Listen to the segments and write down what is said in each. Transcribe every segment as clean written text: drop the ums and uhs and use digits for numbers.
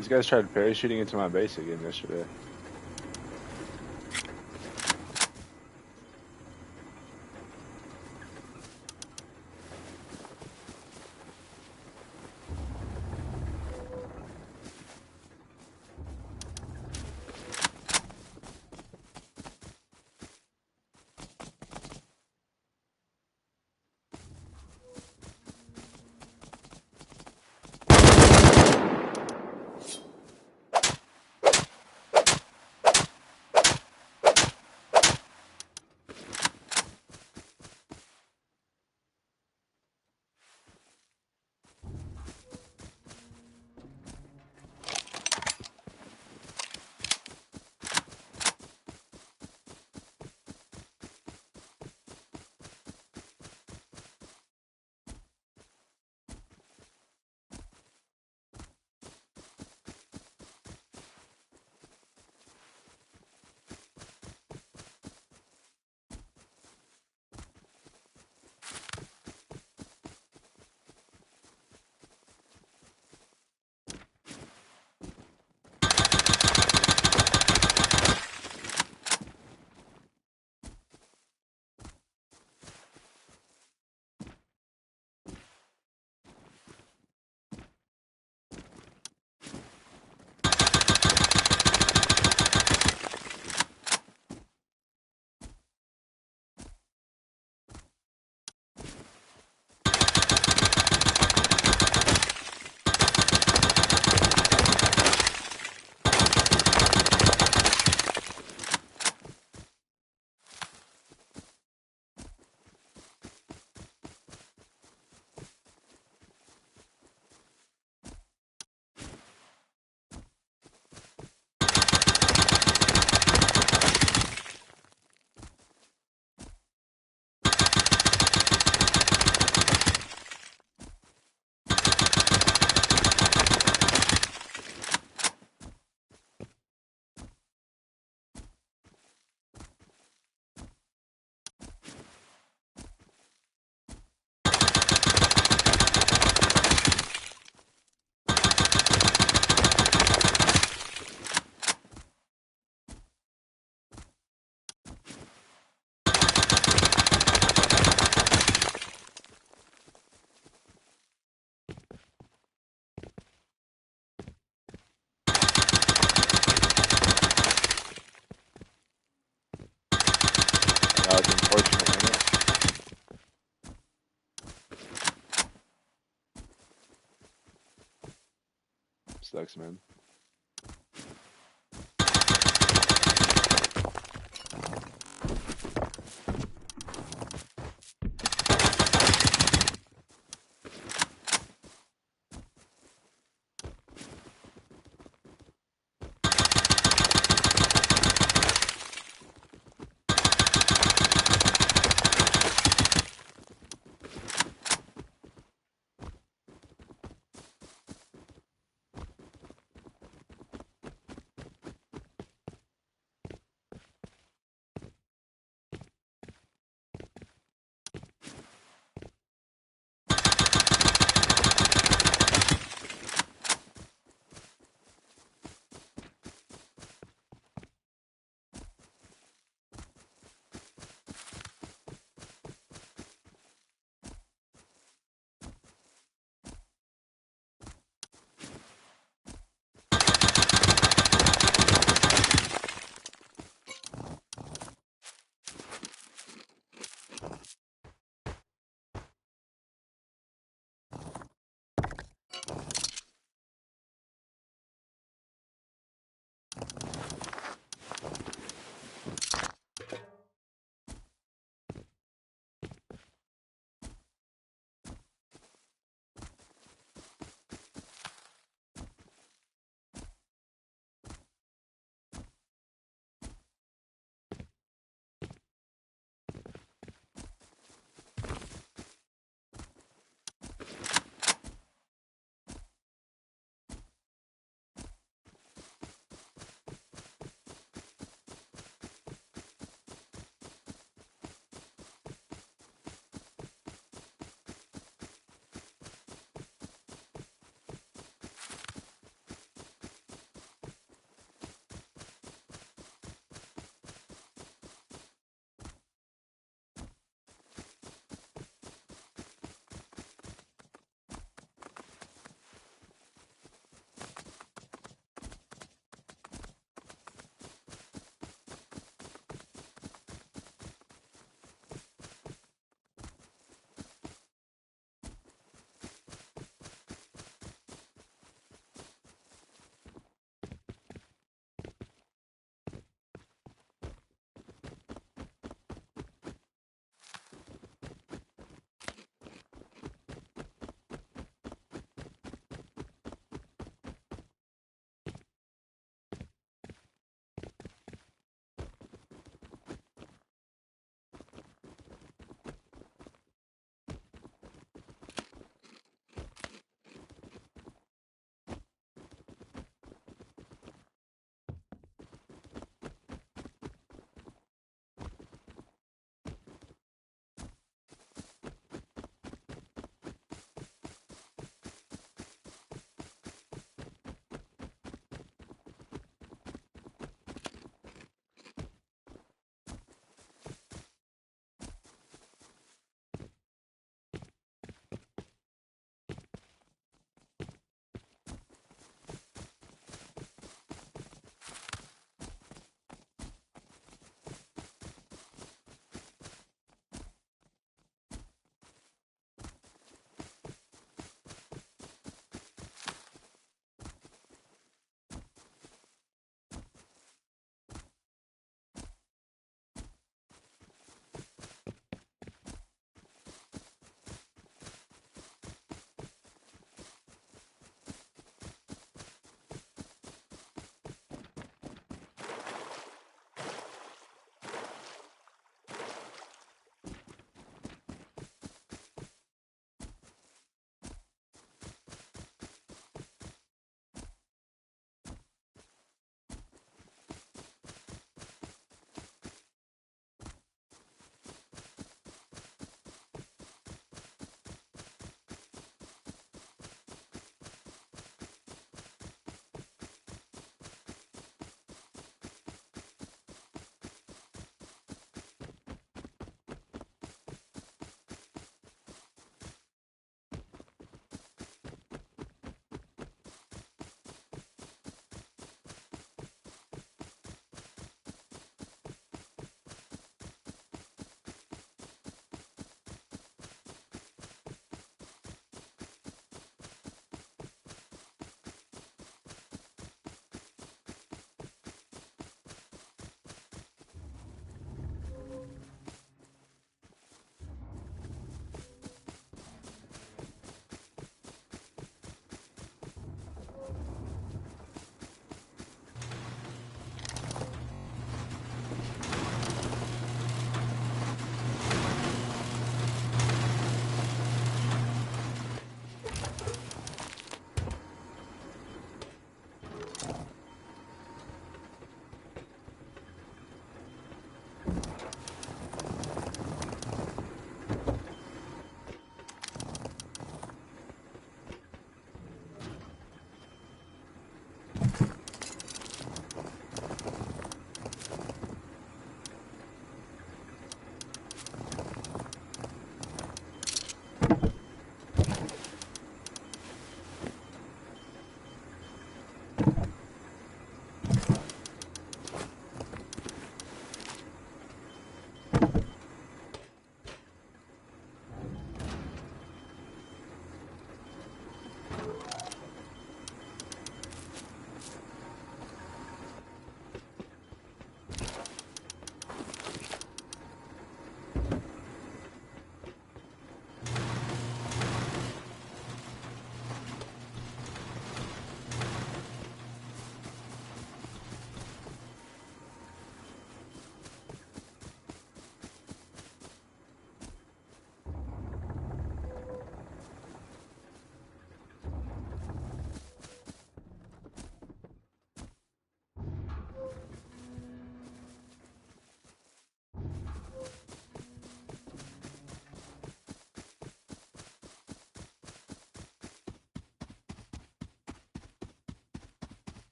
These guys tried parachuting into my base again yesterday. That was unfortunate, wasn't it? Sucks, man.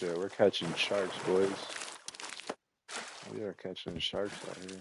shit, we're catching sharks, boys. We are catching sharks out here.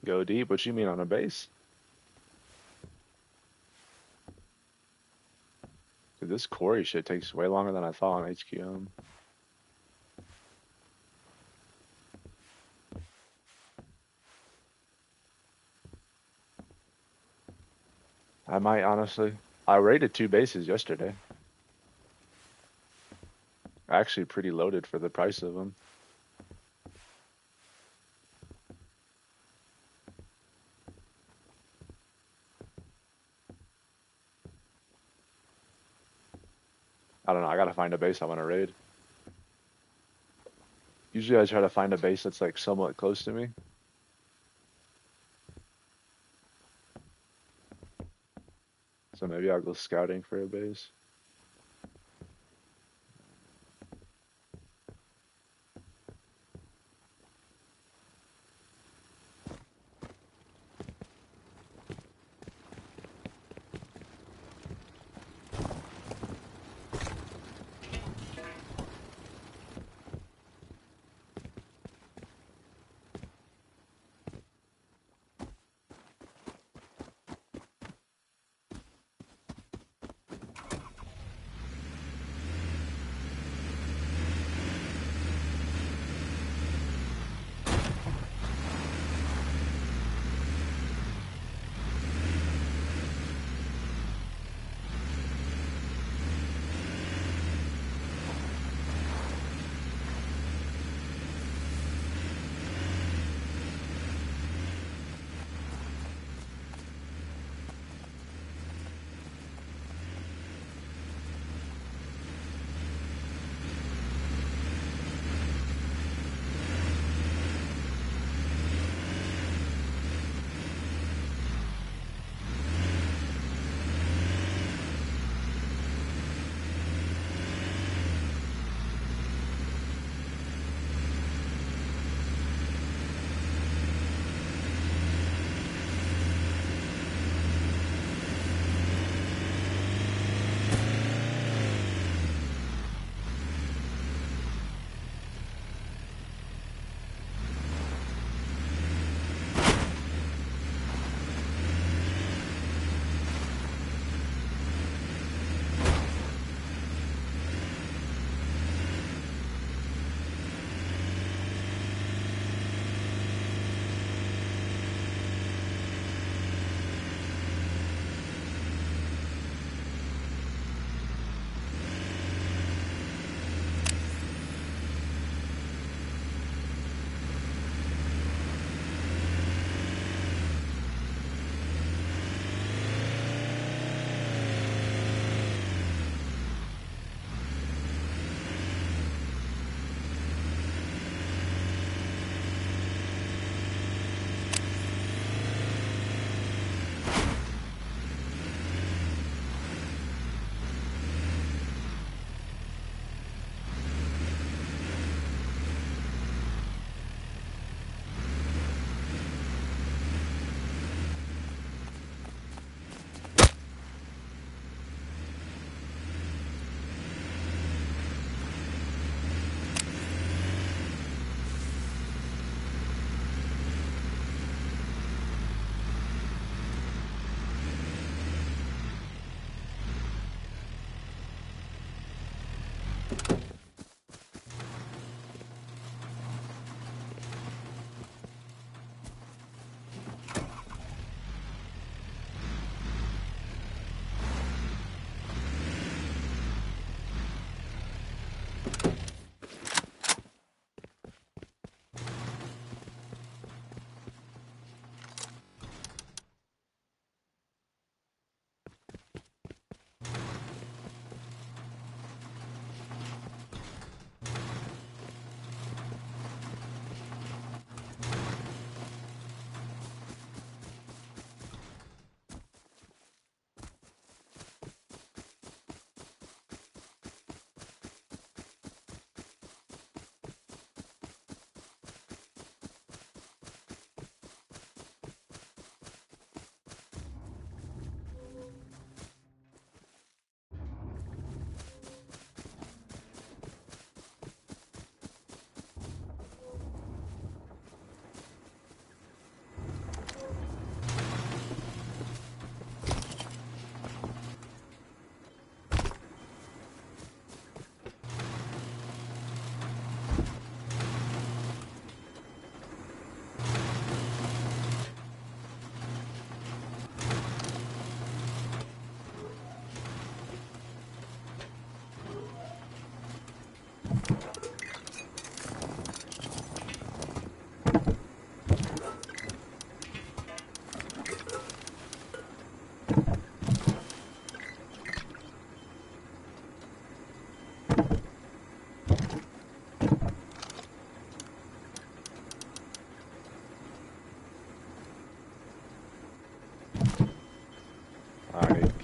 Go deep? What you mean on a base? Dude, this quarry shit takes way longer than I thought on HQM. I might honestly. I raided 2 bases yesterday. Actually, pretty loaded for the price of them. I don't know. I gotta find a base I want to raid. Usually, I try to find a base that's like somewhat close to me. So maybe I'll go scouting for a base.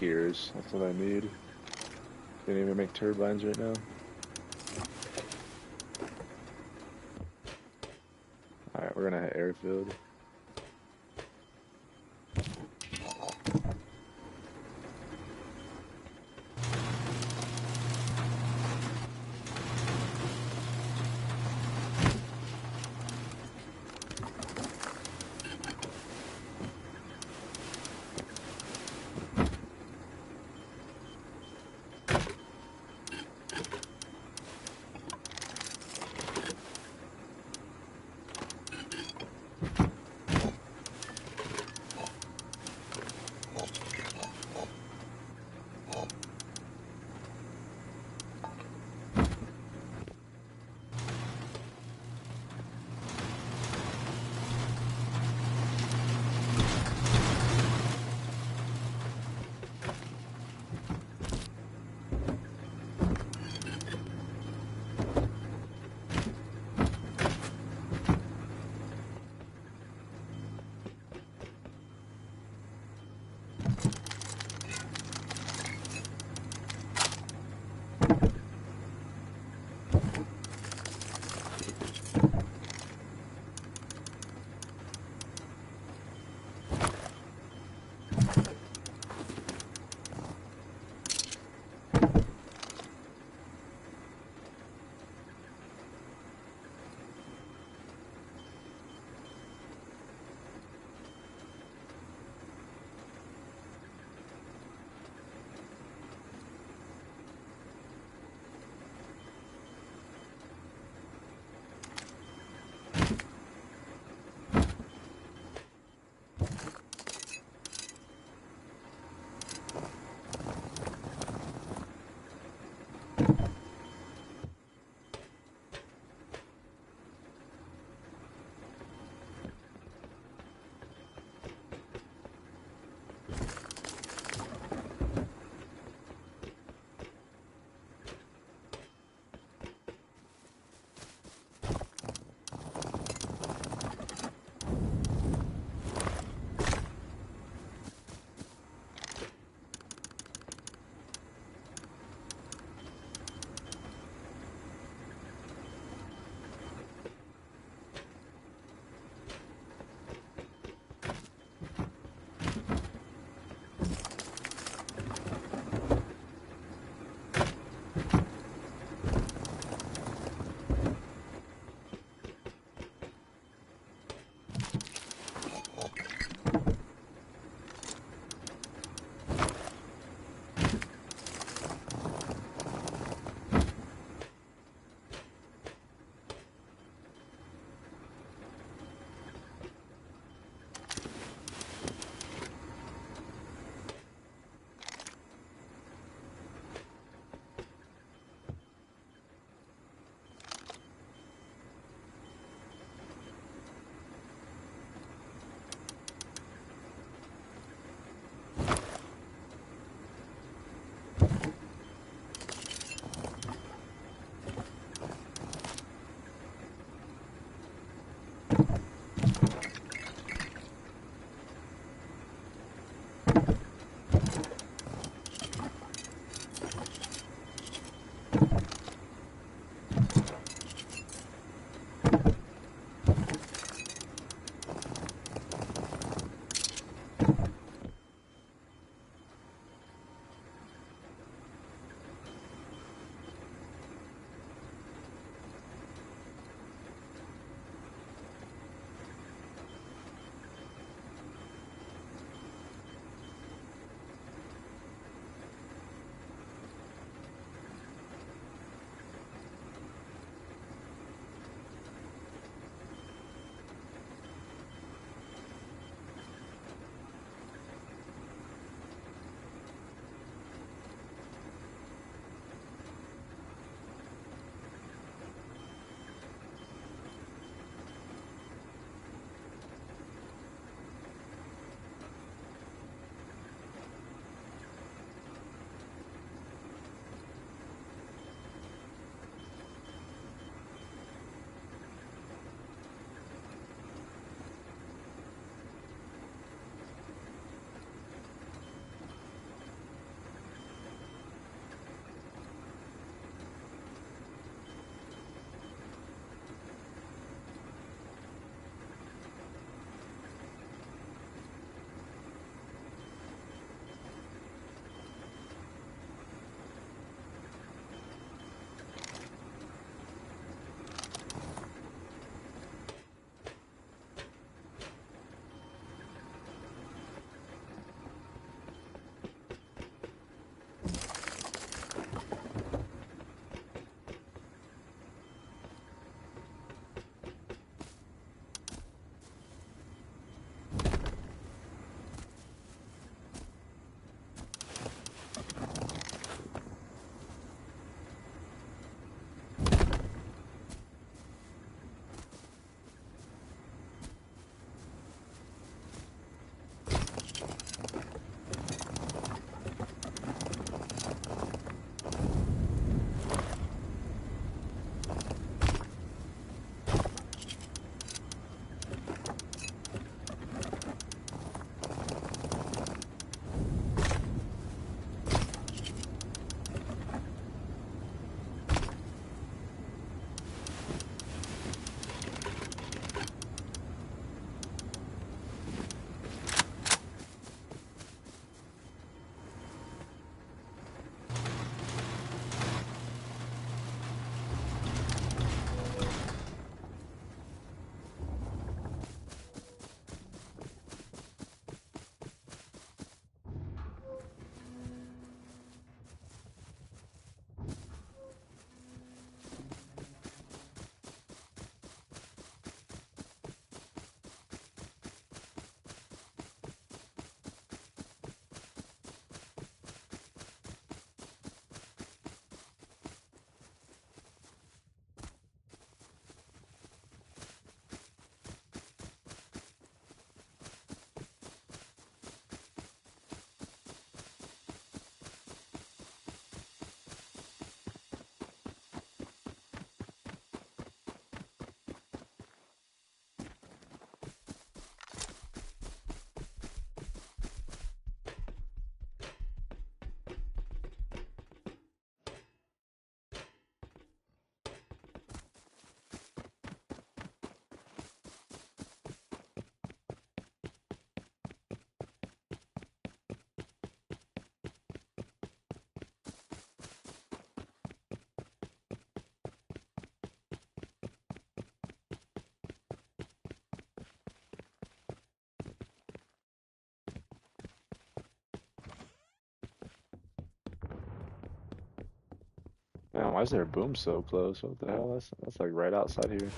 gears. That's what I need. Can't even make turbines right now. Alright, we're gonna hit airfield. why is there a boom so close? What the hell? That's like right outside here.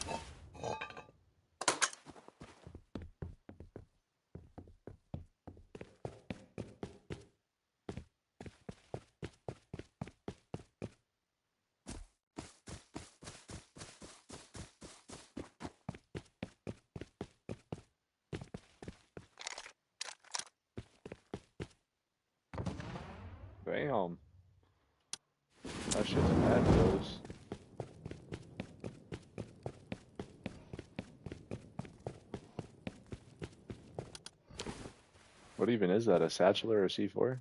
Damn. That shit's mad close. What even is that? A satchel or a C4?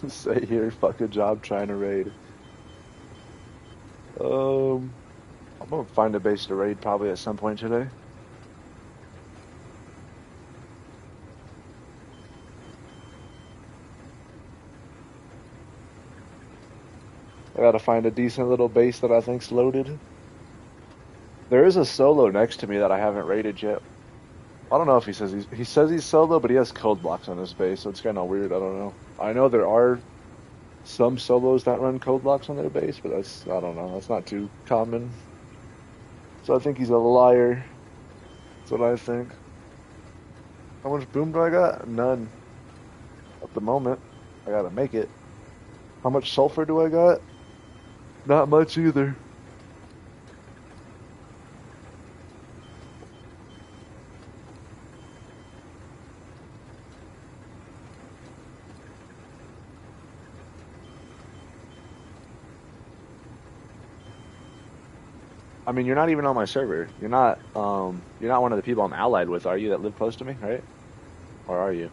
Stay here, fuck a job trying to raid. Um, I'm gonna find a base to raid probably at some point today. I gotta find a decent little base that I think's loaded. There is a solo next to me that I haven't raided yet. I don't know if he says he's solo, but he has code blocks on his base, so it's kind of weird. I don't know. I know there are some solos that run code blocks on their base, but I don't know. That's not too common. So I think he's a liar. That's what I think. How much boom do I got? None at the moment. I gotta make it. How much sulfur do I got? Not much either. I mean, you're not even on my server. You're not one of the people I'm allied with, are you, that live close to me, right? Or are you?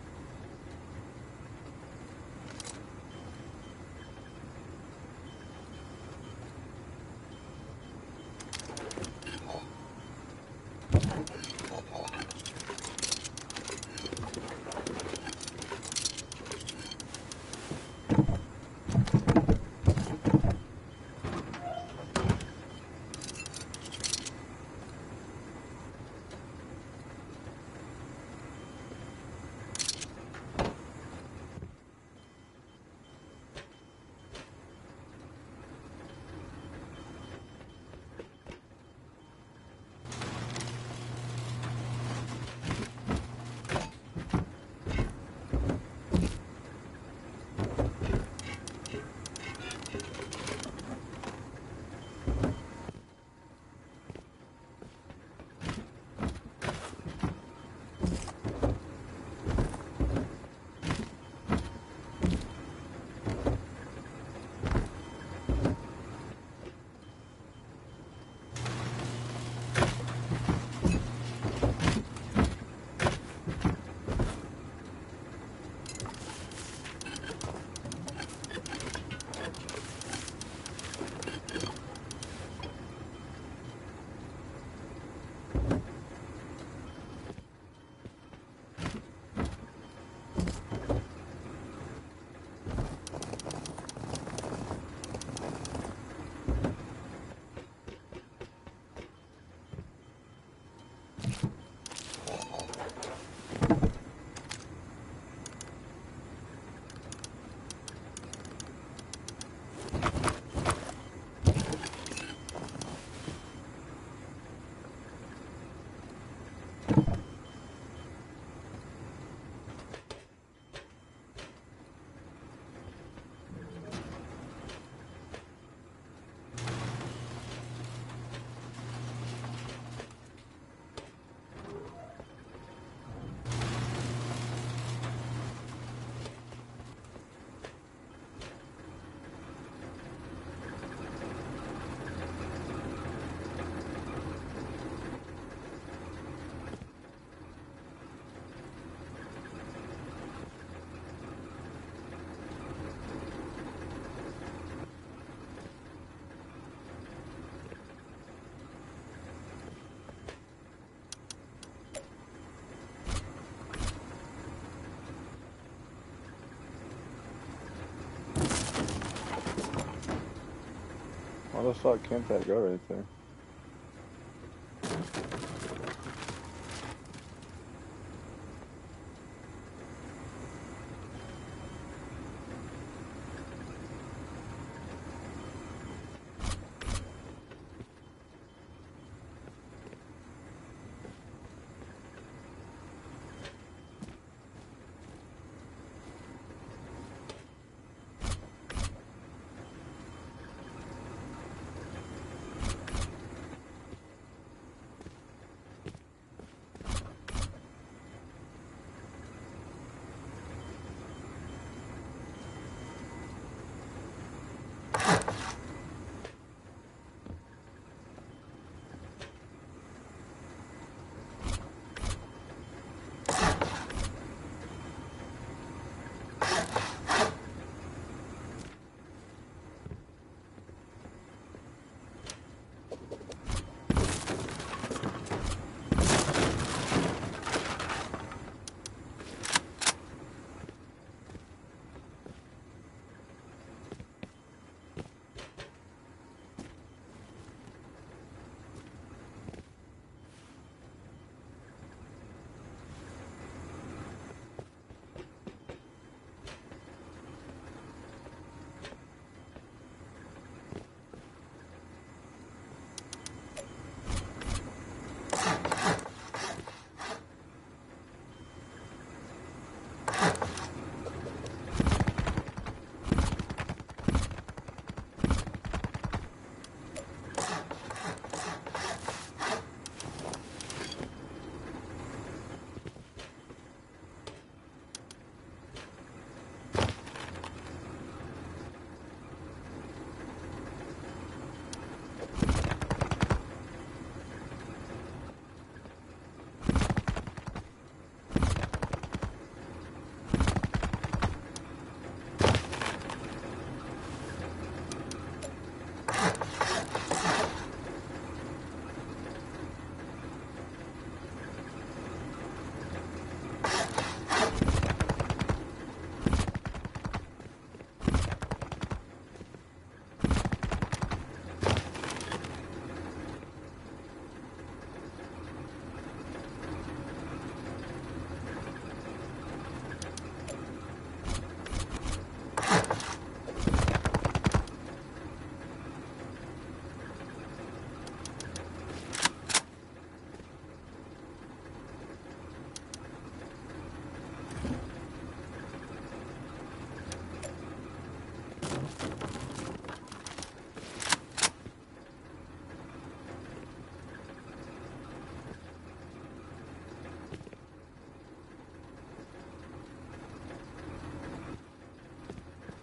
Why the fuck can't that go right there?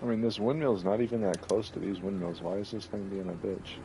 I mean, this windmill's not even that close to these windmills. Why is this thing being a bitch?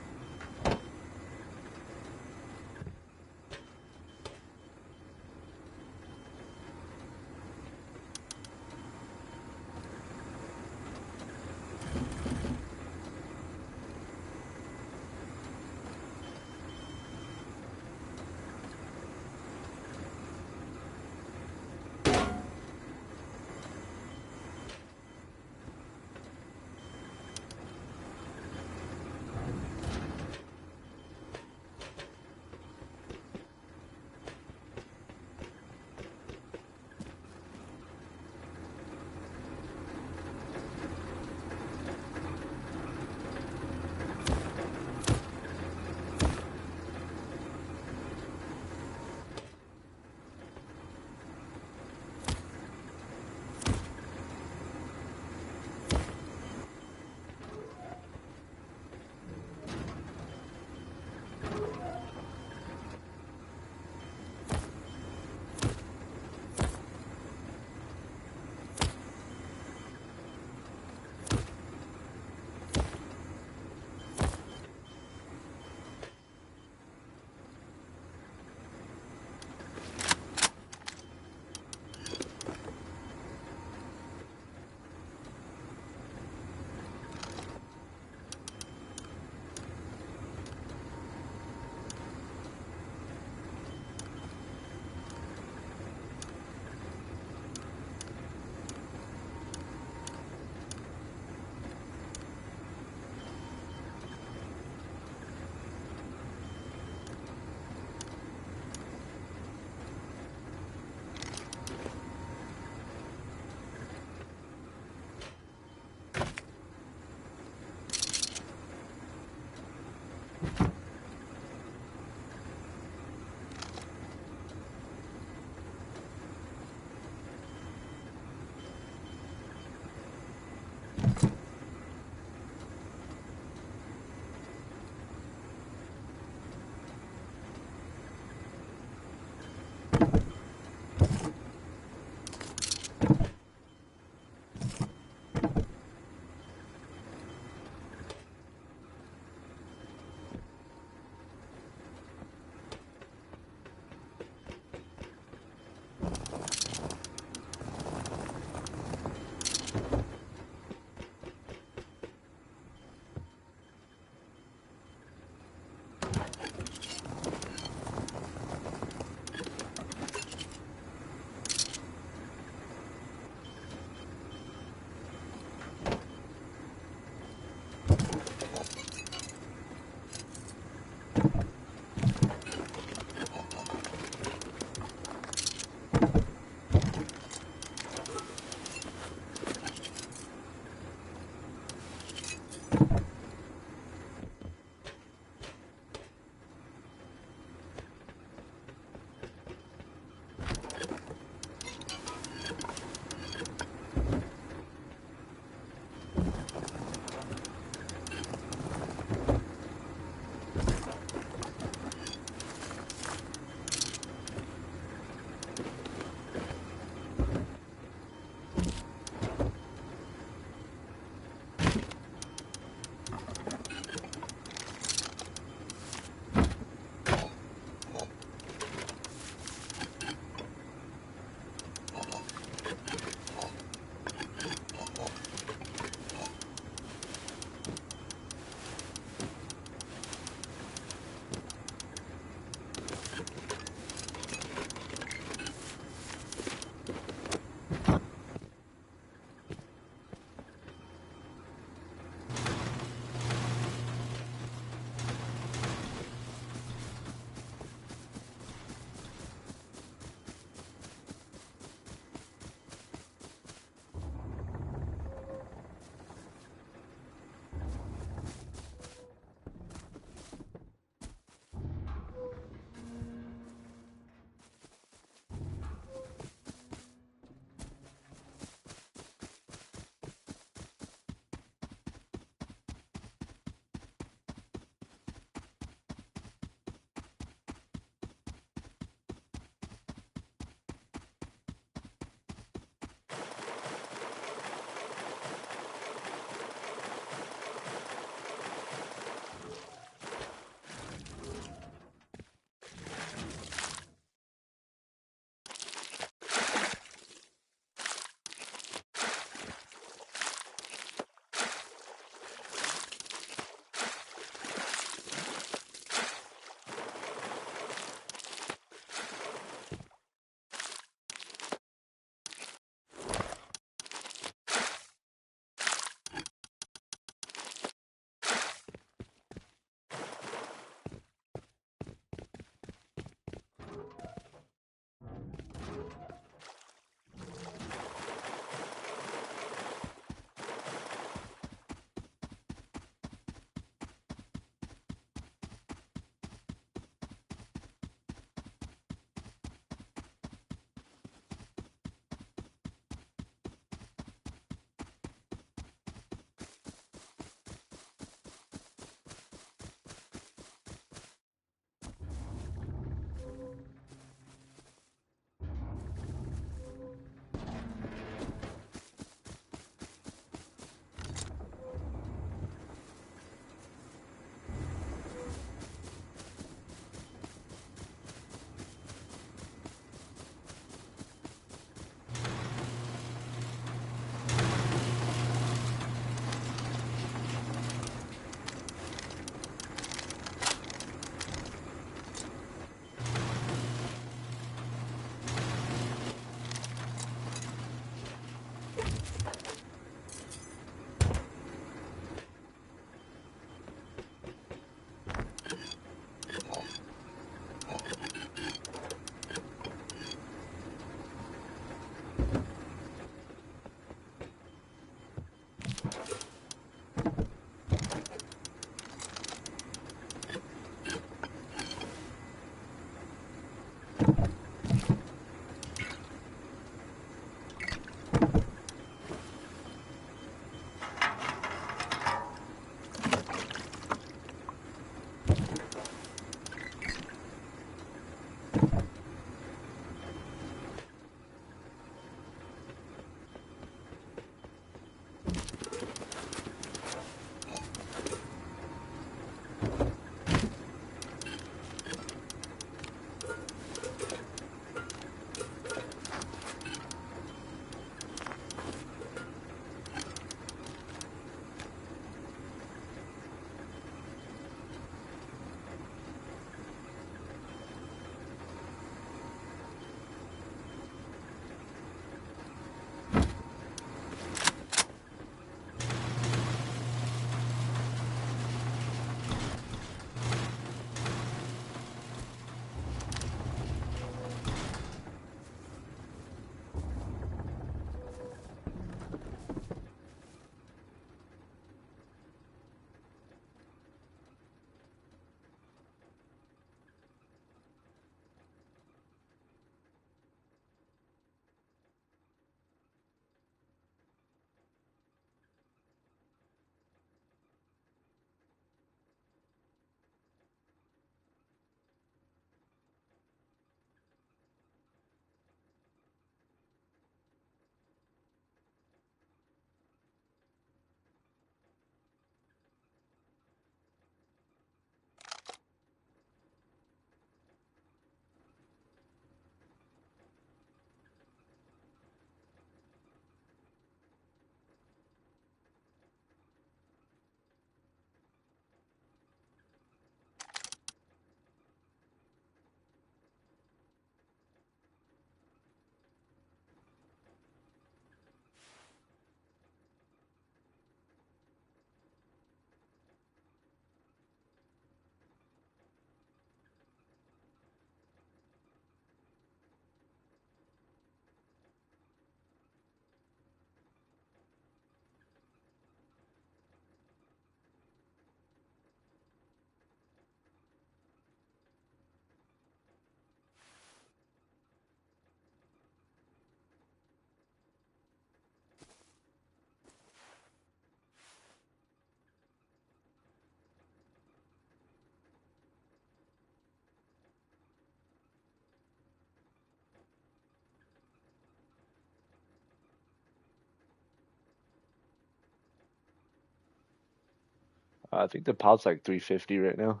I think the pod's like 350 right now.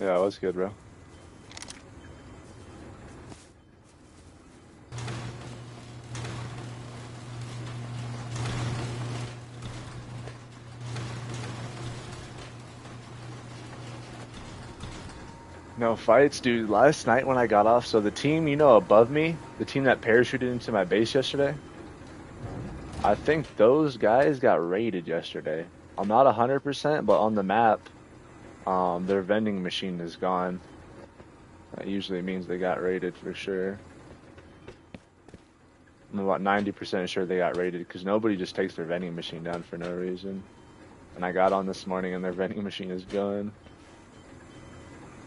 Yeah, it was good, bro. No fights, dude. Last night when I got off, so the team, above me, the team that parachuted into my base yesterday, I think those guys got raided yesterday. I'm not 100%, but on the map, their vending machine is gone. That usually means they got raided for sure. I'm about 90% sure they got raided because nobody just takes their vending machine down for no reason. And I got on this morning and their vending machine is gone.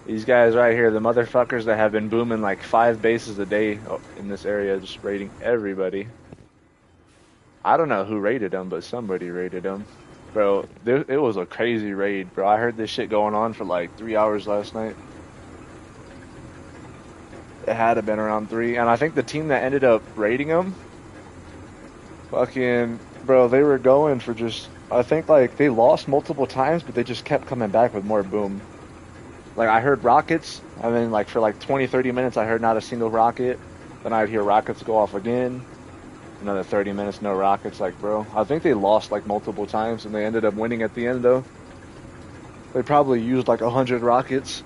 These guys right here, the motherfuckers that have been booming like 5 bases a day in this area, just raiding everybody. I don't know who raided them, but somebody raided them. Bro, it was a crazy raid, bro. I heard this shit going on for like 3 hours last night. It had to have been around 3. And I think the team that ended up raiding them, fucking, bro, they were going for just, I think like they lost multiple times, but they just kept coming back with more boom. Like I heard rockets, and then like for like 20, 30 minutes I heard not a single rocket. Then I'd hear rockets go off again. Another 30 minutes, no rockets. Like, bro, I think they lost like multiple times, and they ended up winning at the end though. They probably used like 100 rockets.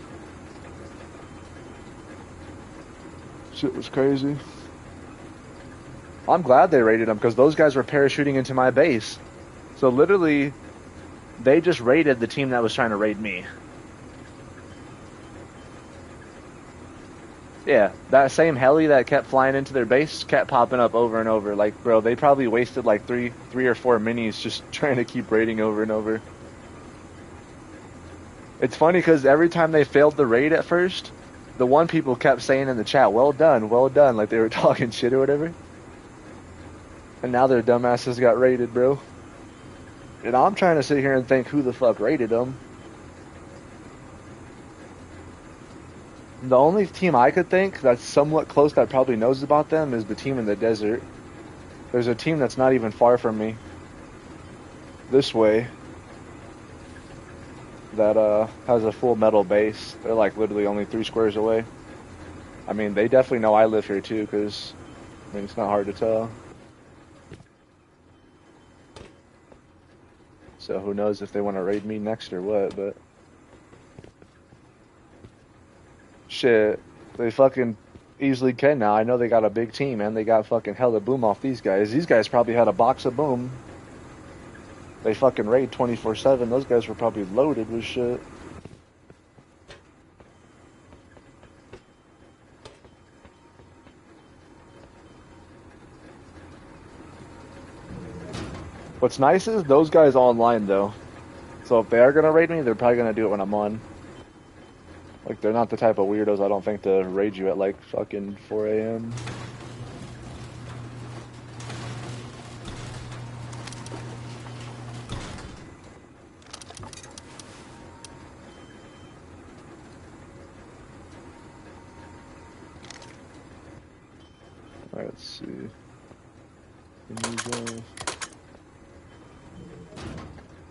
Shit was crazy. I'm glad they raided them because those guys were parachuting into my base. So literally, they just raided the team that was trying to raid me. Yeah, that same heli that kept flying into their base kept popping up over and over. Like, bro, they probably wasted like three or four minis just trying to keep raiding over and over. It's funny because every time they failed the raid at first, the one people kept saying in the chat, well done, like they were talking shit or whatever. And now their dumbasses got raided, bro. And I'm trying to sit here and think who the fuck raided them. The only team I could think that's somewhat close that probably knows about them is the team in the desert. There's a team that's not even far from me. This way. That has a full metal base. They're like literally only 3 squares away. I mean, they definitely know I live here too, because, I mean, it's not hard to tell. So who knows if they want to raid me next or what, but... Shit, they fucking easily can now. I know they got a big team, and they got fucking hella boom off these guys. These guys probably had a box of boom. They fucking raid 24/7. Those guys were probably loaded with shit. What's nice is those guys online though. So if they are gonna raid me, they're probably gonna do it when I'm on. Like, they're not the type of weirdos, I don't think, to raid you at like fucking 4 a.m. Alright, let's see.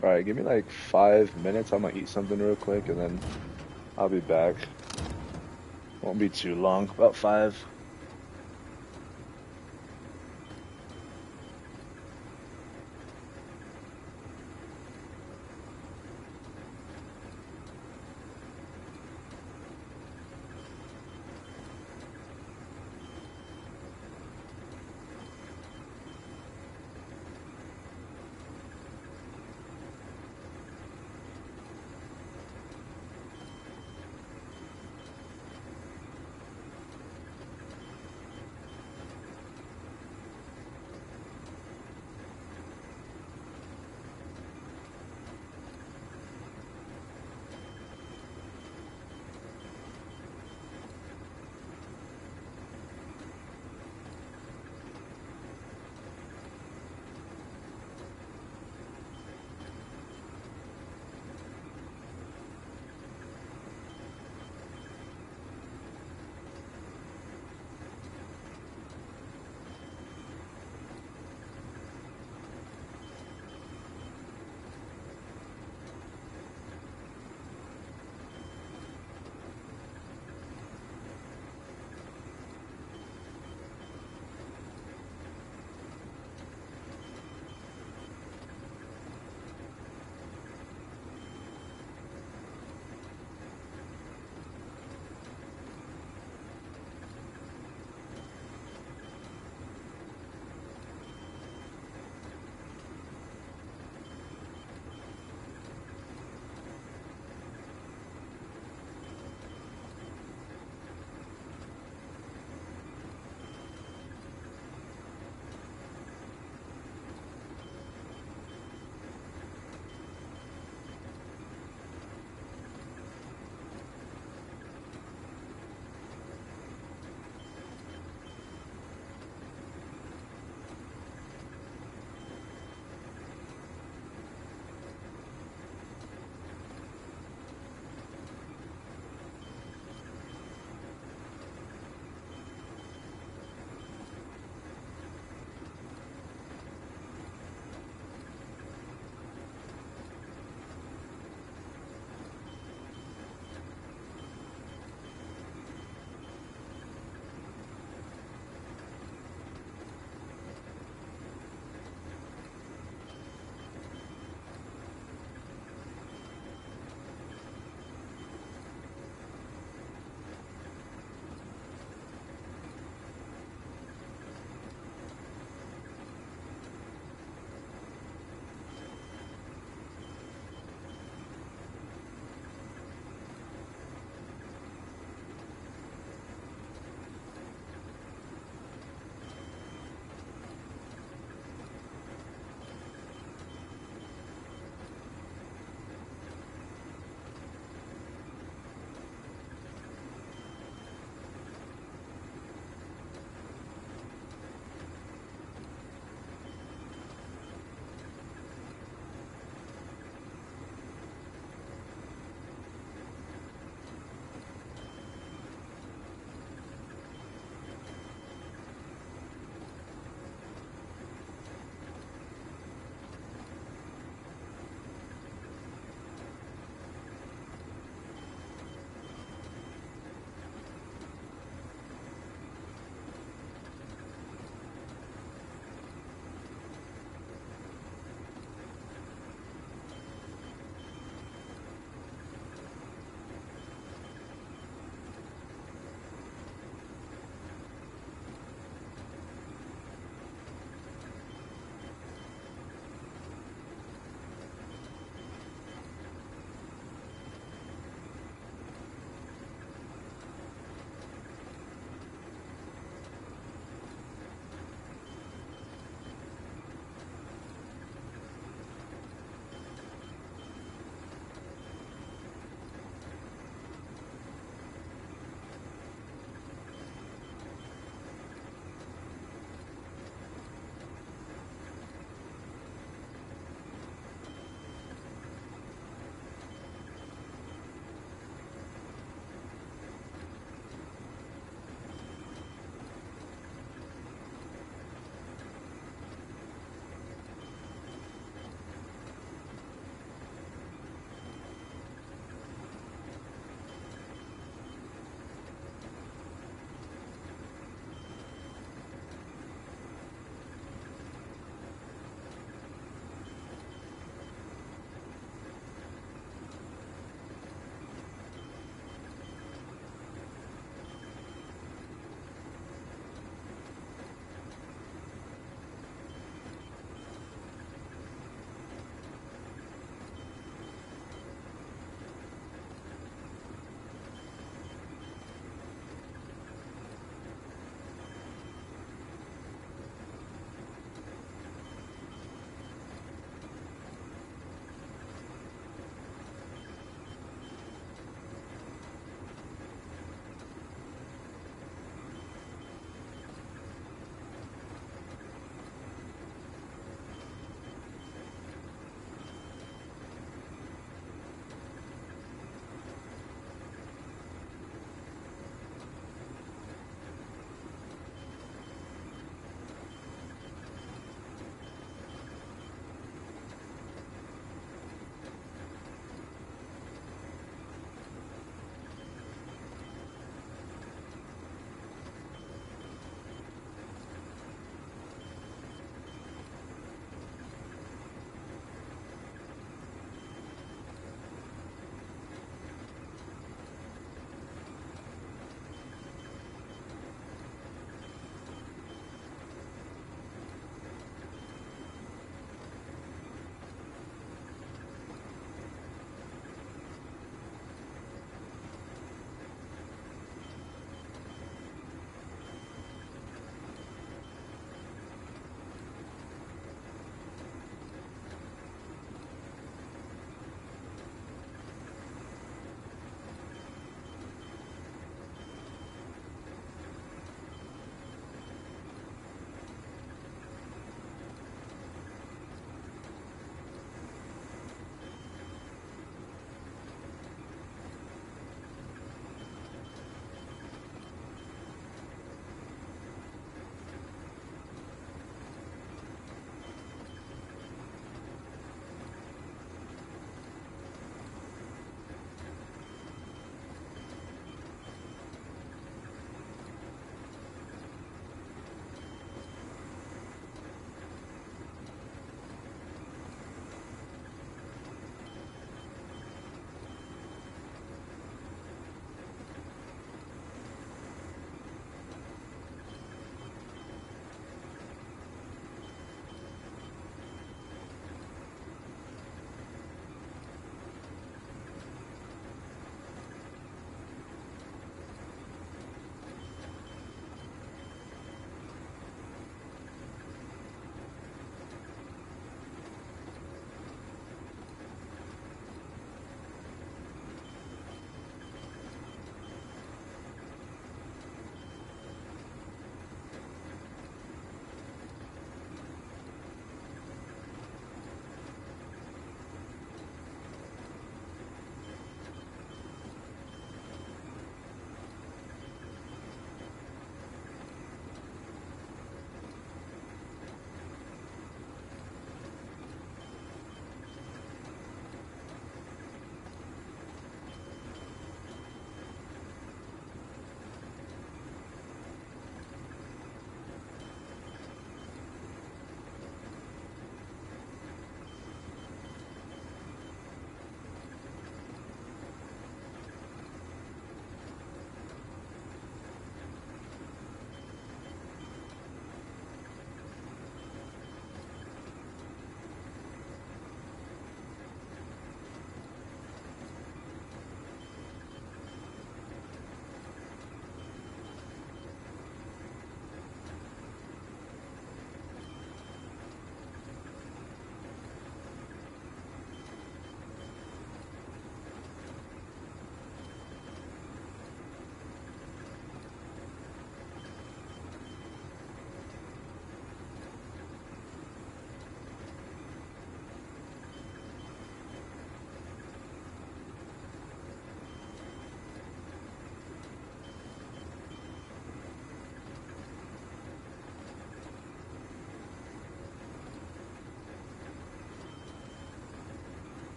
Alright, give me like 5 minutes. I'm gonna eat something real quick and then I'll be back. Won't be too long, about 5.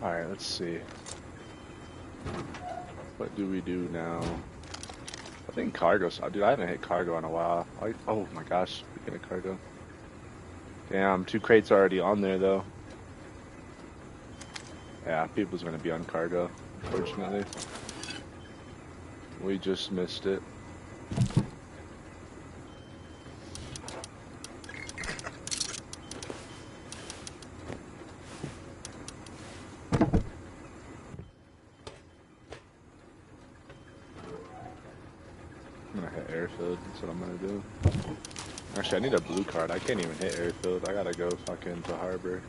Alright, let's see. What do we do now? I think cargo. Dude, I haven't hit cargo in a while. Oh my gosh, speaking of cargo. Damn, 2 crates already on there though. Yeah, people's gonna be on cargo, unfortunately. We just missed it. I'm gonna hit airfield, that's what I'm gonna do. Actually, I need a blue card. I can't even hit airfield. I gotta go fucking to harbor.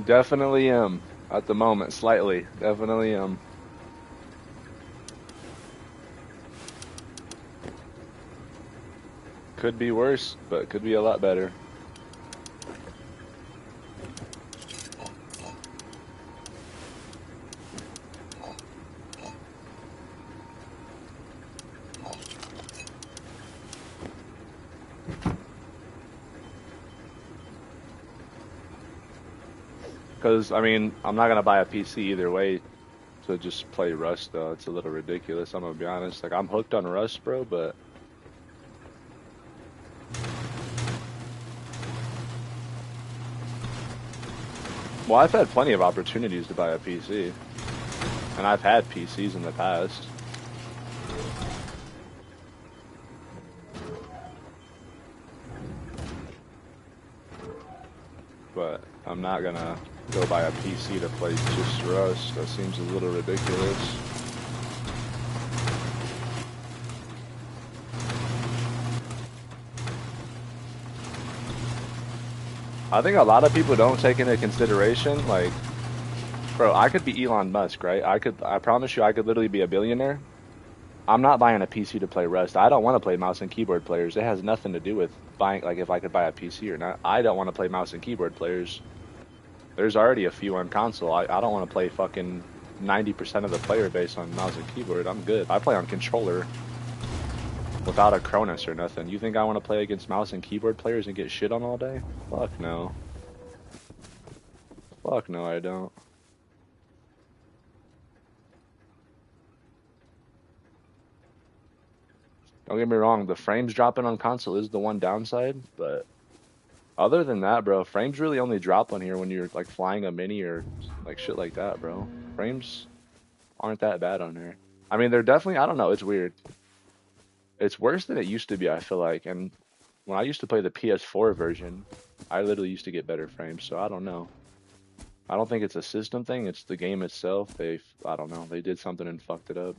Definitely am. At the moment, slightly. Definitely am. Could be worse, but could be a lot better. Because, I mean, I'm not going to buy a PC either way to just play Rust, though. It's a little ridiculous, I'm going to be honest. Like, I'm hooked on Rust, bro, but... Well, I've had plenty of opportunities to buy a PC. And I've had PCs in the past. But I'm not going to go buy a PC to play just Rust. That seems a little ridiculous. I think a lot of people don't take into consideration, like, bro, I could be Elon Musk, right? I promise you, I could literally be a billionaire. I'm not buying a PC to play Rust. I don't want to play mouse and keyboard players. It has nothing to do with buying, like, if I could buy a PC or not. I don't want to play mouse and keyboard players. There's already a few on console. I don't want to play fucking 90% of the player base on mouse and keyboard. I'm good. I play on controller without a Cronus or nothing. You think I want to play against mouse and keyboard players and get shit on all day? Fuck no. Fuck no, I don't. Don't get me wrong, the frames dropping on console is the one downside, but other than that, bro, frames really only drop on here when you're like flying a mini or like shit like that, bro. Frames aren't that bad on here. I mean, they're definitely, I don't know, it's weird. It's worse than it used to be, I feel like. And when I used to play the PS4 version, I literally used to get better frames, so I don't know. I don't think it's a system thing, it's the game itself. I don't know, they did something and fucked it up.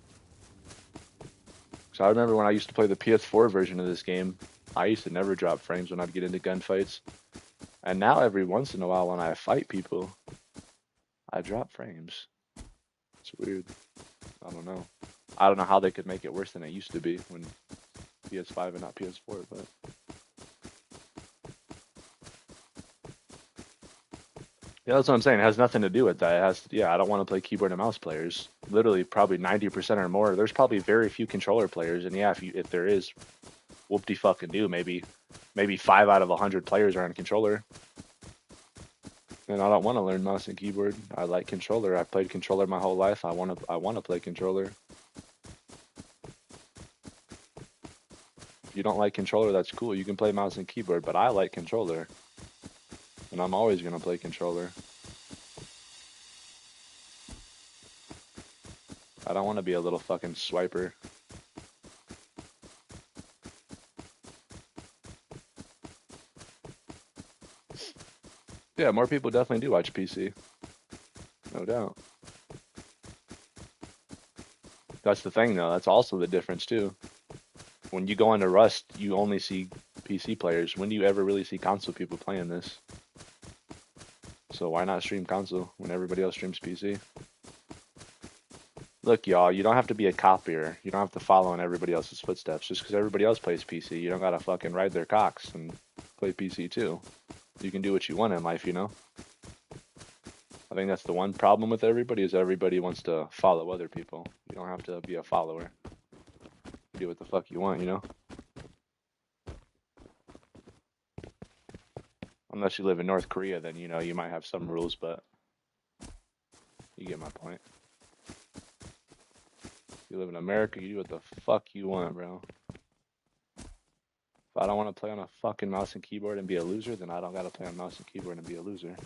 So I remember when I used to play the PS4 version of this game, I used to never drop frames when I'd get into gunfights. And now every once in a while when I fight people, I drop frames. It's weird. I don't know. I don't know how they could make it worse than it used to be when PS5 and not PS4, but... Yeah, that's what I'm saying. It has nothing to do with that. It has, yeah, I don't want to play keyboard and mouse players. Literally, probably 90% or more. There's probably very few controller players, and yeah, if there is, whoop-de fucking do. Maybe 5 out of 100 players are on controller. And I don't want to learn mouse and keyboard. I like controller. I've played controller my whole life. I want to play controller. If you don't like controller, that's cool. You can play mouse and keyboard, but I like controller. And I'm always going to play controller. I don't want to be a little fucking swiper. Yeah, more people definitely do watch PC. No doubt. That's the thing, though. That's also the difference, too. When you go into Rust, you only see PC players. When do you ever really see console people playing this? So why not stream console when everybody else streams PC? Look, y'all, you don't have to be a copier. You don't have to follow in everybody else's footsteps. Just because everybody else plays PC, you don't gotta fucking ride their cocks and play PC too. You can do what you want in life, you know? I think that's the one problem with everybody is everybody wants to follow other people. You don't have to be a follower. You do what the fuck you want, you know? Unless you live in North Korea, then, you know, you might have some rules, but you get my point. You live in America, you do what the fuck you want, bro. If I don't want to play on a fucking mouse and keyboard and be a loser, then I don't gotta play on mouse and keyboard and be a loser.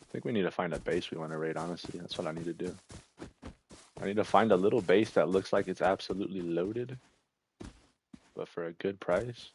I think we need to find a base we want to raid, honestly. That's what I need to do. I need to find a little base that looks like it's absolutely loaded, but for a good price.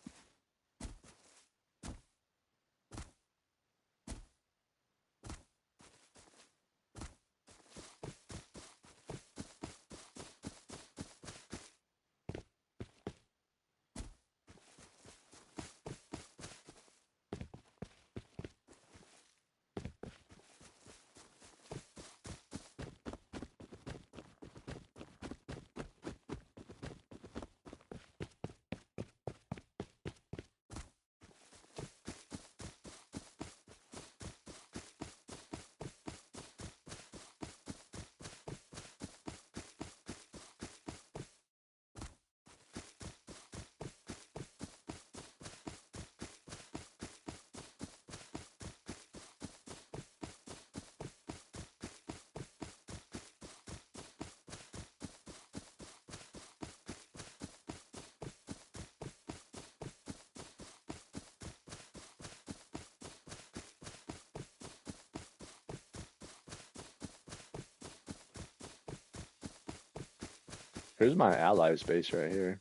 Here's my allies base right here.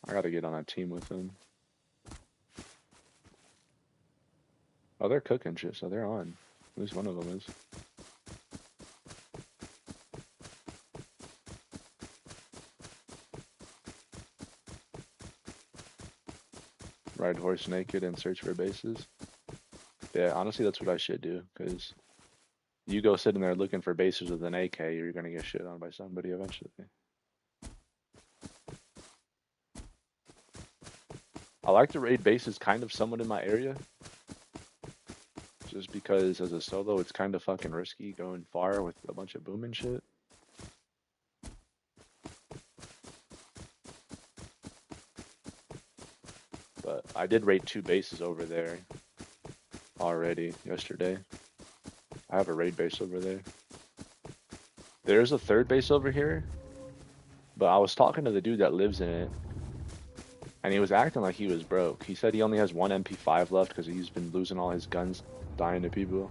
I gotta get on a team with them. Oh, they're cooking shit, so they're on. At least one of them is. Ride horse naked and search for bases. Yeah, honestly, that's what I should do, because you go sitting there looking for bases with an AK, you're gonna get shit on by somebody eventually. I like to raid bases kind of somewhat in my area, just because as a solo, it's kind of fucking risky going far with a bunch of booming shit. But I did raid 2 bases over there already yesterday. I have a raid base over there. There's a 3rd base over here, but I was talking to the dude that lives in it, and he was acting like he was broke. He said he only has 1 MP5 left because he's been losing all his guns, dying to people.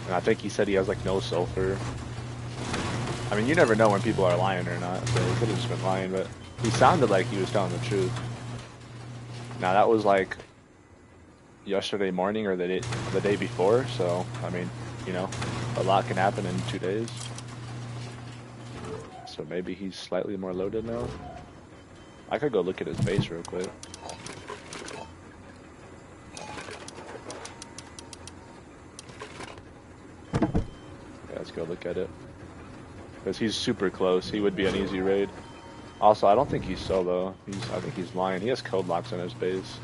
And I think he said he has like no sulfur. I mean, you never know when people are lying or not, so he could have just been lying, but he sounded like he was telling the truth. Now that was like yesterday morning or the day before, so I mean, you know, a lot can happen in 2 days. So maybe he's slightly more loaded now. I could go look at his base real quick. Yeah, let's go look at it. Because he's super close. He would be an easy raid. Also, I don't think he's solo. I think he's lying. He has code locks on his base.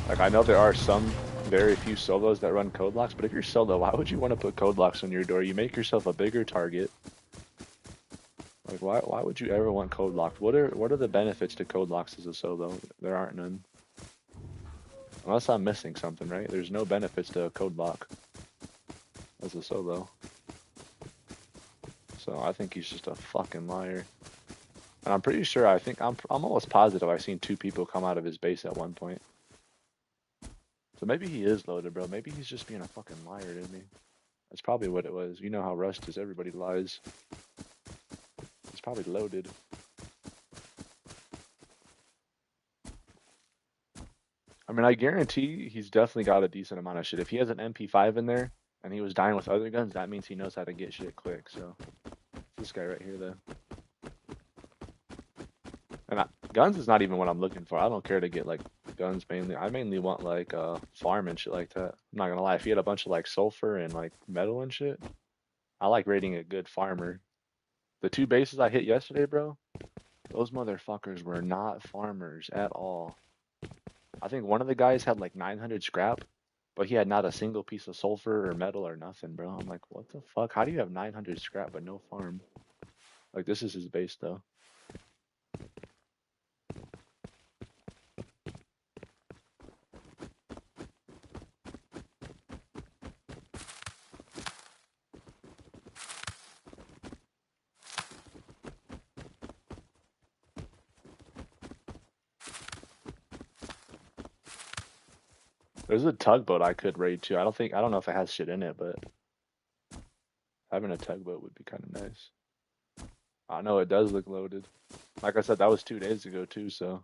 Like, I know there are some very few solos that run code locks, but if you're solo, why would you want to put code locks on your door? You make yourself a bigger target. Like, why would you ever want code locked? What are the benefits to code locks as a solo? There aren't none. Unless I'm missing something, right? There's no benefits to a code lock as a solo. So I think he's just a fucking liar. And I'm pretty sure, I'm almost positive I've seen 2 people come out of his base at one point. So maybe he is loaded, bro. Maybe he's just being a fucking liar to me. That's probably what it was. You know how Rust is. Everybody lies. He's probably loaded. I mean, I guarantee he's definitely got a decent amount of shit. If he has an MP5 in there and he was dying with other guns, that means he knows how to get shit quick. So this guy right here, though. And guns is not even what I'm looking for. I don't care to get like guns mainly. I mainly want like farm and shit like that. I'm not gonna lie. If he had a bunch of like sulfur and like metal and shit, I like raiding a good farmer. The 2 bases I hit yesterday, bro, those motherfuckers were not farmers at all. I think one of the guys had like 900 scrap, but he had not a single piece of sulfur or metal or nothing, bro. I'm like, what the fuck? How do you have 900 scrap but no farm? Like, this is his base, though. There's a tugboat I could raid too. I don't know if it has shit in it, but having a tugboat would be kind of nice. I know it does look loaded. Like I said, that was 2 days ago too, so.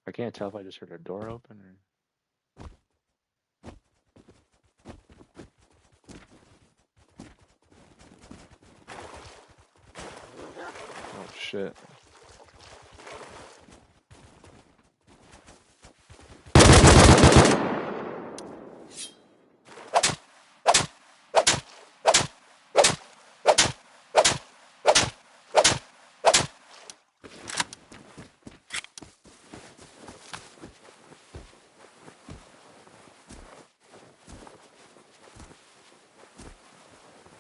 I can't tell if I just heard a door open or. Oh shit.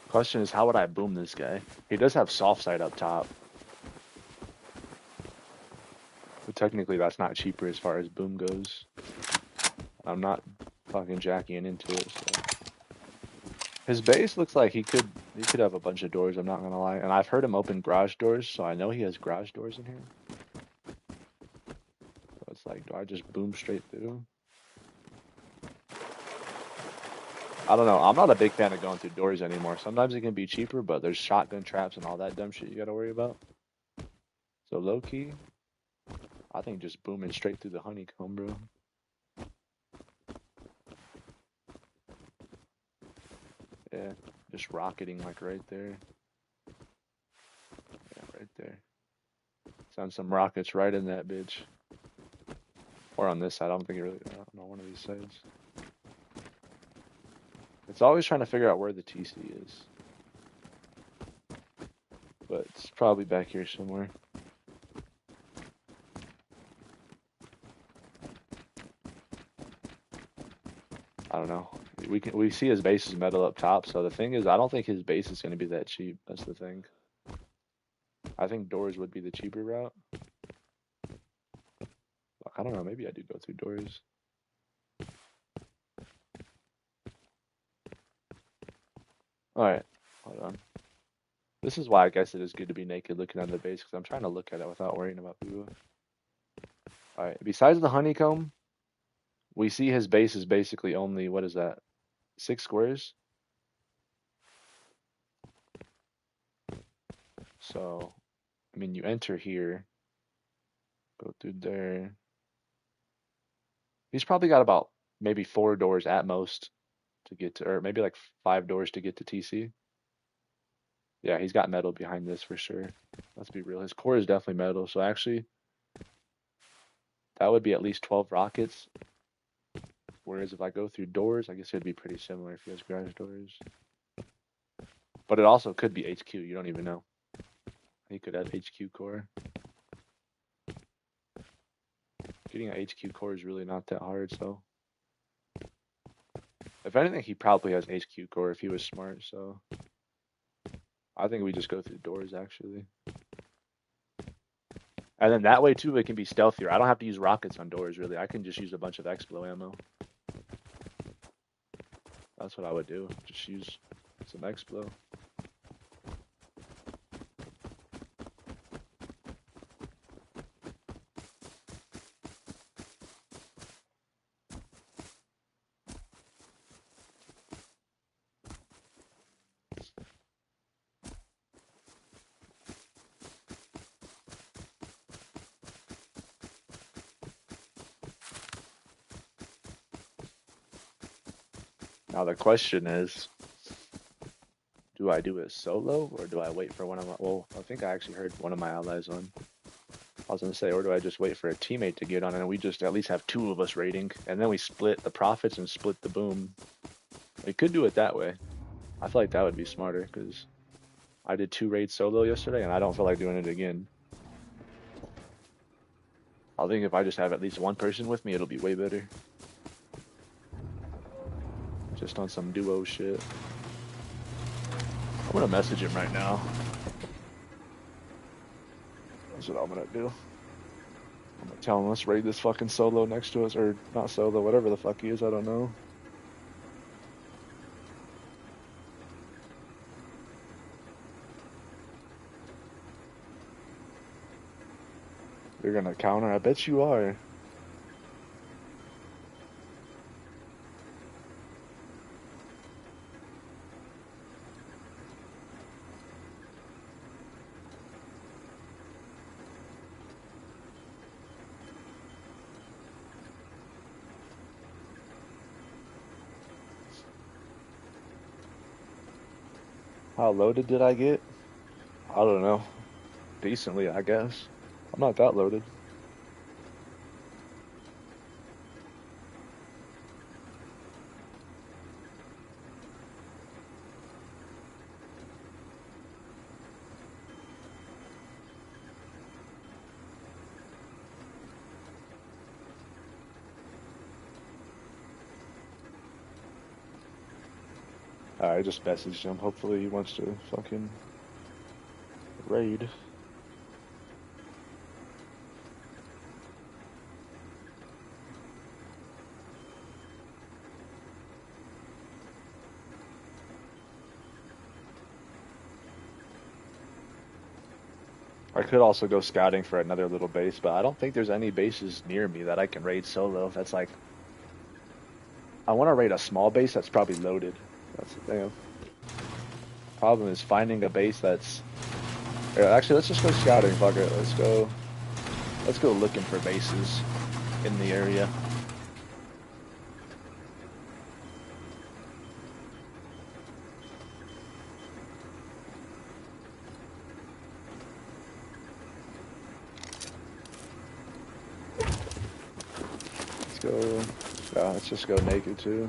Question is, how would I boom this guy? He does have soft side up top. But technically that's not cheaper as far as boom goes. I'm not fucking jacking into it, so. His base looks like he could have a bunch of doors, I'm not gonna lie. And I've heard him open garage doors, so I know he has garage doors in here. So it's like, do I just boom straight through? I don't know. I'm not a big fan of going through doors anymore. Sometimes it can be cheaper, but there's shotgun traps and all that dumb shit you gotta worry about. So low key, I think just booming straight through the honeycomb, bro. Yeah, just rocketing like right there. Yeah, right there. Send some rockets right in that bitch. Or on this side. I don't know, one of these sides. It's always trying to figure out where the TC is. But it's probably back here somewhere. I don't know. we see his base is metal up top. So the thing is, I don't think his base is going to be that cheap. That's the thing. I think doors would be the cheaper route. I don't know. Maybe I do go through doors. All right, hold on. This is why I guess it is good to be naked looking at the base because I'm trying to look at it without worrying about people. All right. Besides the honeycomb, we see his base is basically only what is that? 6 squares. So, I mean, you enter here, go through there. He's probably got about maybe 4 doors at most to get to, or maybe like 5 doors to get to TC. Yeah, he's got metal behind this for sure. Let's be real. His core is definitely metal. So actually, that would be at least 12 rockets. Whereas if I go through doors, I guess it'd be pretty similar if he has garage doors. But it also could be HQ. You don't even know. He could have HQ core. Getting an HQ core is really not that hard, so. If anything, he probably has HQ core if he was smart, so. I think we just go through doors, actually. And then that way, too, it can be stealthier. I don't have to use rockets on doors, really. I can just use a bunch of Explo ammo. That's what I would do. Just use some Explo. Now the question is, do I do it solo or do I wait for one of my, well, I think I actually heard one of my allies on. I was going to say, or do I just wait for a teammate to get on and we just at least have 2 of us raiding and then we split the profits and split the boom. We could do it that way. I feel like that would be smarter because I did 2 raids solo yesterday and I don't feel like doing it again. I think if I just have at least one person with me, it'll be way better. Just on some duo shit. I'm gonna message him right now. That's what I'm gonna do. I'm gonna tell him let's raid this fucking solo next to us, or not solo, whatever the fuck he is, I don't know. You're gonna counter? I bet you are. How loaded did I get? I don't know. Decently, I guess. I'm not that loaded. I just messaged him. Hopefully he wants to fucking raid. I could also go scouting for another little base, but I don't think there's any bases near me that I can raid solo. That's like, I want to raid a small base that's probably loaded. That's the thing. Problem is finding a base that's. Actually, let's just go scouting. Fuck it. Let's go looking for bases in the area. Let's go. Yeah, let's just go naked too.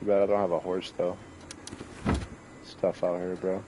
Too bad I don't have a horse though. It's tough out here, bro.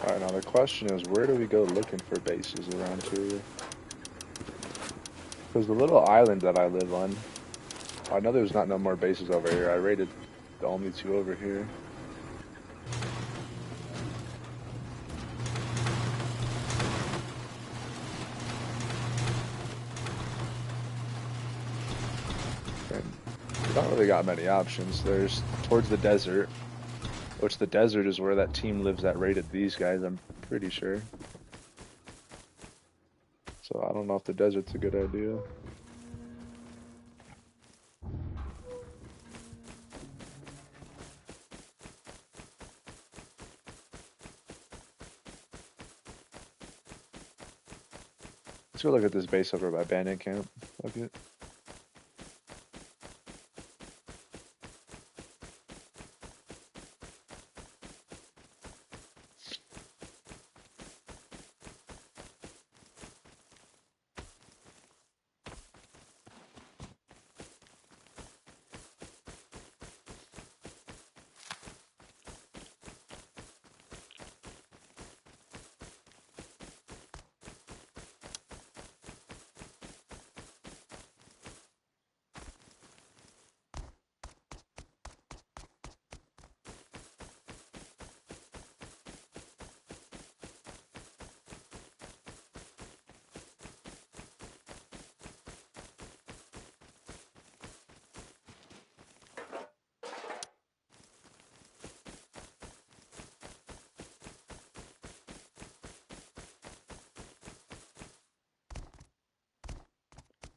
Alright, now the question is, where do we go looking for bases around here? Because the little island that I live on, I know there's not no more bases over here. I raided the only two over here. And we don't really got many options. There's towards the desert, which the desert is where that team lives that raided these guys, I'm pretty sure. So I don't know if the desert's a good idea. Let's go look at this base over by Bandit Camp. Look it.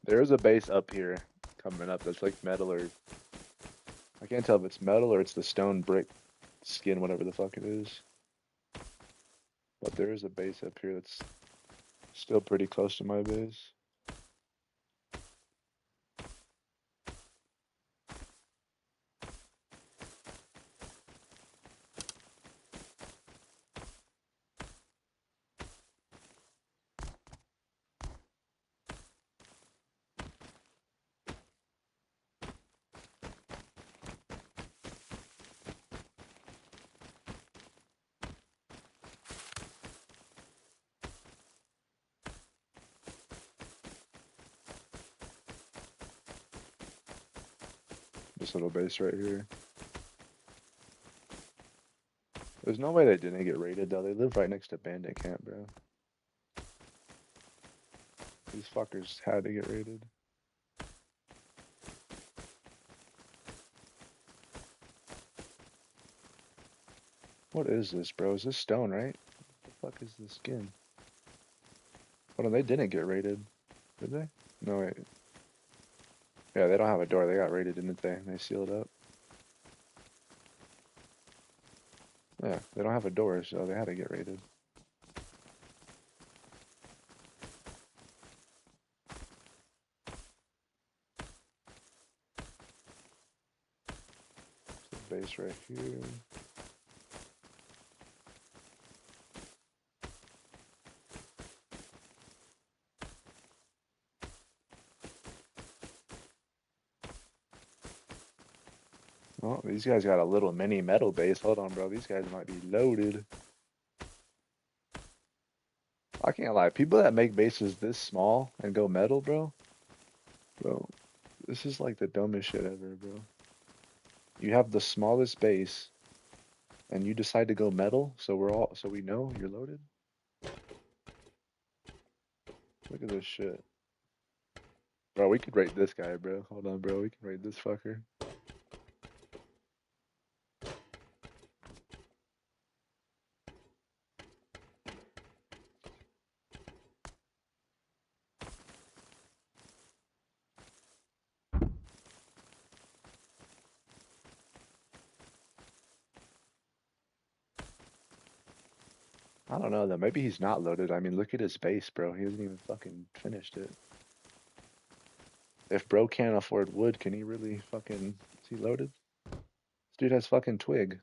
There's a base up here coming up that's like metal or I can't tell if it's metal or it's the stone brick skin, whatever the fuck it is. But there is a base up here that's still pretty close to my base. This little base right here. There's no way they didn't get raided though. They live right next to Bandit Camp, bro. These fuckers had to get raided. What is this, bro? Is this stone, right? What the fuck is this skin? Hold on, they didn't get raided, did they? No, wait. Yeah, they don't have a door. They got raided, didn't they? They sealed up. Yeah, they don't have a door, so they had to get raided. Base right here. Oh, these guys got a little mini metal base. Hold on, bro. These guys might be loaded. I can't lie. People that make bases this small and go metal, bro, This is like the dumbest shit ever, bro. You have the smallest base, and you decide to go metal, so we know you're loaded. Look at this shit, bro. We could rate this guy, bro. Hold on, bro. We can rate this fucker. I don't know though. Maybe he's not loaded. I mean, look at his base, bro. He hasn't even fucking finished it. If bro can't afford wood, can he really fucking? Is he loaded? This dude has fucking twig.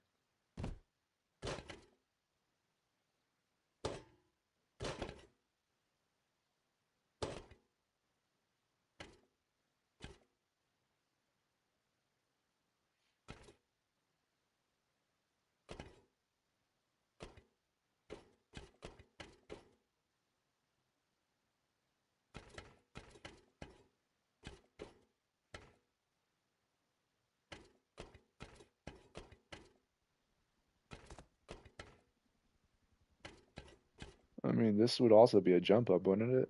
I mean, this would also be a jump up, wouldn't it?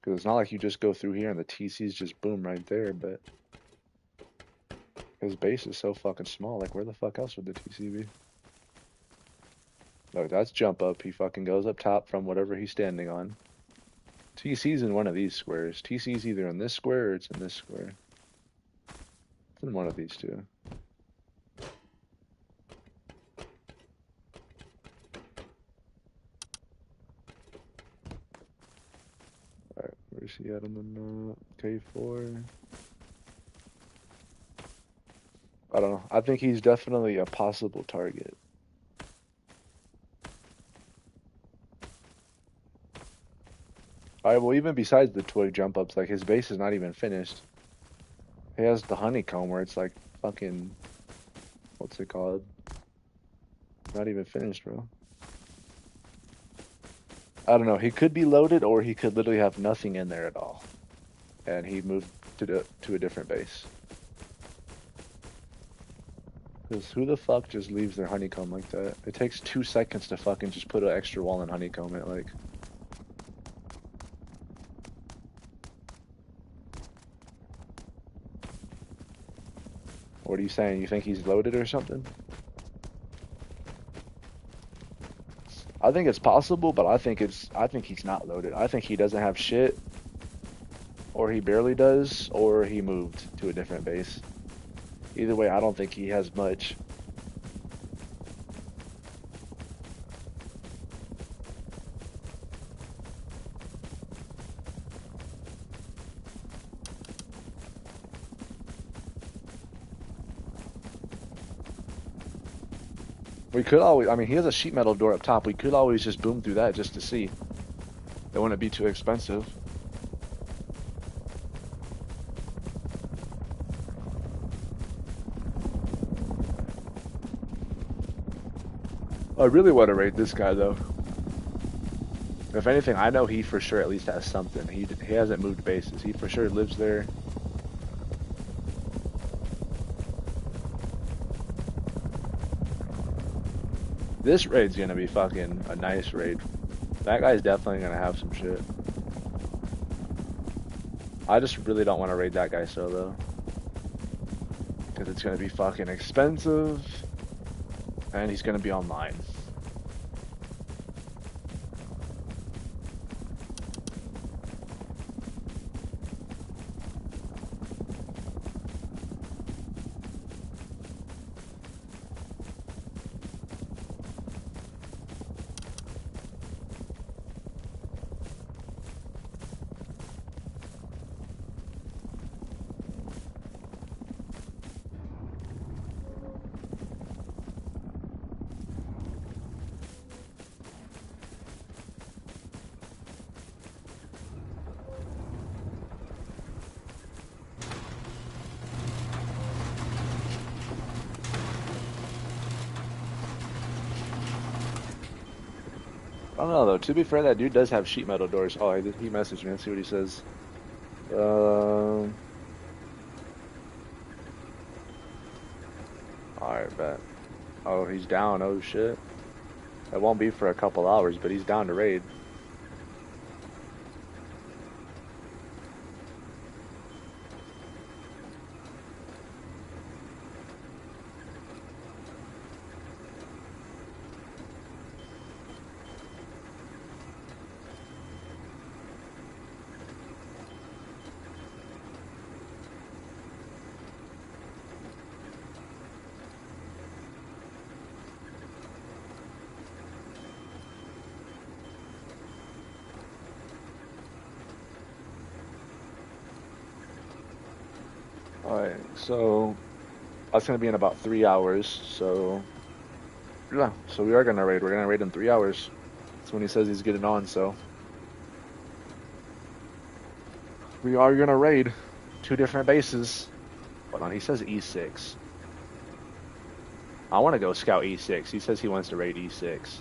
Because it's not like you just go through here and the TC's just boom right there, but his base is so fucking small. Like, where the fuck else would the TC be? Look, that's jump up. He fucking goes up top from whatever he's standing on. TC's in one of these squares. TC's either in this square or it's in this square. It's in one of these two. Alright, where's he at on the map? K4. I don't know. I think he's definitely a possible target. Alright, well, even besides the twig jump ups, like his base is not even finished. He has the honeycomb where it's like fucking, what's it called? Not even finished, bro. I don't know. He could be loaded, or he could literally have nothing in there at all, and he moved to a different base. Because who the fuck just leaves their honeycomb like that? It takes 2 seconds to fucking just put an extra wall and honeycomb it, like. What are you saying? You think he's loaded or something? I think it's possible, but I think he's not loaded. I think he doesn't have shit, or he barely does, or he moved to a different base. Either way, I don't think he has much. We could always, I mean, he has a sheet metal door up top. We could always just boom through that just to see. It wouldn't be too expensive. I really want to raid this guy, though. If anything, I know he for sure at least has something. He hasn't moved bases. He for sure lives there. This raid's gonna be fucking a nice raid. That guy's definitely gonna have some shit. I just really don't want to raid that guy solo. Because it's gonna be fucking expensive. And he's gonna be online. I don't know though. To be fair, that dude does have sheet metal doors. Oh, he messaged me. Let's see what he says. Alright, bet. Oh, he's down. Oh, shit. It won't be for a couple hours, but he's down to raid. Alright, so that's gonna be in about 3 hours, so yeah, so we are gonna raid. We're gonna raid in 3 hours. That's when he says he's getting on, so we are gonna raid 2 different bases. Hold on, he says E6. I wanna go scout E6. He says he wants to raid E6.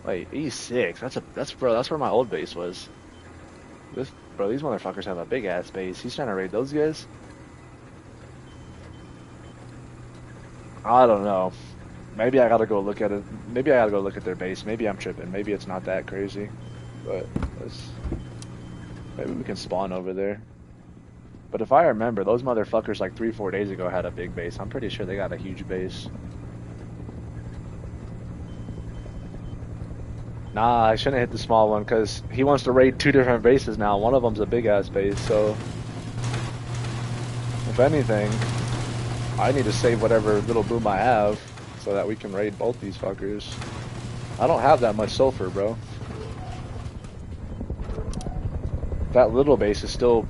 Wait, E6? That's where my old base was. Bro, these motherfuckers have a big ass base. He's trying to raid those guys? I don't know. Maybe I gotta go look at it. Maybe I gotta go look at their base. Maybe I'm tripping. Maybe it's not that crazy. But maybe we can spawn over there. But if I remember, those motherfuckers like 3-4 days ago had a big base. I'm pretty sure they got a huge base. Nah, I shouldn't hit the small one because he wants to raid 2 different bases now. One of them's a big ass base, so if anything, I need to save whatever little boom I have so that we can raid both these fuckers. I don't have that much sulfur, bro. That little base is still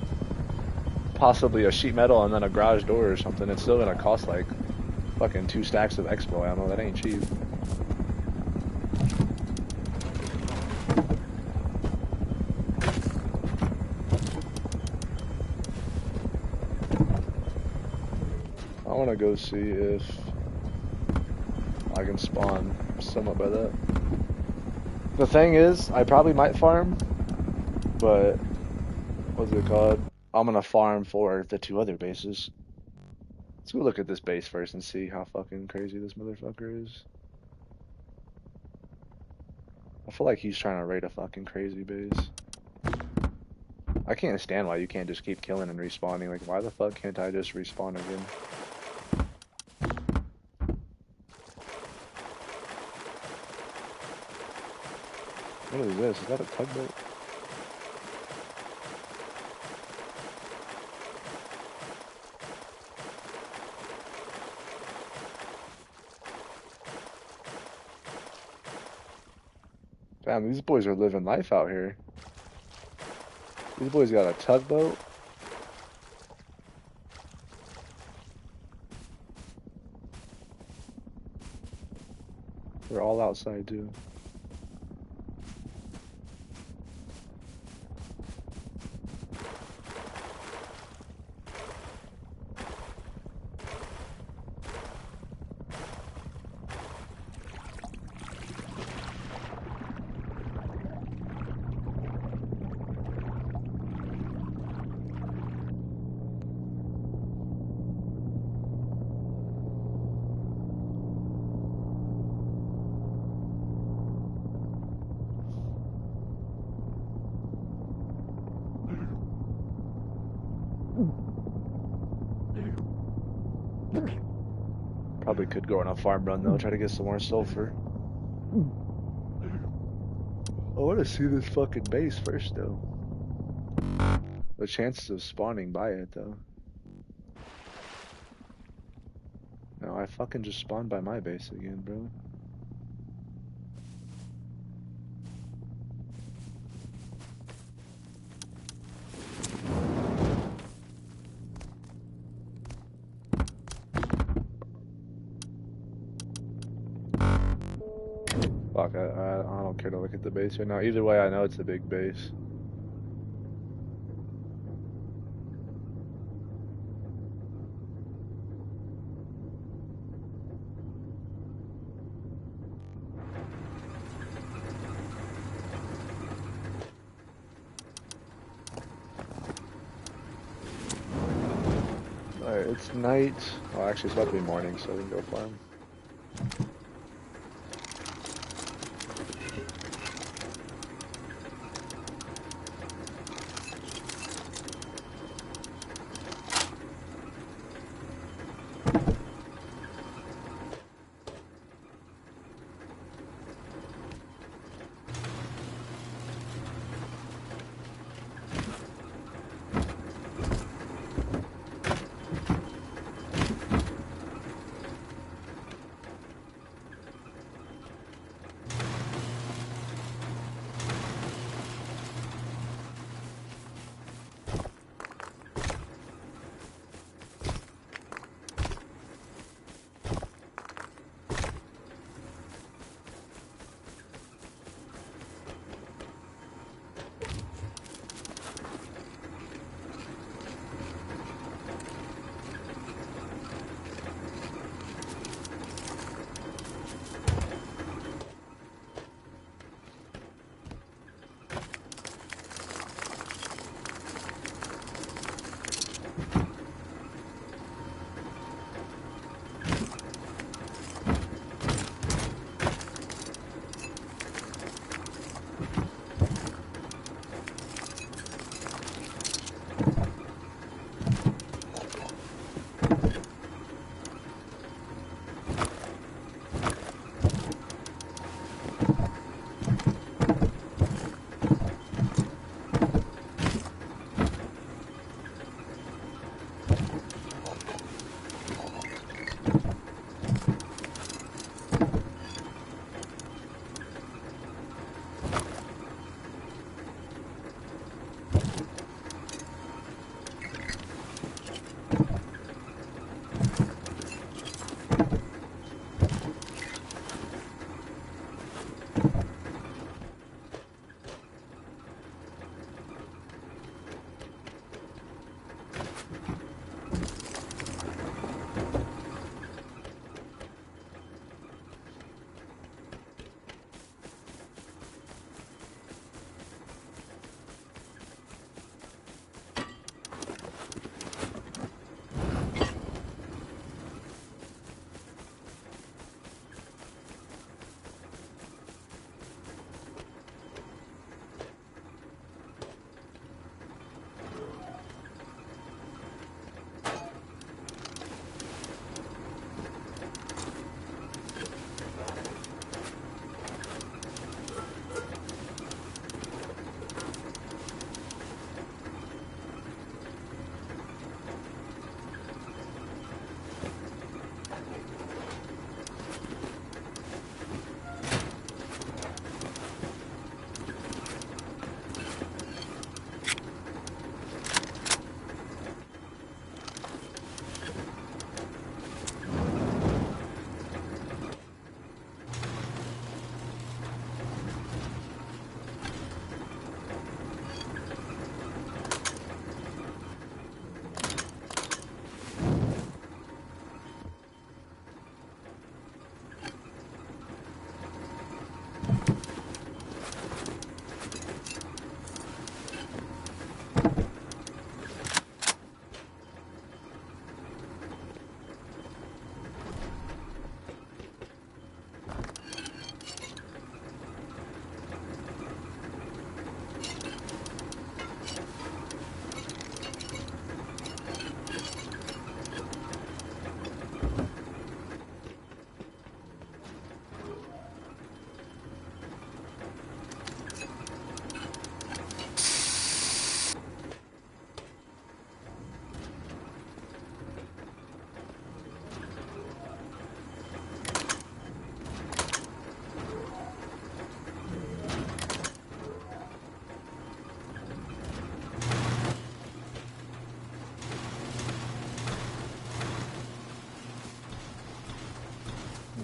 possibly a sheet metal and then a garage door or something. It's still gonna cost like fucking 2 stacks of expo ammo. That ain't cheap. I wanna go see if I can spawn somewhat by that. The thing is, I probably might farm, but what's it called? I'm gonna farm for the 2 other bases. Let's go look at this base first and see how fucking crazy this motherfucker is. I feel like he's trying to raid a fucking crazy base. I can't stand why you can't just keep killing and respawning. Like, why the fuck can't I just respawn again? What is this? Is that a tugboat? Damn, these boys are living life out here. These boys got a tugboat. They're all outside too. Probably could go on a farm run though, try to get some more sulfur. I want to see this fucking base first though. The chances of spawning by it though. No, I fucking just spawned by my base again, bro. Fuck, I don't care to look at the base right now. Either way, I know it's a big base. Alright, It's night. Well, actually, it's about to be morning, so we can go farm.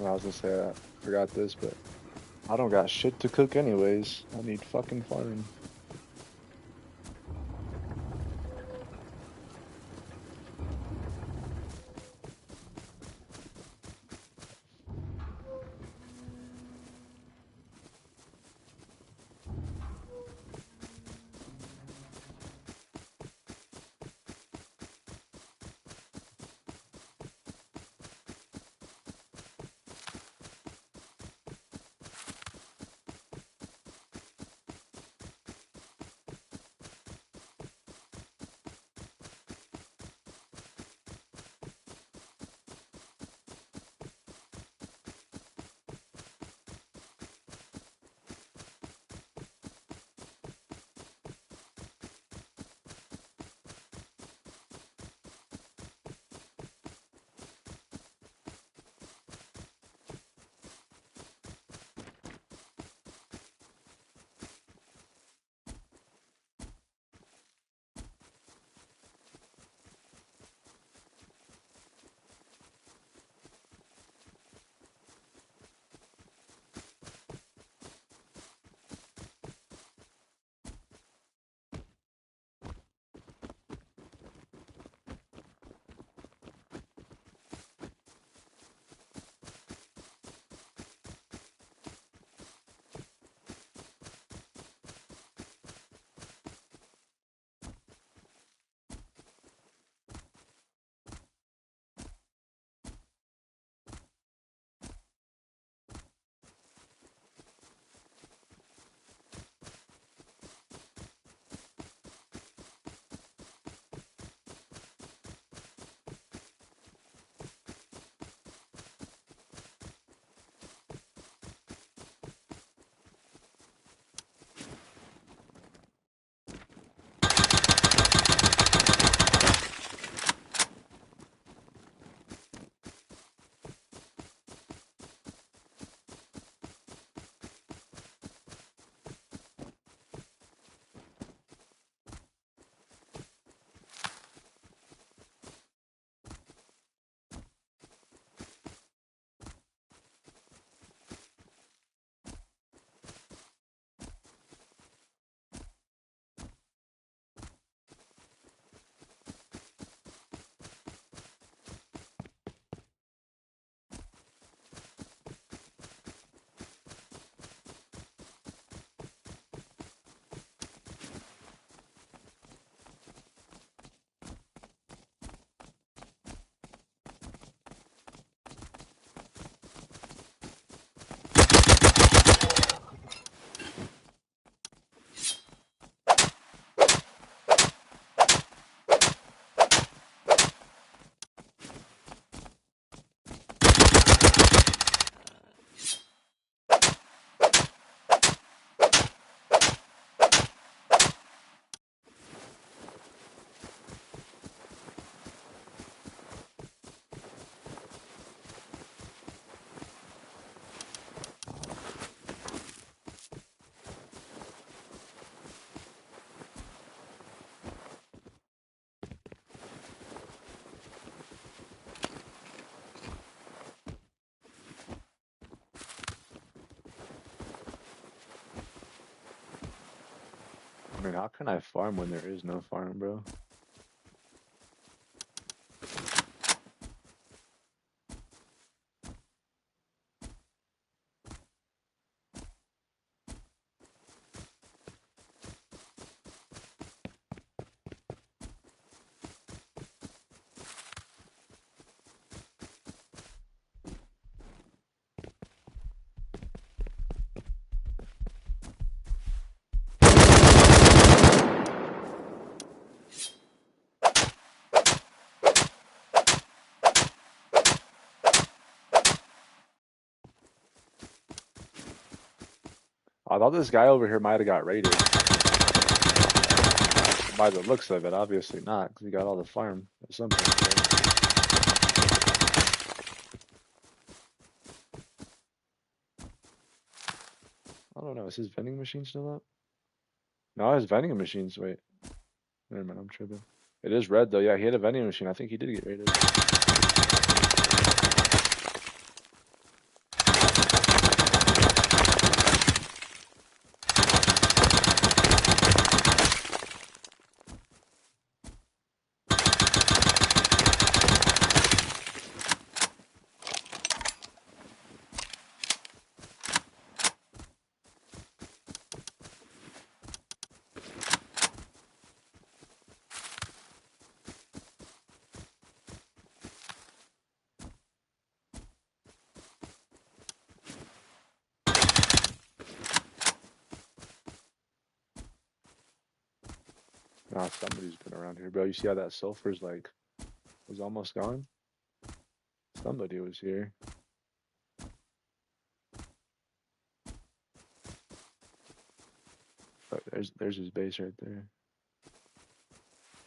Well, I was gonna say I forgot this, but I don't got shit to cook anyways. I need fucking farming. I mean, how can I farm when there is no farm, bro? I thought this guy over here might have got raided. By the looks of it, obviously not, because he got all the farm at some point. I don't know. Is his vending machine still up? No, his vending machine's. Wait. Never mind, I'm tripping. It is red, though. Yeah, he had a vending machine. I think he did get raided. Nah, somebody's been around here, bro. You see how that sulfur's like was almost gone? Somebody was here. But there's his base right there.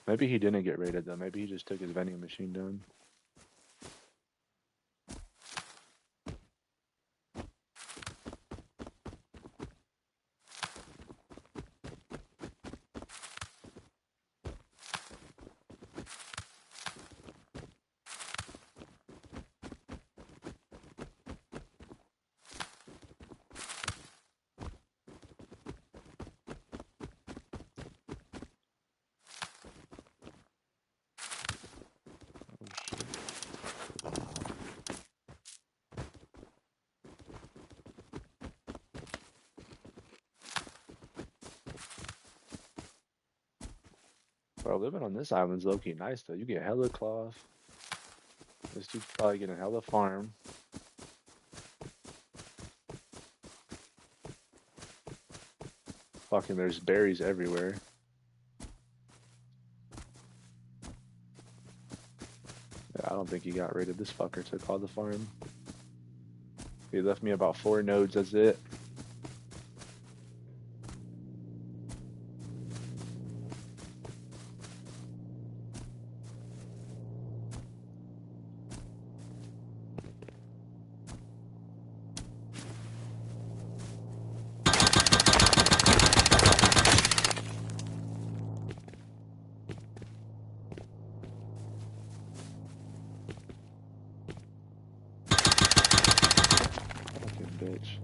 Maybe he didn't get raided though. Maybe he just took his vending machine down. Bro, living on this island's low-key nice though. You get hella cloth. This dude's probably getting hella farm. Fucking there's berries everywhere. Yeah, I don't think he got raided. This fucker took all the farm. He left me about 4 nodes, that's it. Fucking bitch.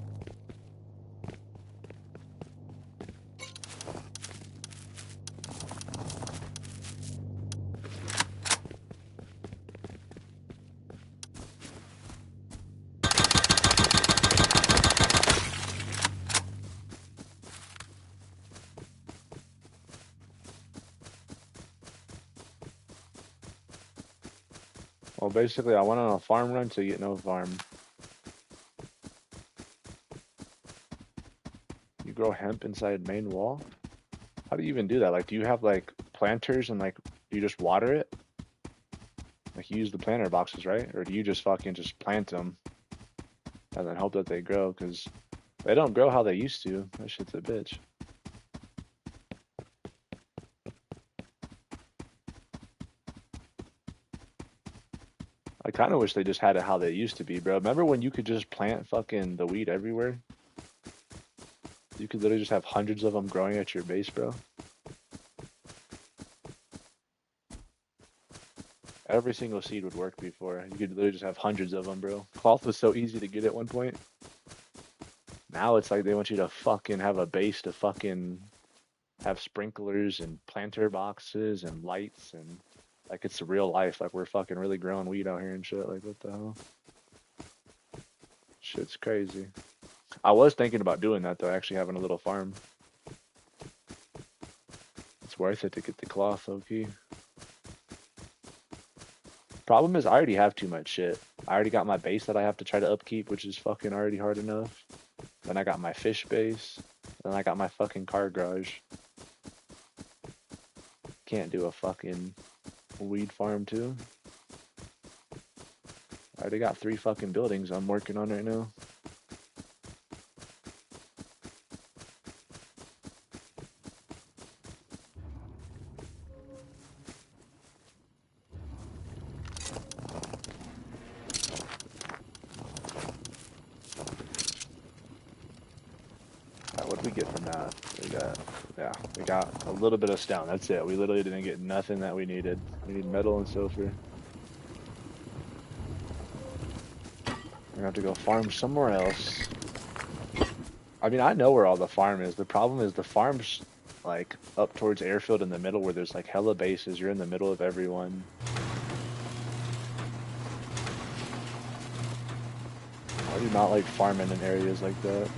Well, basically, I went on a farm run to get no farm. You grow hemp inside main wall? How do you even do that? Like, do you have like planters and like do you just water it? Like, you use the planter boxes, right? Or do you just fucking just plant them and then hope that they grow? Because they don't grow how they used to. That shit's a bitch. I kind of wish they just had it how they used to be, bro. Remember when you could just plant fucking the weed everywhere? You could literally just have hundreds of them growing at your base, bro. Every single seed would work before. You could literally just have hundreds of them, bro. Cloth was so easy to get at one point. Now it's like they want you to fucking have a base to fucking have sprinklers and planter boxes and lights and like it's real life. Like we're fucking really growing weed out here and shit. Like what the hell? Shit's crazy. I was thinking about doing that though, actually having a little farm. It's worth it to get the cloth, okay? Problem is I already have too much shit. I already got my base that I have to try to upkeep, which is fucking already hard enough. Then I got my fish base. Then I got my fucking car garage. Can't do a fucking weed farm too. I already got 3 fucking buildings I'm working on right now. What did we get from that? We got a little bit of stone. That's it. We literally didn't get nothing that we needed. We need metal and sulfur. We're gonna have to go farm somewhere else. I mean, I know where all the farm is. The problem is the farm's like up towards airfield in the middle where there's like hella bases. You're in the middle of everyone. I do not like farming in areas like that.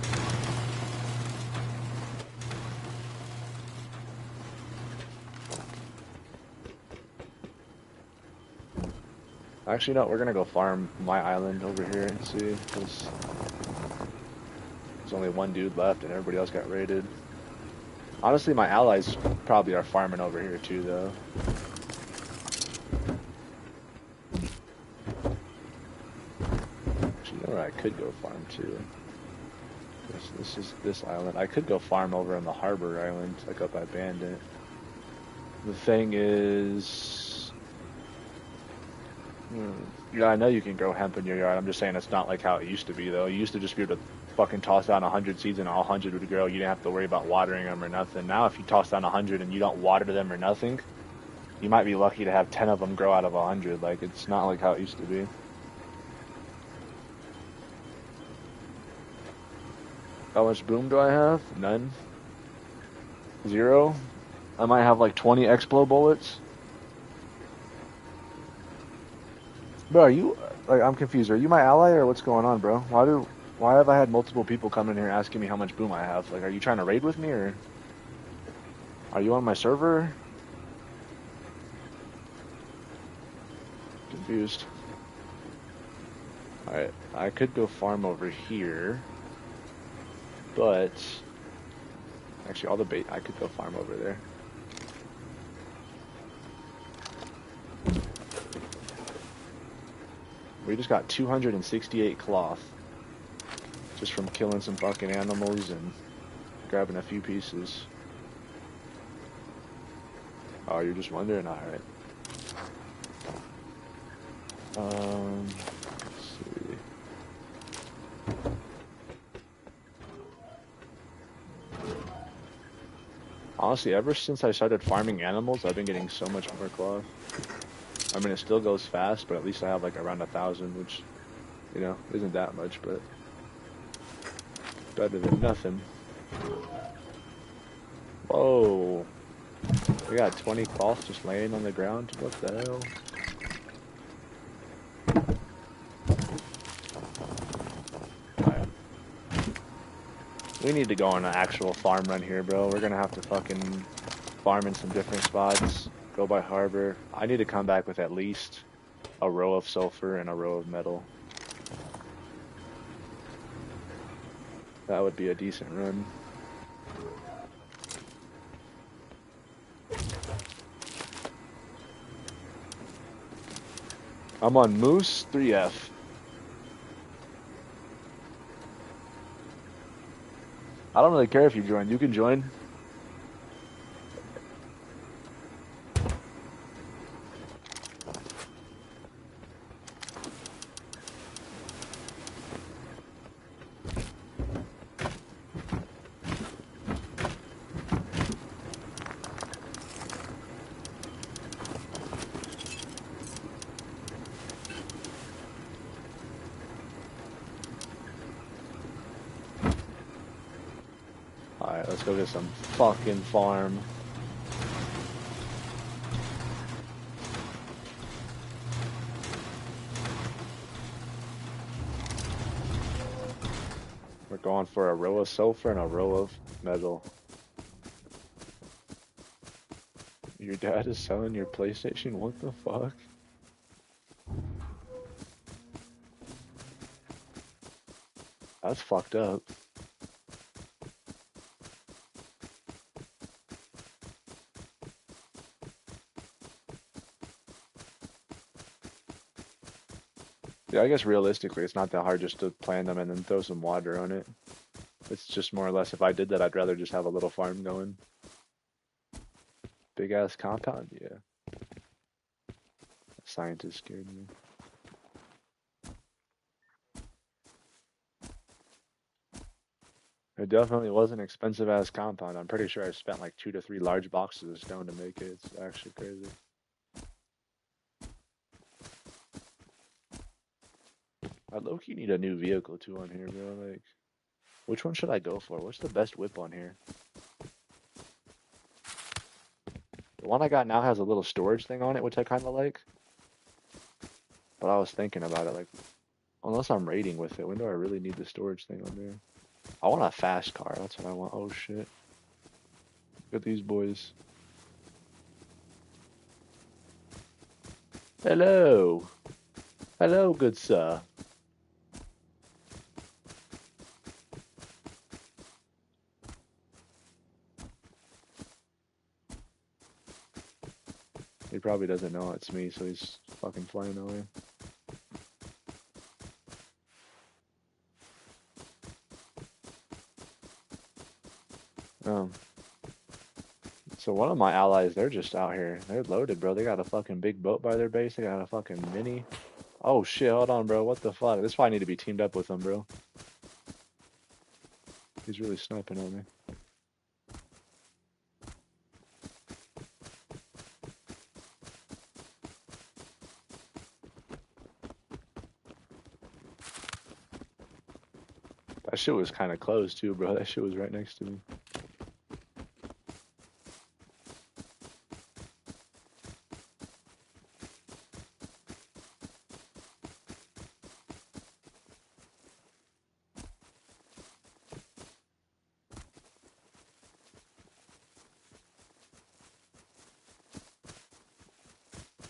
Actually, no, we're gonna go farm my island over here and see, because there's only one dude left and everybody else got raided. Honestly, my allies probably are farming over here too, though. Actually, you know where I could go farm too? This is this island. I could go farm over on the harbor island, like up by Bandit. The thing is... Yeah, I know you can grow hemp in your yard. I'm just saying it's not like how it used to be, though. You used to just be able to fucking toss down 100 seeds and all 100 would grow. You didn't have to worry about watering them or nothing. Now, if you toss down 100 and you don't water them or nothing, you might be lucky to have 10 of them grow out of 100. Like, it's not like how it used to be. How much boom do I have? None. 0. I might have like 20 Explo bullets. Bro, are you, like, I'm confused. Are you my ally or what's going on, bro? Why have I had multiple people come in here asking me how much boom I have? Like, are you trying to raid with me or are you on my server? Confused. Alright, I could go farm over here, but actually all the bait, I could go farm over there. We just got 268 cloth just from killing some fucking animals and grabbing a few pieces. Oh, you're just wondering? Alright. Let's see. Honestly, ever since I started farming animals, I've been getting so much more cloth. I mean, it still goes fast, but at least I have like around 1,000, which, you know, isn't that much, but better than nothing. Whoa. We got 20 cloth just laying on the ground. What the hell? Right. We need to go on an actual farm run here, bro. We're gonna have to fucking farm in some different spots. Go by harbor. I need to come back with at least a row of sulfur and a row of metal. That would be a decent run. I'm on Moose 3F. I don't really care if you join. You can join. Alright, let's go get some fucking farm. We're going for a row of sulfur and a row of metal. Your dad is selling your PlayStation? What the fuck? That's fucked up. Yeah, I guess realistically, it's not that hard just to plant them and then throw some water on it. It's just more or less, if I did that, I'd rather just have a little farm going. Big ass compound, yeah. Scientist scared me. It definitely was an expensive ass compound. I'm pretty sure I spent like 2 to 3 large boxes of stone to make it. It's actually crazy. I low-key need a new vehicle too on here, bro. Like, which one should I go for? What's the best whip on here? The one I got now has a little storage thing on it, which I kind of like. But I was thinking about it, like, unless I'm raiding with it, when do I really need the storage thing on there? I want a fast car. That's what I want. Oh shit. Look at these boys. Hello. Hello, good sir. He probably doesn't know it's me, so he's fucking flying away. So one of my allies, they're just out here. They're loaded, bro. They got a fucking big boat by their base. They got a fucking mini. Oh shit, hold on, bro. What the fuck? This is why I need to be teamed up with him, bro. He's really sniping on me. That shit was kind of close too, bro. That shit was right next to me.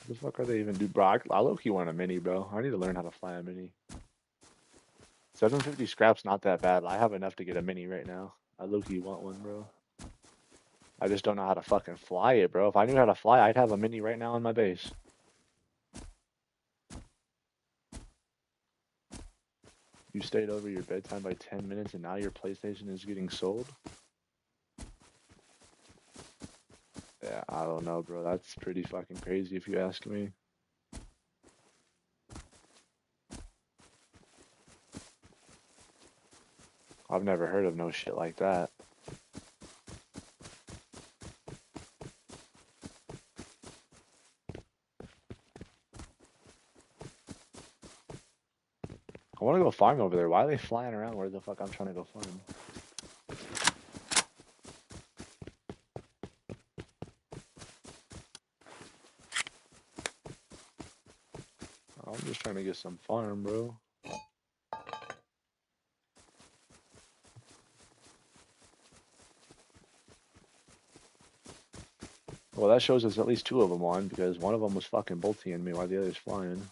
What the fuck are they even do, bro? I low-key want a mini, bro. I need to learn how to fly a mini. 750 scrap's not that bad. I have enough to get a mini right now. I low-key want one, bro. I just don't know how to fucking fly it, bro. If I knew how to fly, I'd have a mini right now on my base. You stayed over your bedtime by 10 minutes and now your PlayStation is getting sold? Yeah, I don't know, bro. That's pretty fucking crazy if you ask me. I've never heard of no shit like that. I want to go farm over there. Why are they flying around where the fuck I'm trying to go farm? I'm just trying to get some farm, bro. Well, that shows us at least 2 of them on, because one of them was fucking bolting me while the other's flying.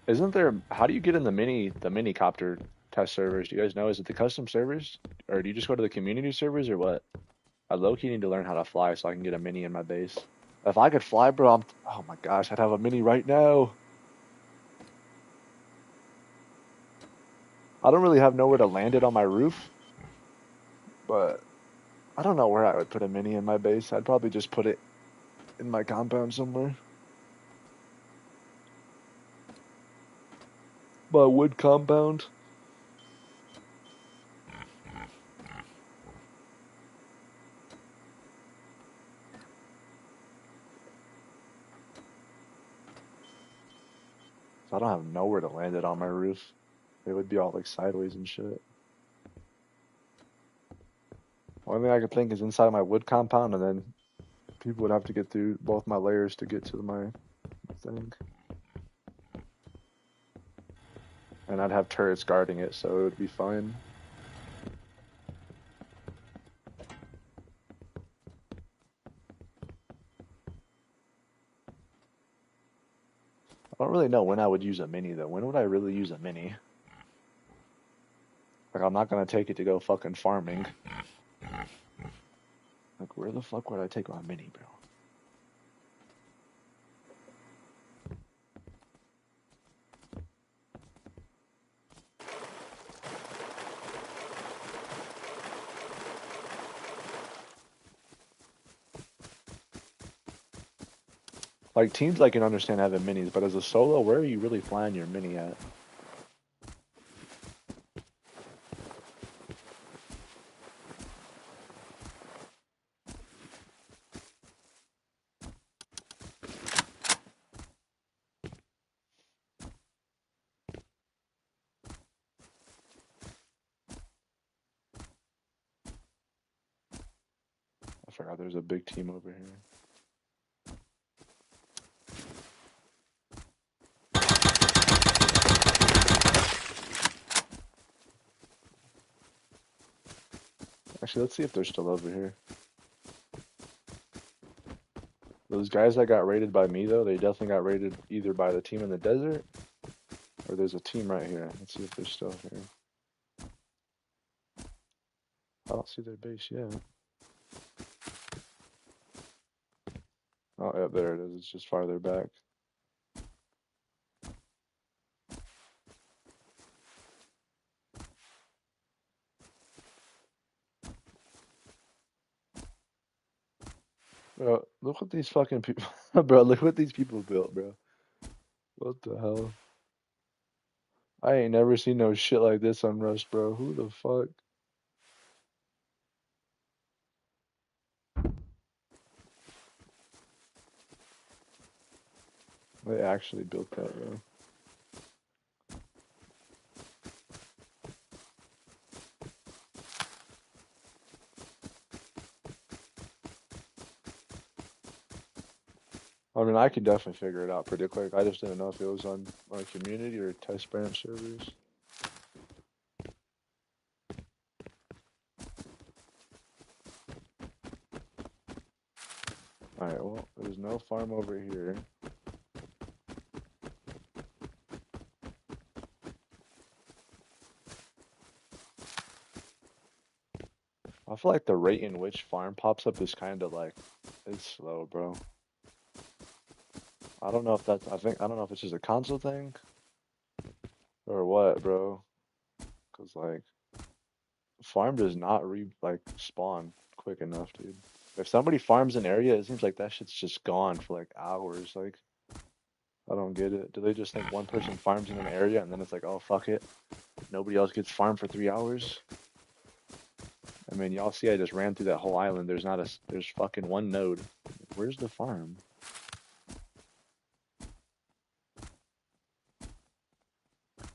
Isn't there? How do you get in the mini copter test servers? Do you guys know? Is it the custom servers, or do you just go to the community servers, or what? I low-key need to learn how to fly so I can get a mini in my base. If I could fly, bro, oh my gosh, I'd have a mini right now. I don't really have nowhere to land it on my roof, but I don't know where I would put a mini in my base. I'd probably just put it in my compound somewhere. My wood compound. I don't have nowhere to land it on my roof. It would be all like sideways and shit. Only thing I could think is inside my wood compound, and then people would have to get through both my layers to get to my thing. And I'd have turrets guarding it, so it would be fine. I don't really know when I would use a mini though. When would I really use a mini? Like I'm not gonna take it to go fucking farming. Like where the fuck would I take my mini, bro? Like teams I can understand having minis, but as a solo, where are you really flying your mini at? I forgot there's a big team over here. Actually, let's see if they're still over here. Those guys that got raided by me, though, they definitely got raided either by the team in the desert or there's a team right here. Let's see if they're still here. I don't see their base yet. Oh, yeah, there it is. It's just farther back. Bro, look what these fucking people, bro, look what these people built, bro. What the hell? I ain't never seen no shit like this on Rust, bro. Who the fuck? They actually built that, bro. I mean, I could definitely figure it out pretty quick. I just didn't know if it was on my community or test branch servers. Alright, well, there's no farm over here. I feel like the rate in which farm pops up is kind of like, it's slow, bro. I don't know if that's, I don't know if it's just a console thing or what, bro. Cause like, farm does not like spawn quick enough, dude. If somebody farms an area, it seems like that shit's just gone for like hours. Like, I don't get it. Do they just think one person farms in an area and then it's like, oh fuck it, nobody else gets farmed for 3 hours? I mean, y'all see, I just ran through that whole island. There's not a, there's fucking one node. Where's the farm?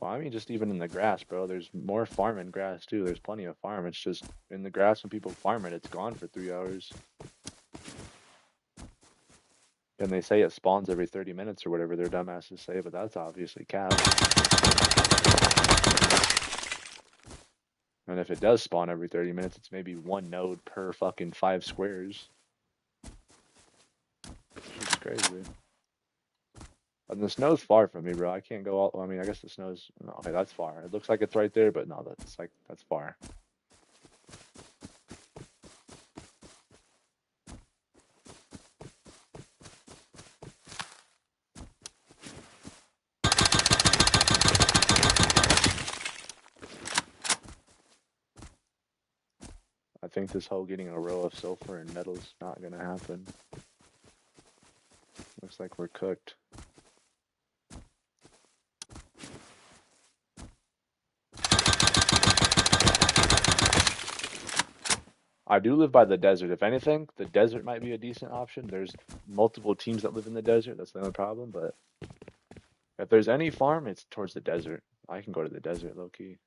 Well, I mean, just even in the grass, bro. There's more farm in grass too. There's plenty of farm. It's just in the grass when people farm it, it's gone for 3 hours. And they say it spawns every 30 minutes or whatever their dumbasses say, but that's obviously cap. And if it does spawn every 30 minutes, it's maybe one node per fucking 5 squares. It's crazy. And the snow's far from me, bro. I can't go all, I mean, I guess the snow's, no, okay, that's far. It looks like it's right there, but no, that's like, that's far. I think this whole getting a row of sulfur and metal's not gonna happen. Looks like we're cooked. I do live by the desert. If anything, the desert might be a decent option. There's multiple teams that live in the desert. That's the only problem, but If there's any farm, it's towards the desert. I can go to the desert, low key.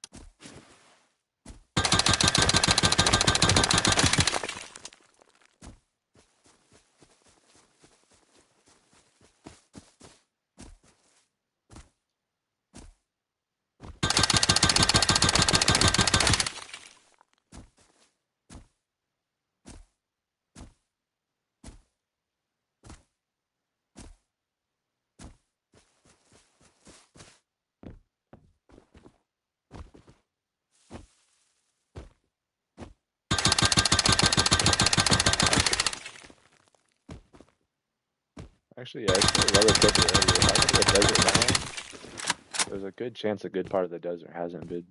Actually, yeah, it's relatively early. If I go to the desert now, there's a good chance a good part of the desert hasn't been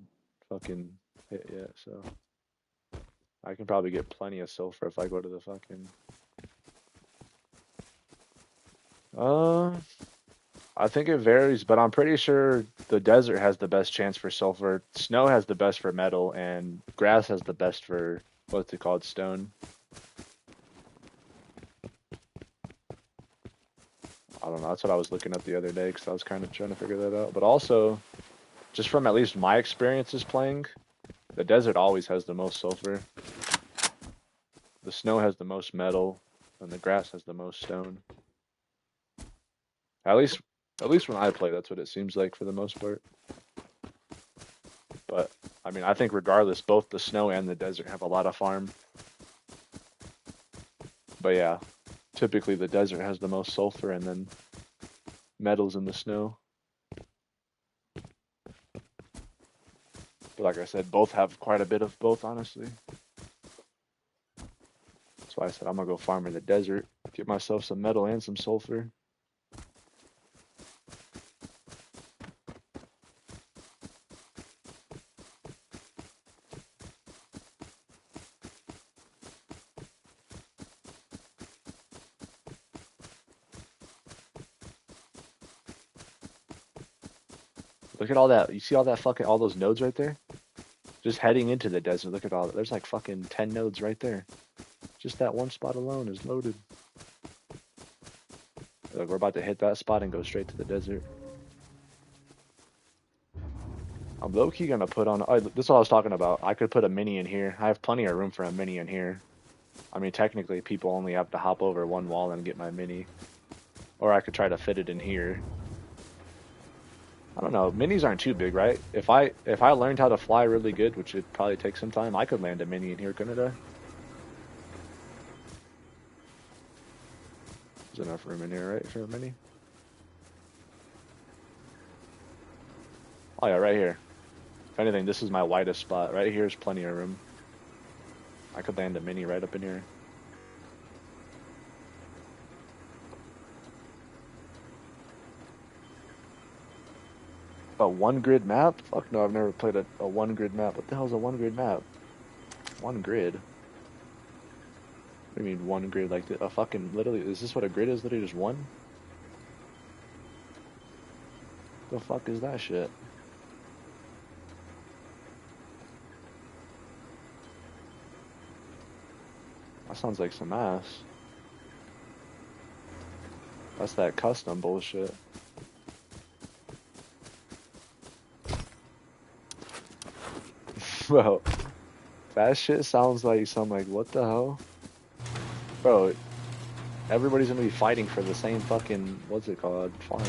fucking hit yet, so I can probably get plenty of sulfur if I go to the fucking. Uh, I think it varies, but I'm pretty sure the desert has the best chance for sulfur. Snow has the best for metal, and grass has the best for what's it called, stone. I don't know. That's what I was looking up the other day because I was kind of trying to figure that out. But also, just from at least my experiences playing, the desert always has the most sulfur. The snow has the most metal, and the grass has the most stone. At least, at least when I play, that's what it seems like for the most part. But I mean, I think regardless, both the snow and the desert have a lot of farm. But yeah, typically the desert has the most sulfur, and then metals in the snow. But like I said, both have quite a bit of both, honestly. That's why I said I'm gonna go farm in the desert, get myself some metal and some sulfur. Look at all that. You see all that fucking, all those nodes right there? Just heading into the desert. Look at all that. There's like fucking 10 nodes right there. Just that one spot alone is loaded. Look, we're about to hit that spot and go straight to the desert. I'm low-key gonna put on, oh, this is what I was talking about. I could put a mini in here. I have plenty of room for a mini in here. I mean, technically, people only have to hop over one wall and get my mini. Or I could try to fit it in here. I don't know. Minis aren't too big, right? If I learned how to fly really good, which would probably take some time, I could land a mini in here, couldn't I? There's enough room in here, right, for a mini? Oh yeah, right here. If anything, this is my widest spot. Right here is plenty of room. I could land a mini right up in here. A one grid map? Fuck no, I've never played a one grid map. What the hell is a one grid map? One grid? What do you mean one grid? Like a fucking, literally, is this what a grid is? Literally just one? The fuck is that shit? That sounds like some ass. That's that custom bullshit. Bro, that shit sounds like some like, what the hell? Bro, everybody's gonna be fighting for the same fucking, what's it called? Farm.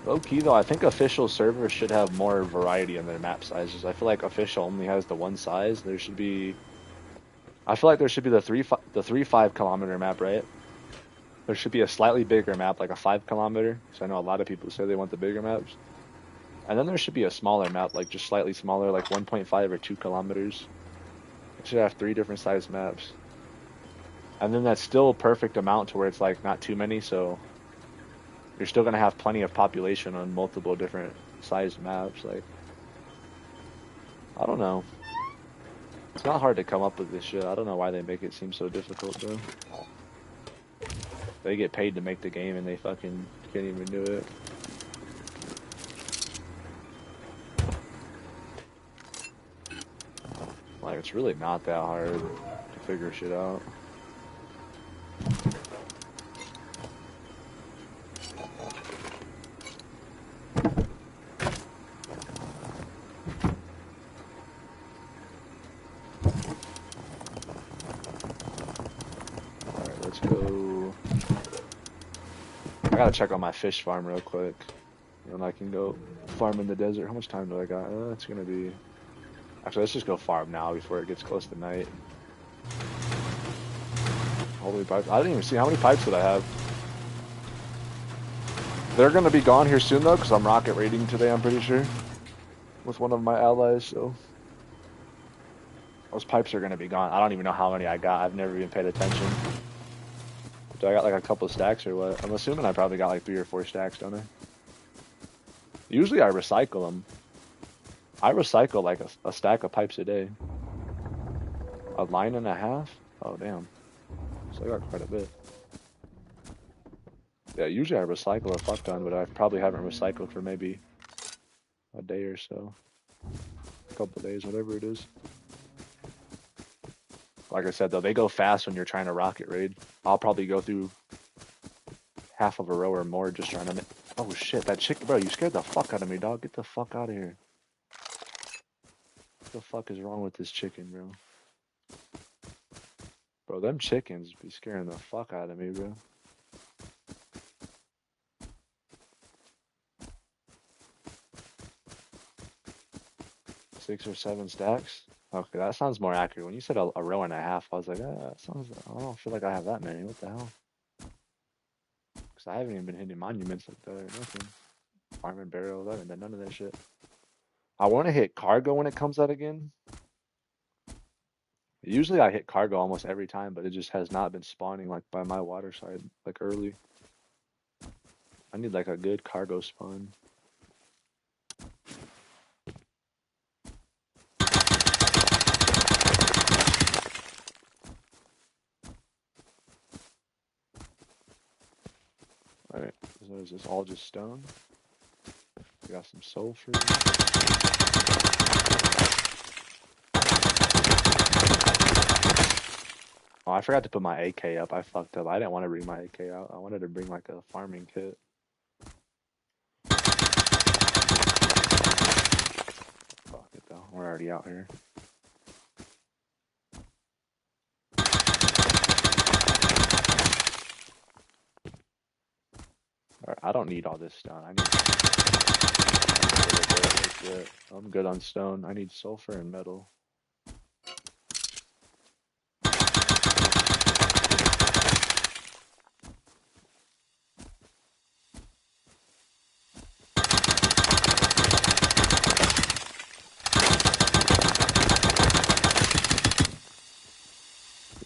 Low key though, I think official servers should have more variety in their map sizes. I feel like official only has the one size. There should be, I feel like there should be the 3 5 kilometer map, right? There should be a slightly bigger map, like a 5 kilometer. So I know a lot of people say they want the bigger maps. And then there should be a smaller map, like just slightly smaller, like 1.5 or 2 kilometers. It should have 3 different size maps. And then that's still a perfect amount to where it's like not too many, so you're still gonna have plenty of population on multiple different sized maps. Like, I don't know. It's not hard to come up with this shit. I don't know why they make it seem so difficult, bro. They get paid to make the game and they fucking can't even do it. Like, it's really not that hard to figure shit out. Alright, let's go. I gotta check on my fish farm real quick. And I can go farm in the desert. How much time do I got? It's gonna be... Actually, let's just go farm now before it gets close to night. Holy pipes. I didn't even see how many pipes did I have. They're gonna be gone here soon though, because I'm rocket raiding today, I'm pretty sure. With one of my allies, so... Those pipes are gonna be gone. I don't even know how many I got. I've never even paid attention. Do I got like a couple of stacks or what? I'm assuming I probably got like 3 or 4 stacks, don't I? Usually I recycle them. I recycle like a stack of pipes a day. A line and a half? Oh, damn. So I got quite a bit. Yeah, usually I recycle a fuck ton, but I probably haven't recycled for maybe a day or so. A couple of days, whatever it is. Like I said, though, they go fast when you're trying to rocket raid. I'll probably go through half of a row or more just trying to... Oh, shit, that chick... Bro, you scared the fuck out of me, dog. Get the fuck out of here. What the fuck is wrong with this chicken, bro? Bro, them chickens be scaring the fuck out of me, bro. Six or 7 stacks? Okay, that sounds more accurate. When you said a row and a half, I was like, that sounds... I don't feel like I have that many. What the hell? Because I haven't even been hitting monuments like that or nothing. Farming barrels, I haven't done none of that shit. I want to hit cargo when it comes out again. Usually I hit cargo almost every time, but it just has not been spawning like by my water side, like early. I need like a good cargo spawn. Alright, so is this all just stone? We got some sulfur. Oh, I forgot to put my AK up. I fucked up. I didn't want to bring my AK out. I wanted to bring like a farming kit. Fuck it though. We're already out here. Alright, I don't need all this stone. I need... I'm good on stone. I need sulfur and metal.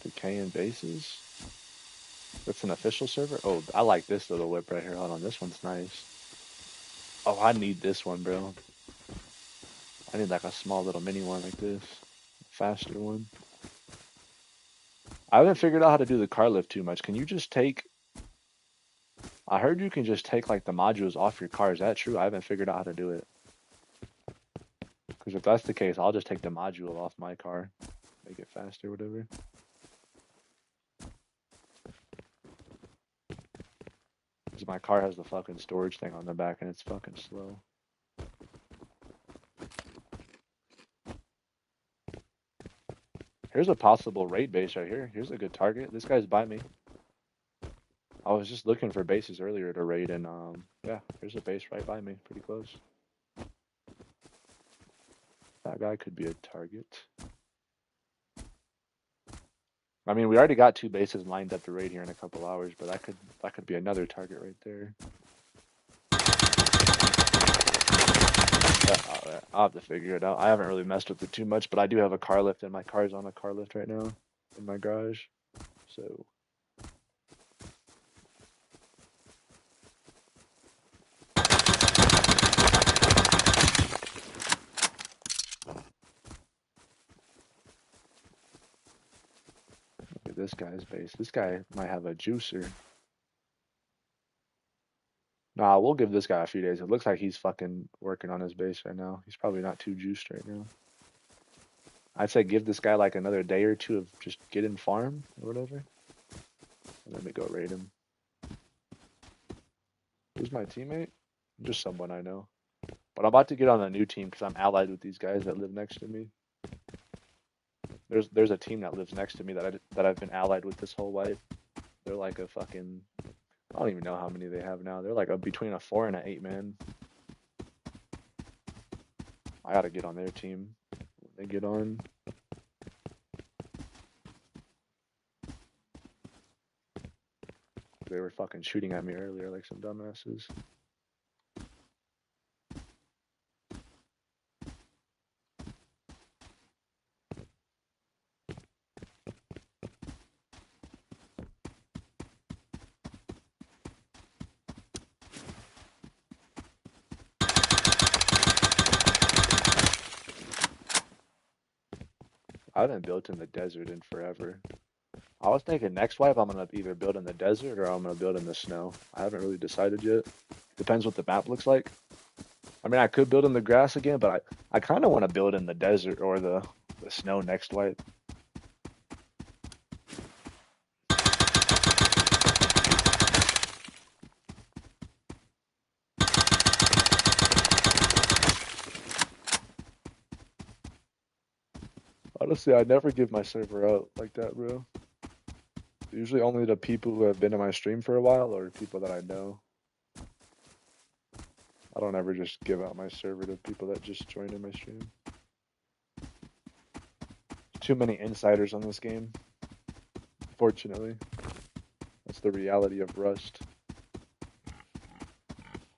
Decaying bases? That's an official server? Oh, I like this little whip right here. Hold on, this one's nice. Oh, I need this one, bro. I need like a small little mini one like this. Faster one. I haven't figured out how to do the car lift too much. Can you just take... I heard you can just take like the modules off your car. Is that true? I haven't figured out how to do it. Because if that's the case, I'll just take the module off my car. Make it faster, whatever. Because my car has the fucking storage thing on the back and it's fucking slow. Here's a possible raid base right here. Here's a good target. This guy's by me. I was just looking for bases earlier to raid, and yeah, here's a base right by me, pretty close. That guy could be a target. I mean, we already got 2 bases lined up to raid here in a couple hours, but that could be another target right there. I'll have to figure it out. I haven't really messed with it too much, but I do have a car lift, and my car's on a car lift right now in my garage. So. Look at this guy's base. This guy might have a juicer. Nah, we'll give this guy a few days. It looks like he's fucking working on his base right now. He's probably not too juiced right now. I'd say give this guy like another day or two of just get in farm or whatever. And let me go raid him. Who's my teammate? Just someone I know. But I'm about to get on a new team because I'm allied with these guys that live next to me. There's a team that lives next to me that I've been allied with this whole life. They're like a fucking, I don't even know how many they have now. They're like between a 4 and an 8 man. I gotta get on their team. When they get on. They were fucking shooting at me earlier like some dumbasses. I haven't built in the desert in forever. I was thinking next wipe I'm gonna either build in the desert or I'm gonna build in the snow. I haven't really decided yet. Depends what the map looks like. I mean, I could build in the grass again, but I kind of want to build in the desert or the snow next wipe. Honestly, I never give my server out like that, bro. Usually only the people who have been in my stream for a while or people that I know. I don't ever just give out my server to people that just joined in my stream. Too many insiders on this game. Fortunately. That's the reality of Rust.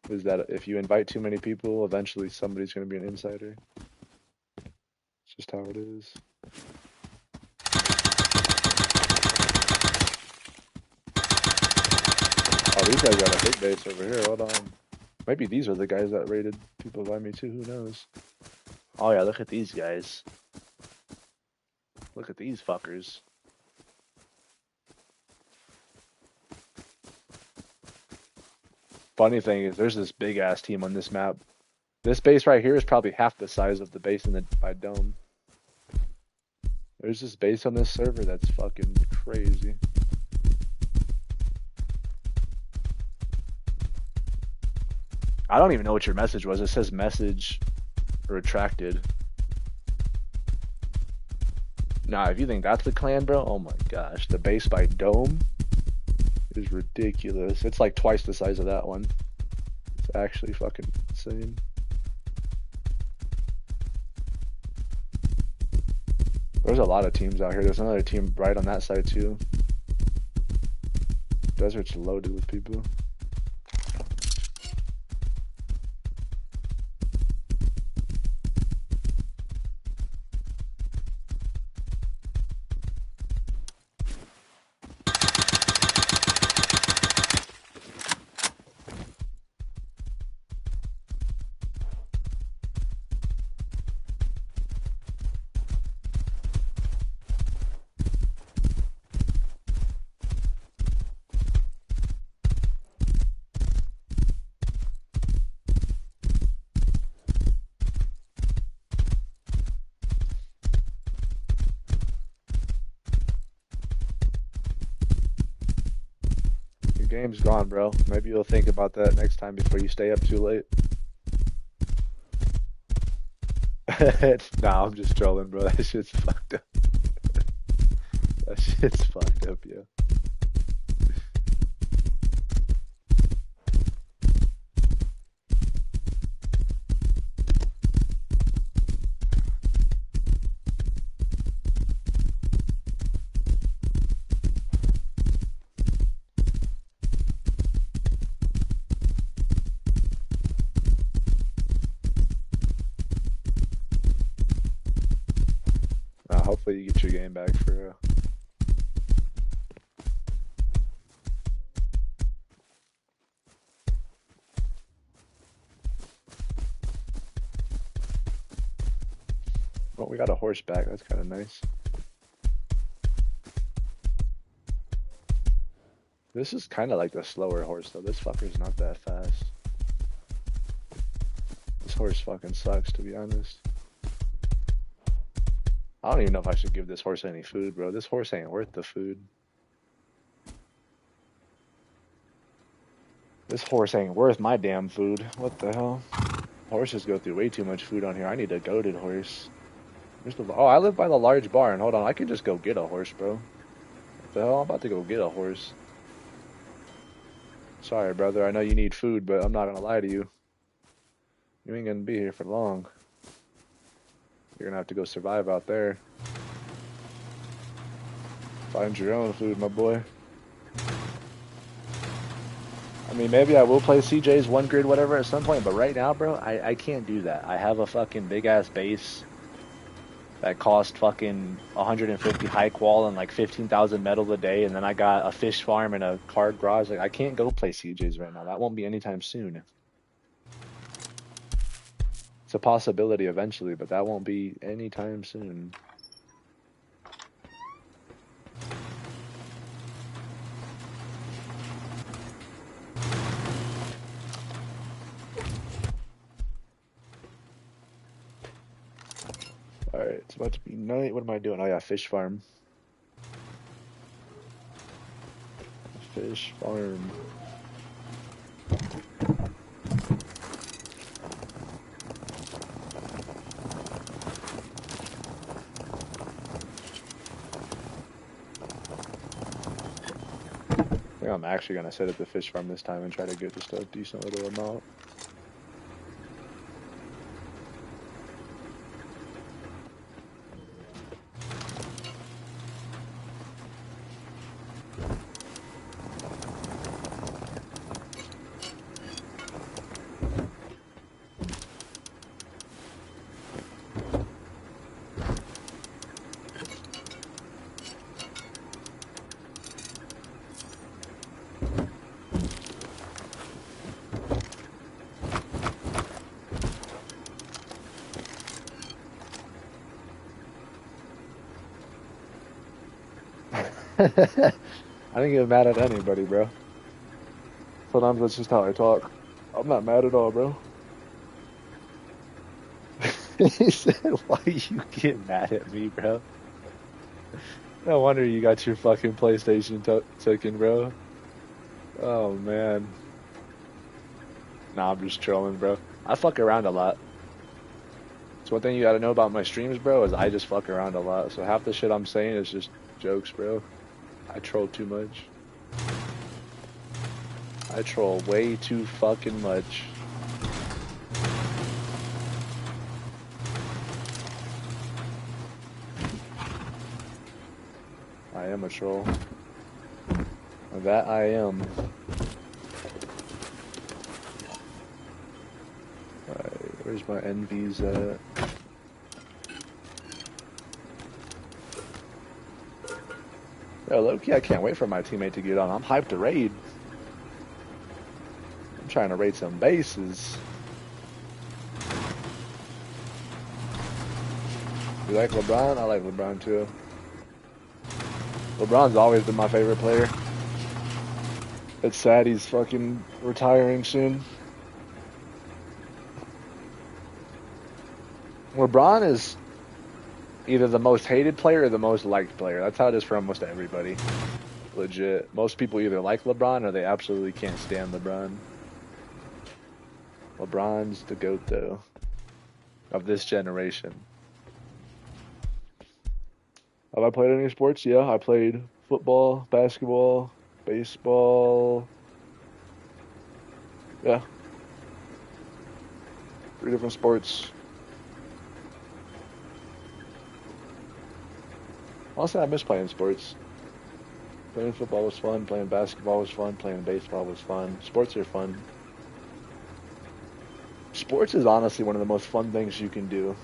Is that if you invite too many people, eventually somebody's going to be an insider. It's just how it is. Oh, these guys got a big base over here. Hold on. Maybe these are the guys that raided people by me too. Who knows? Oh yeah, look at these guys. Look at these fuckers. Funny thing is, there's this big ass team on this map. This base right here is probably half the size of the base in the by Dome. There's this base on this server that's fucking crazy. I don't even know what your message was. It says message retracted. Nah, if you think that's the clan, bro, oh my gosh. The base by Dome is ridiculous. It's like twice the size of that one. It's actually fucking insane. There's a lot of teams out here. There's another team right on that side too. Desert's loaded with people. Game's gone, bro. Maybe you'll think about that next time before you stay up too late. Nah, I'm just trolling, bro. That shit's fucked up. That shit's fucked up, yeah. Hopefully you get your game back for Oh, we got a horse back. That's kind of nice. This is kind of like the slower horse, though. This fucker's not that fast. This horse fucking sucks, to be honest. I don't even know if I should give this horse any food, bro. This horse ain't worth the food. This horse ain't worth my damn food. What the hell? Horses go through way too much food on here. I need a goated horse. Oh, I live by the large barn. Hold on, I can just go get a horse, bro. What the hell? I'm about to go get a horse. Sorry, brother. I know you need food, but I'm not gonna lie to you. You ain't gonna be here for long. You're gonna have to go survive out there. Find your own food, my boy. I mean, maybe I will play CJ's one grid, whatever, at some point, but right now, bro, I can't do that. I have a fucking big ass base that cost fucking 150 high qual and like 15,000 metal a day, and then I got a fish farm and a card garage. Like, I can't go play CJ's right now. That won't be anytime soon. It's a possibility eventually, but that won't be anytime soon. Alright, it's about to be night. What am I doing? Oh yeah, fish farm. Fish farm. I think I'm actually gonna set up the fish farm this time and try to get just a decent little amount. I didn't get mad at anybody, bro. Sometimes that's just how I talk. I'm not mad at all, bro. He said, why you get mad at me, bro? No wonder you got your fucking PlayStation taken, bro. Oh, man. Nah, I'm just trolling, bro. I fuck around a lot. So one thing you gotta know about my streams, bro, is I just fuck around a lot. So half the shit I'm saying is just jokes, bro. I troll too much. I troll way too fucking much. I am a troll. That I am. Alright, where's my envies at? Yo, low-key, I can't wait for my teammate to get on. I'm hyped to raid. I'm trying to raid some bases. You like LeBron? I like LeBron too. LeBron's always been my favorite player. It's sad he's fucking retiring soon. LeBron is either the most hated player or the most liked player. That's how it is for almost everybody. Legit. Most people either like LeBron or they absolutely can't stand LeBron. LeBron's the GOAT, though, of this generation. Have I played any sports? Yeah, I played football, basketball, baseball. Yeah. 3 different sports. Honestly, I miss playing sports. Playing football was fun, playing basketball was fun, playing baseball was fun. Sports are fun. Sports is honestly one of the most fun things you can do.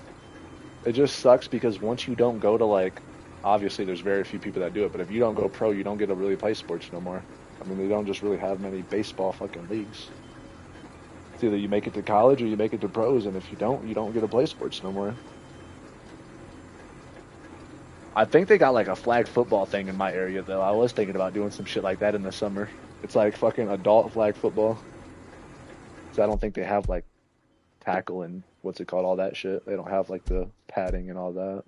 It just sucks because once you don't go to, like, obviously there's very few people that do it, but if you don't go pro, you don't get to really play sports no more. I mean, they don't just really have many baseball fucking leagues. It's either you make it to college or you make it to pros, and if you don't get to play sports no more. I think they got like a flag football thing in my area, though. I was thinking about doing some shit like that in the summer. It's like fucking adult flag football. So I don't think they have like tackle and what's it called, all that shit. They don't have like the padding and all that.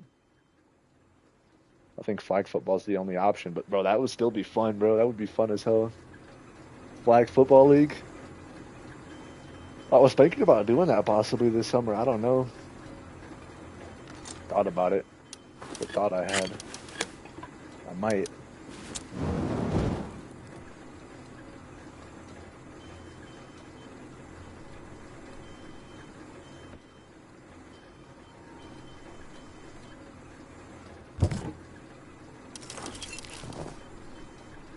I think flag football is the only option. But bro, that would still be fun, bro. That would be fun as hell. Flag football league. I was thinking about doing that possibly this summer. I don't know. Thought about it. The thought I had. I might.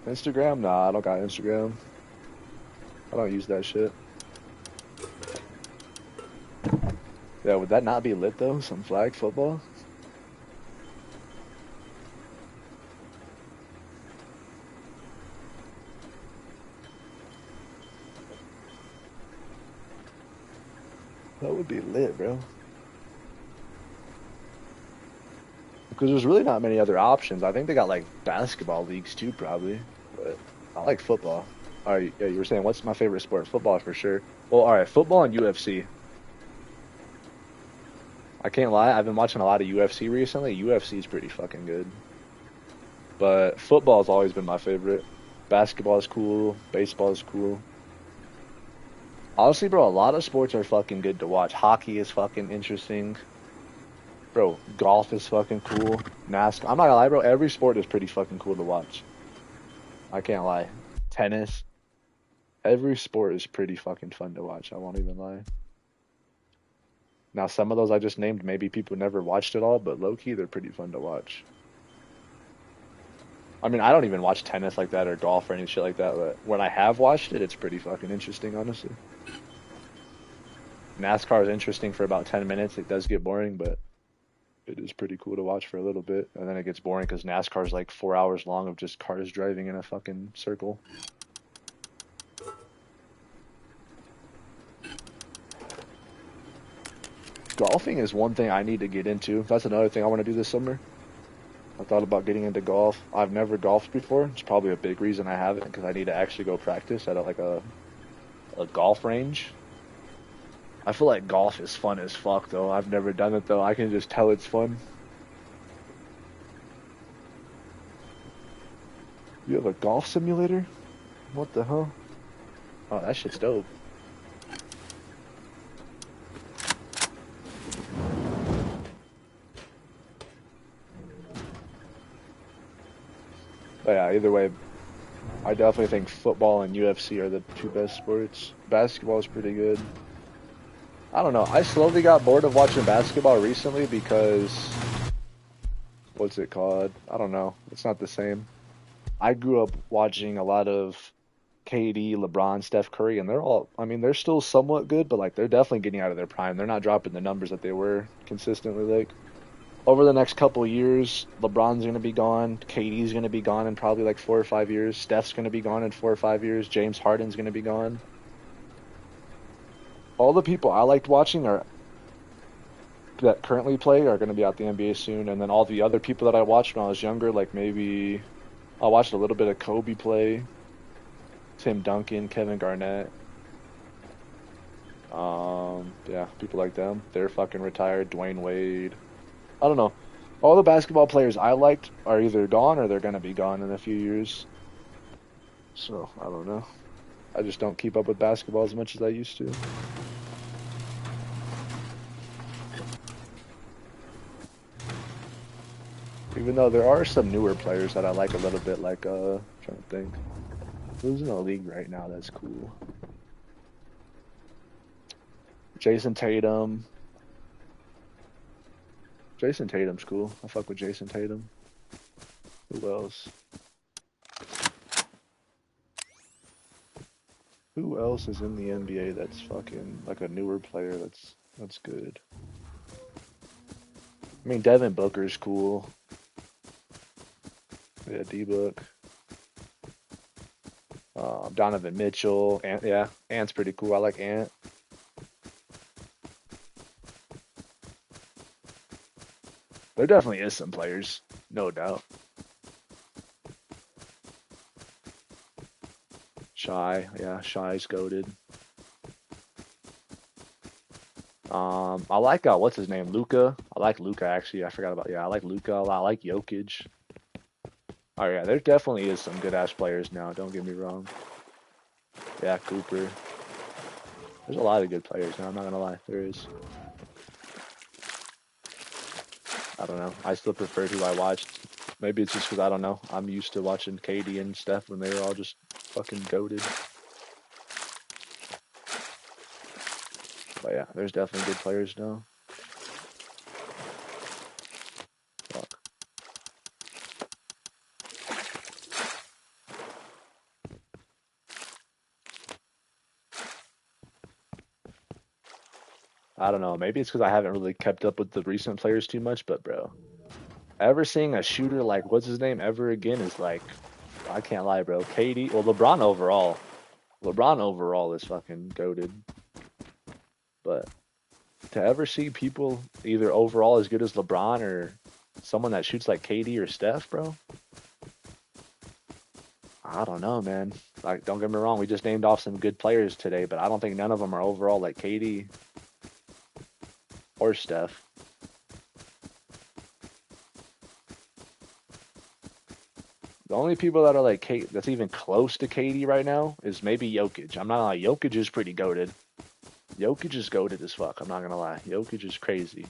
Instagram? Nah, I don't got Instagram. I don't use that shit. Yeah, would that not be lit though? Some flag football? That would be lit, bro. Because there's really not many other options. I think they got like basketball leagues too, probably. But I like football. All right, yeah, you were saying what's my favorite sport? Football for sure. Well, all right, football and UFC. I can't lie, I've been watching a lot of UFC recently. UFC is pretty fucking good. But football's always been my favorite. Basketball is cool. Baseball is cool. Honestly, bro, a lot of sports are fucking good to watch. Hockey is fucking interesting. Bro, golf is fucking cool. NASCAR. I'm not gonna lie, bro. Every sport is pretty fucking cool to watch. I can't lie. Tennis. Every sport is pretty fucking fun to watch. I won't even lie. Now, some of those I just named, maybe people never watched it all, but low key, they're pretty fun to watch. I mean, I don't even watch tennis like that or golf or any shit like that, but when I have watched it, it's pretty fucking interesting, honestly. NASCAR is interesting for about 10 minutes. It does get boring, but it is pretty cool to watch for a little bit. And then it gets boring because NASCAR is like 4 hours long of just cars driving in a fucking circle. Golfing is one thing I need to get into. That's another thing I want to do this summer. I thought about getting into golf. I've never golfed before. It's probably a big reason I haven't because I need to actually go practice at a golf range. I feel like golf is fun as fuck though. I've never done it though. I can just tell it's fun. You have a golf simulator? What the hell? Oh, that shit's dope. But yeah, either way, I definitely think football and UFC are the two best sports. Basketball is pretty good. I don't know. I slowly got bored of watching basketball recently because what's it called? I don't know. It's not the same. I grew up watching a lot of KD, LeBron, Steph Curry, and they're all, I mean, they're still somewhat good, but like they're definitely getting out of their prime. They're not dropping the numbers that they were consistently like. Over the next couple of years, LeBron's going to be gone. KD's going to be gone in probably like 4 or 5 years. Steph's going to be gone in 4 or 5 years. James Harden's going to be gone. All the people I liked watching are that currently play are going to be out the NBA soon, and then all the other people that I watched when I was younger, like maybe I watched a little bit of Kobe play, Tim Duncan, Kevin Garnett. Yeah, people like them. They're fucking retired. Dwayne Wade. I don't know. All the basketball players I liked are either gone or they're gonna be gone in a few years. So I don't know. I just don't keep up with basketball as much as I used to. Even though there are some newer players that I like a little bit, like trying to think. Who's in the league right now that's cool? Jason Tatum. Jason Tatum's cool. I fuck with Jason Tatum. Who else? Who else is in the NBA that's fucking like a newer player that's good? I mean, Devin Booker's cool. Yeah, D-Book. Donovan Mitchell. Ant, yeah, Ant's pretty cool. I like Ant. There definitely is some players, no doubt. Shy, yeah, Shy's goated. I like what's his name, Luca. I like Luca actually. I forgot about yeah. I like Luca a lot. I like Jokic. Oh yeah, there definitely is some good ass players now. Don't get me wrong. Yeah, Cooper. There's a lot of good players now. I'm not gonna lie, there is. I don't know. I still prefer who I watched. Maybe it's just because I don't know. I'm used to watching KD and Steph when they were all just fucking goated. But yeah, there's definitely good players now. Fuck. I don't know. Maybe it's because I haven't really kept up with the recent players too much. But bro, ever seeing a shooter like what's his name ever again is like, I can't lie, bro. KD, well, LeBron overall. LeBron overall is fucking goated. But to ever see people either overall as good as LeBron or someone that shoots like KD or Steph, bro, I don't know, man. Like, don't get me wrong, we just named off some good players today, but I don't think none of them are overall like KD or Steph. The only people that are like that's even close to KD right now is maybe Jokic. I'm not gonna lie, Jokic is pretty goated. Jokic is goated as fuck. I'm not gonna lie, Jokic is crazy.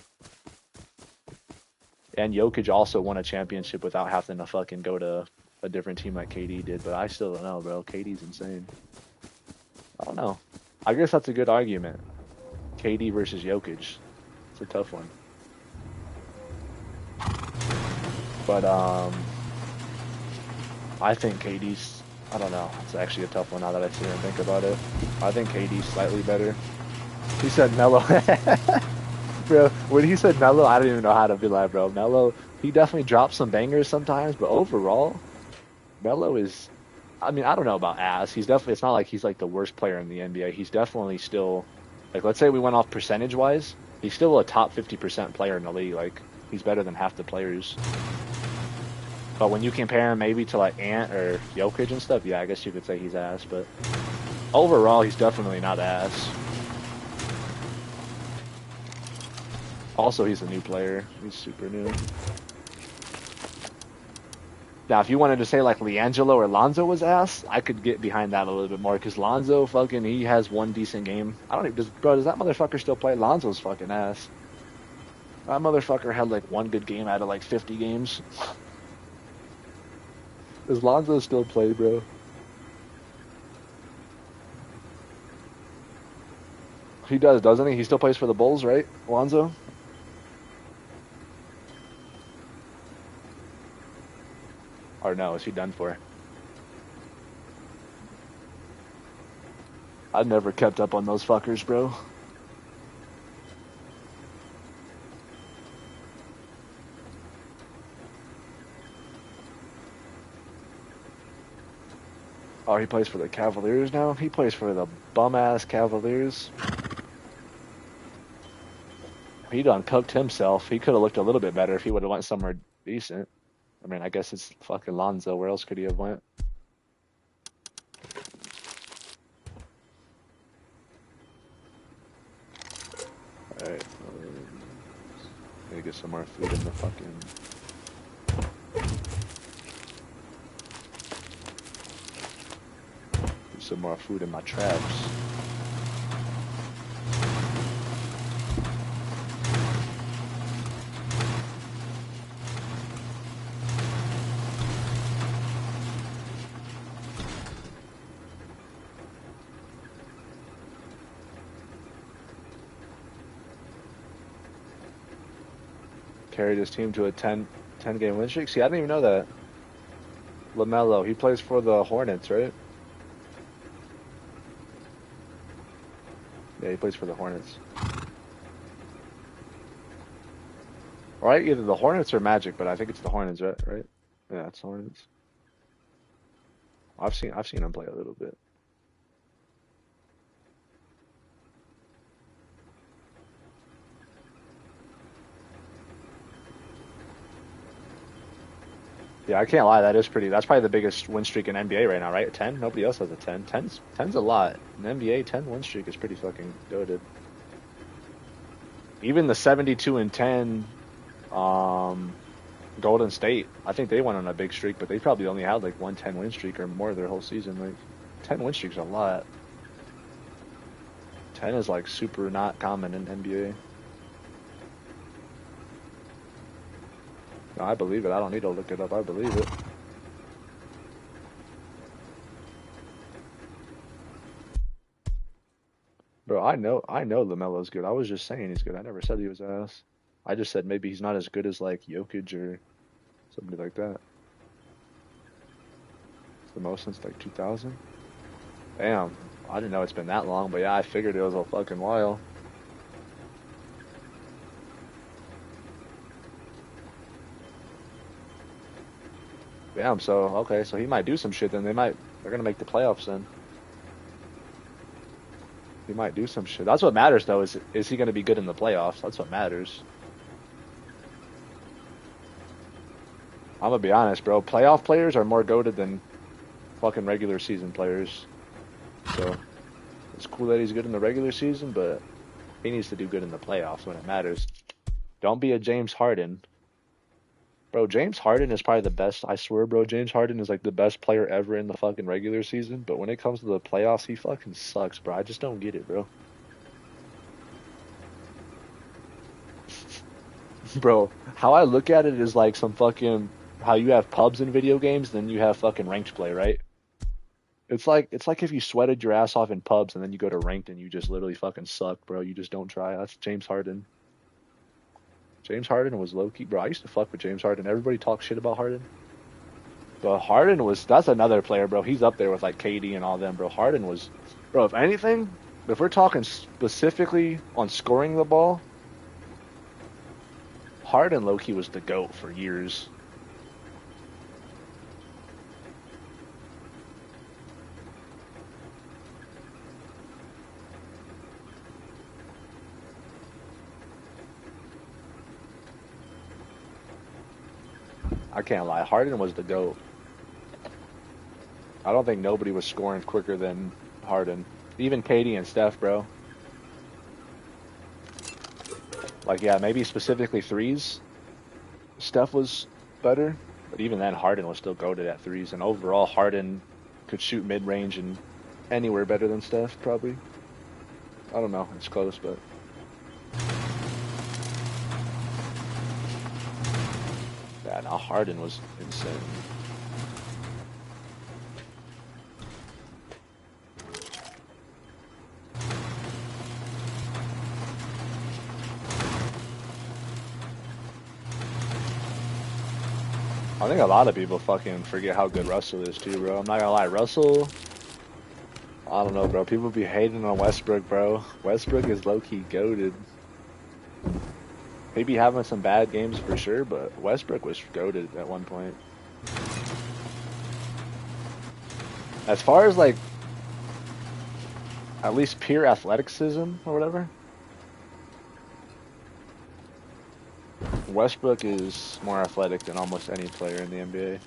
And Jokic also won a championship without having to fucking go to a different team like KD did. But I still don't know, bro. KD's insane. I don't know. I guess that's a good argument. KD versus Jokic. It's a tough one. But I think KD's. I don't know. It's actually a tough one now that I sit and think about it. I think KD's slightly better. He said Melo. Bro, when he said Melo, I don't even know how to be like, bro. Melo, he definitely drops some bangers sometimes, but overall, Melo is. I mean, I don't know about ass. He's definitely. It's not like he's like the worst player in the NBA. He's definitely still, like, let's say we went off percentage wise, he's still a top 50% player in the league. Like, he's better than half the players. But when you compare him maybe to like Ant or Jokic and stuff, yeah, I guess you could say he's ass. But overall, he's definitely not ass. Also, he's a new player. He's super new. Now, if you wanted to say like LiAngelo or Lonzo was ass, I could get behind that a little bit more because Lonzo fucking he has one decent game. I don't even does that motherfucker still play? Lonzo's fucking ass. That motherfucker had like one good game out of like 50 games. Does Lonzo still play, bro? He does, doesn't he? He still plays for the Bulls, right? Lonzo? Or no, is he done for? I've never kept up on those fuckers, bro. Oh, he plays for the Cavaliers now? He plays for the bum-ass Cavaliers. He done cooked himself. He could have looked a little bit better if he would have went somewhere decent. I mean, I guess it's fucking Lonzo. Where else could he have went? Alright. Need to get some more food in the fucking... Get some more food in my traps. Carried his team to a 10 game win streak. See, I didn't even know that. LaMelo, he plays for the Hornets, right? Yeah, he plays for the Hornets. Right? Either the Hornets or Magic, but I think it's the Hornets, right? Yeah, it's Hornets. I've seen him play a little bit. Yeah, I can't lie. That is pretty. That's probably the biggest win streak in NBA right now, right? 10? Nobody else has a 10. 10's a lot. In NBA, 10 win streak is pretty fucking goated. Even the 72 and 10, Golden State. I think they went on a big streak, but they probably only had like 1 10 win streak or more their whole season. Like 10 win streaks a lot. 10 is like super not common in NBA. No, I believe it. I don't need to look it up. I believe it. Bro, I know LaMelo's good. I was just saying he's good. I never said he was ass. I just said maybe he's not as good as like Jokic or somebody like that. It's the most since like 2000. Damn, I didn't know it's been that long, but yeah, I figured it was a fucking while. Damn, so okay, so he might do some shit then. They're gonna make the playoffs then. He might do some shit. That's what matters though, is he gonna be good in the playoffs? That's what matters. I'm gonna be honest, bro. Playoff players are more goated than fucking regular season players. So it's cool that he's good in the regular season, but he needs to do good in the playoffs when it matters. Don't be a James Harden. Bro, James Harden is probably the best. I swear, bro, James Harden is like the best player ever in the fucking regular season. But when it comes to the playoffs, he fucking sucks, bro. I just don't get it, bro. Bro, how I look at it is like some fucking how you have pubs in video games, then you have fucking ranked play, right? It's like if you sweated your ass off in pubs and then you go to ranked and you just literally fucking suck, bro. You just don't try. That's James Harden. James Harden was low key, bro. I used to fuck with James Harden. Everybody talks shit about Harden. But Harden that's another player, bro. He's up there with like KD and all them, bro. Harden was, bro, if anything, if we're talking specifically on scoring the ball, Harden low key was the GOAT for years. I can't lie. Harden was the GOAT. I don't think nobody was scoring quicker than Harden. Even KD and Steph, bro. Like, yeah, maybe specifically threes. Steph was better, but even then, Harden was still goated at threes. And overall, Harden could shoot mid range and anywhere better than Steph, probably. I don't know. It's close, but yeah, no, Harden was insane. I think a lot of people fucking forget how good Russell is too, bro. I'm not gonna lie, Russell. I don't know, bro. People be hating on Westbrook, bro. Westbrook is low key goated. He be having some bad games for sure, but Westbrook was goated at one point. As far as like at least pure athleticism or whatever, Westbrook is more athletic than almost any player in the NBA.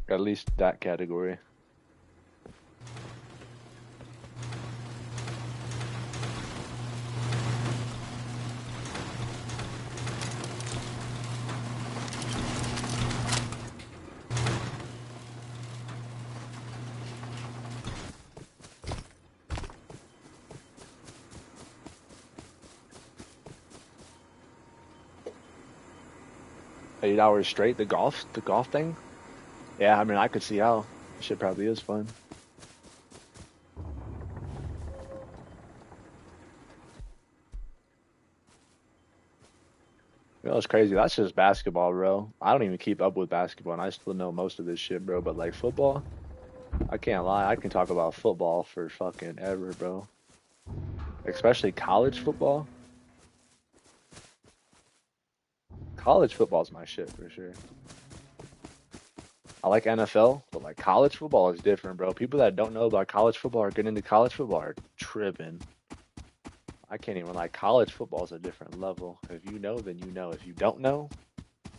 At least that category. $8 straight, the golf thing? Yeah, I mean, I could see how. Shit probably is fun. You know, it's crazy. That's just basketball, bro. I don't even keep up with basketball, and I still know most of this shit, bro. But like football, I can't lie. I can talk about football for fucking ever, bro. Especially college football. College football's my shit for sure. I like NFL, but like college football is different, bro. People that don't know about college football or get into college football are tripping. I can't even like college football is a different level. If you know, then you know. If you don't know,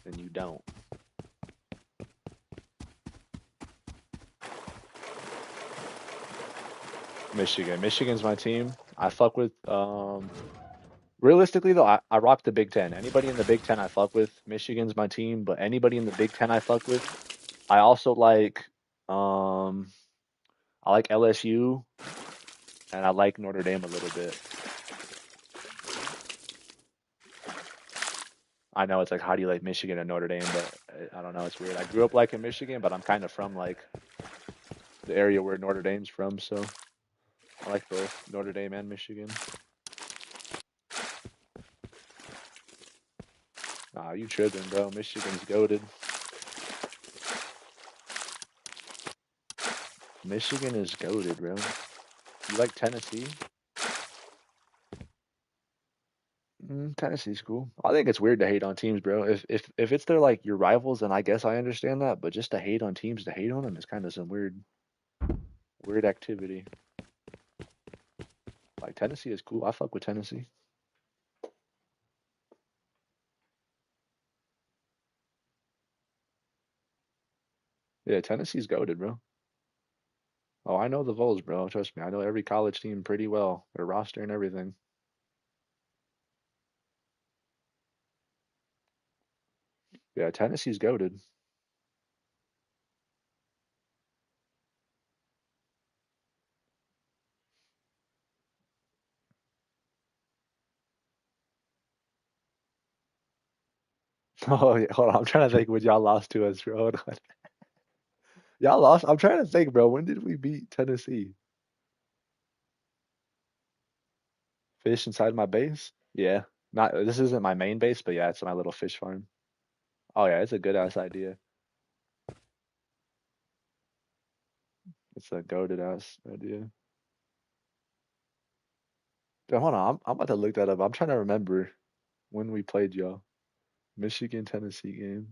then you don't. Michigan. Michigan's my team. I fuck with Realistically though, I rock the Big Ten. Anybody in the Big Ten I fuck with. Michigan's my team, but anybody in the Big Ten I fuck with. I also um I like LSU and I like Notre Dame a little bit. I know it's like how do you like Michigan and Notre Dame, but I don't know, it's weird. I grew up liking Michigan, but I'm kind of from like the area where Notre Dame's from, so I like both Notre Dame and Michigan. Nah, you tripping, bro. Michigan's goated. Michigan is goated, bro. You like Tennessee? Tennessee's cool. I think it's weird to hate on teams, bro. If it's their like your rivals, then I guess I understand that. But just to hate on teams, to hate on them is kind of some weird activity. Like Tennessee is cool. I fuck with Tennessee. Yeah, Tennessee's goated, bro. Oh, I know the Vols, bro. Trust me, I know every college team pretty well, their roster and everything. Yeah, Tennessee's goated. Oh yeah, hold on. I'm trying to think when y'all lost to us, bro. Hold on. Y'all lost. I'm trying to think, bro. When did we beat Tennessee? Fish inside my base? Yeah. Not this isn't my main base, but yeah, it's my little fish farm. Oh yeah, it's a good ass idea. It's a goaded ass idea. Dude, hold on, I'm about to look that up. I'm trying to remember when we played y'all. Michigan Tennessee game.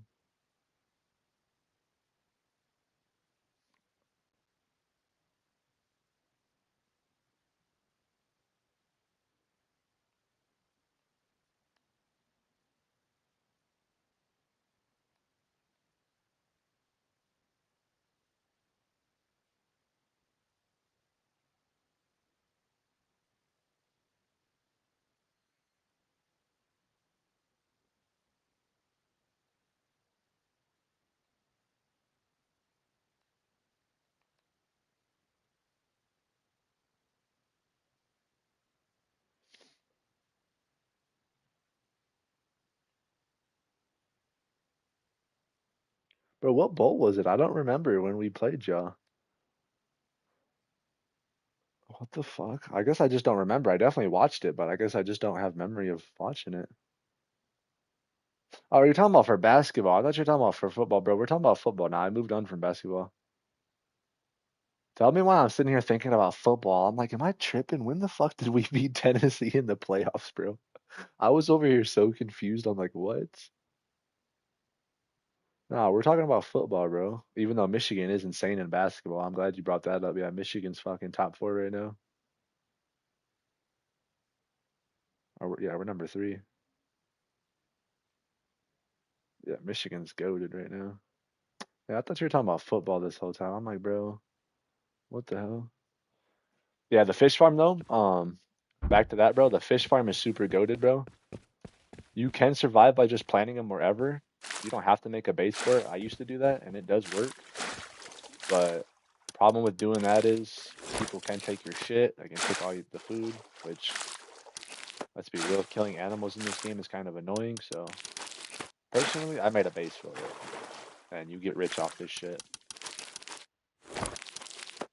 Bro, what bowl was it? I don't remember when we played y'all. What the fuck? I guess I just don't remember. I definitely watched it, but I guess I just don't have memory of watching it. Oh, you're talking about for basketball. I thought you were talking about for football, bro. We're talking about football now. I moved on from basketball. Tell me why I'm sitting here thinking about football. I'm like, am I tripping? When the fuck did we beat Tennessee in the playoffs, bro? I was over here so confused. I'm like, what? No, we're talking about football, bro. Even though Michigan is insane in basketball, I'm glad you brought that up. Yeah, Michigan's fucking top four right now. Yeah, we're number three. Yeah, Michigan's goaded right now. Yeah, I thought you were talking about football this whole time. I'm like, bro, what the hell? Yeah, the fish farm though. Back to that, bro. The fish farm is super goaded, bro. You can survive by just planting them wherever. You don't have to make a base for it. I used to do that, and it does work. But the problem with doing that is people can take your shit. They can take all the food, which, let's be real, killing animals in this game is kind of annoying. So personally, I made a base for it, and you get rich off this shit.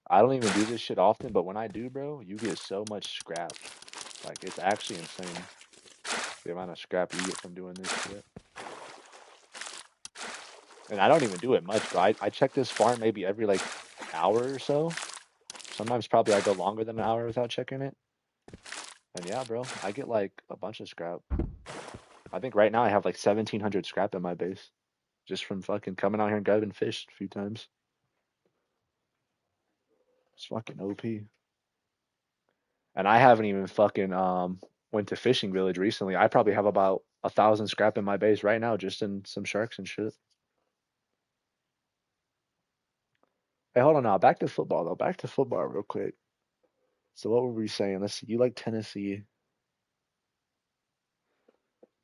I don't even do this shit often, but when I do, bro, you get so much scrap. Like it's actually insane the amount of scrap you get from doing this shit. And I don't even do it much, bro. I check this farm maybe every like hour or so. Sometimes probably I go longer than an hour without checking it. And yeah, bro, I get like a bunch of scrap. I think right now I have like 1,700 scrap in my base just from fucking coming out here and grabbing fish a few times. It's fucking OP. And I haven't even fucking went to fishing village recently. I probably have about 1,000 scrap in my base right now just in some sharks and shit. Hey, hold on now. Back to football though. Back to football real quick. So what were we saying? Let's see. You like Tennessee.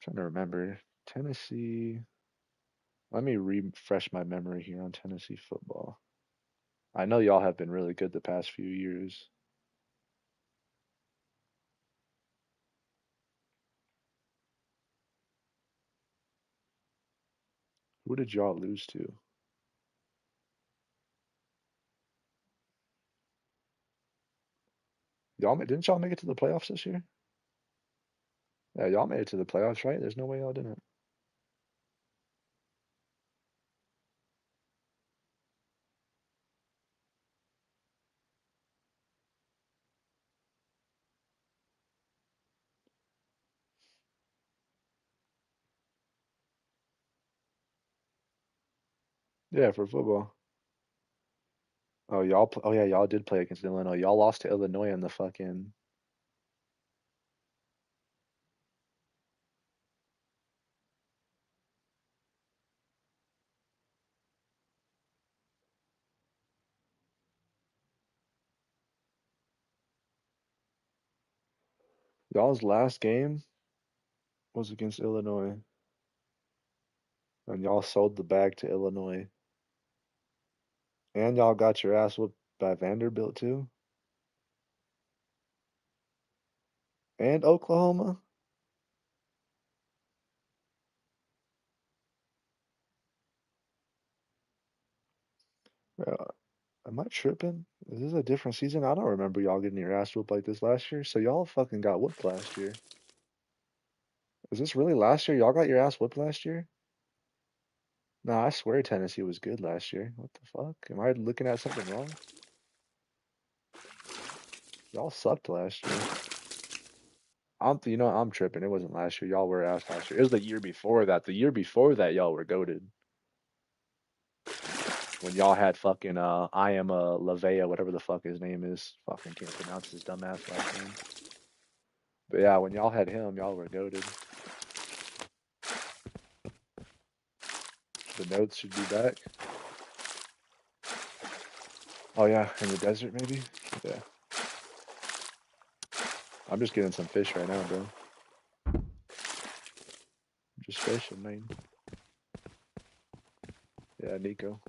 trying to remember. Tennessee. Let me refresh my memory here on Tennessee football. I know y'all have been really good the past few years. Who did y'all lose to? Didn't y'all make it to the playoffs this year? Yeah, y'all made it to the playoffs, right? There's no way y'all didn't. Yeah, for football. Oh, oh yeah, y'all did play against Illinois. Y'all lost to Illinois in the fucking. Y'all's last game was against Illinois, and y'all sold the bag to Illinois, and y'all got your ass whooped by Vanderbilt too, and Oklahoma. Bro, am I tripping? Is this a different season? I don't remember y'all getting your ass whooped like this last year. So y'all fucking got whooped last year. Is this really last year? Y'all got your ass whooped last year? Nah, I swear Tennessee was good last year. What the fuck? Am I looking at something wrong? Y'all sucked last year. I'm tripping. It wasn't last year. Y'all were ass last year. It was the year before that. The year before that, y'all were goated. When y'all had fucking I am a Lavea, whatever the fuck his name is. Fucking can't pronounce his dumbass last name. But yeah, when y'all had him, y'all were goated. The notes should be back. Oh yeah, in the desert maybe? Yeah. I'm just getting some fish right now, bro. Just fishing, man. Yeah, Nico.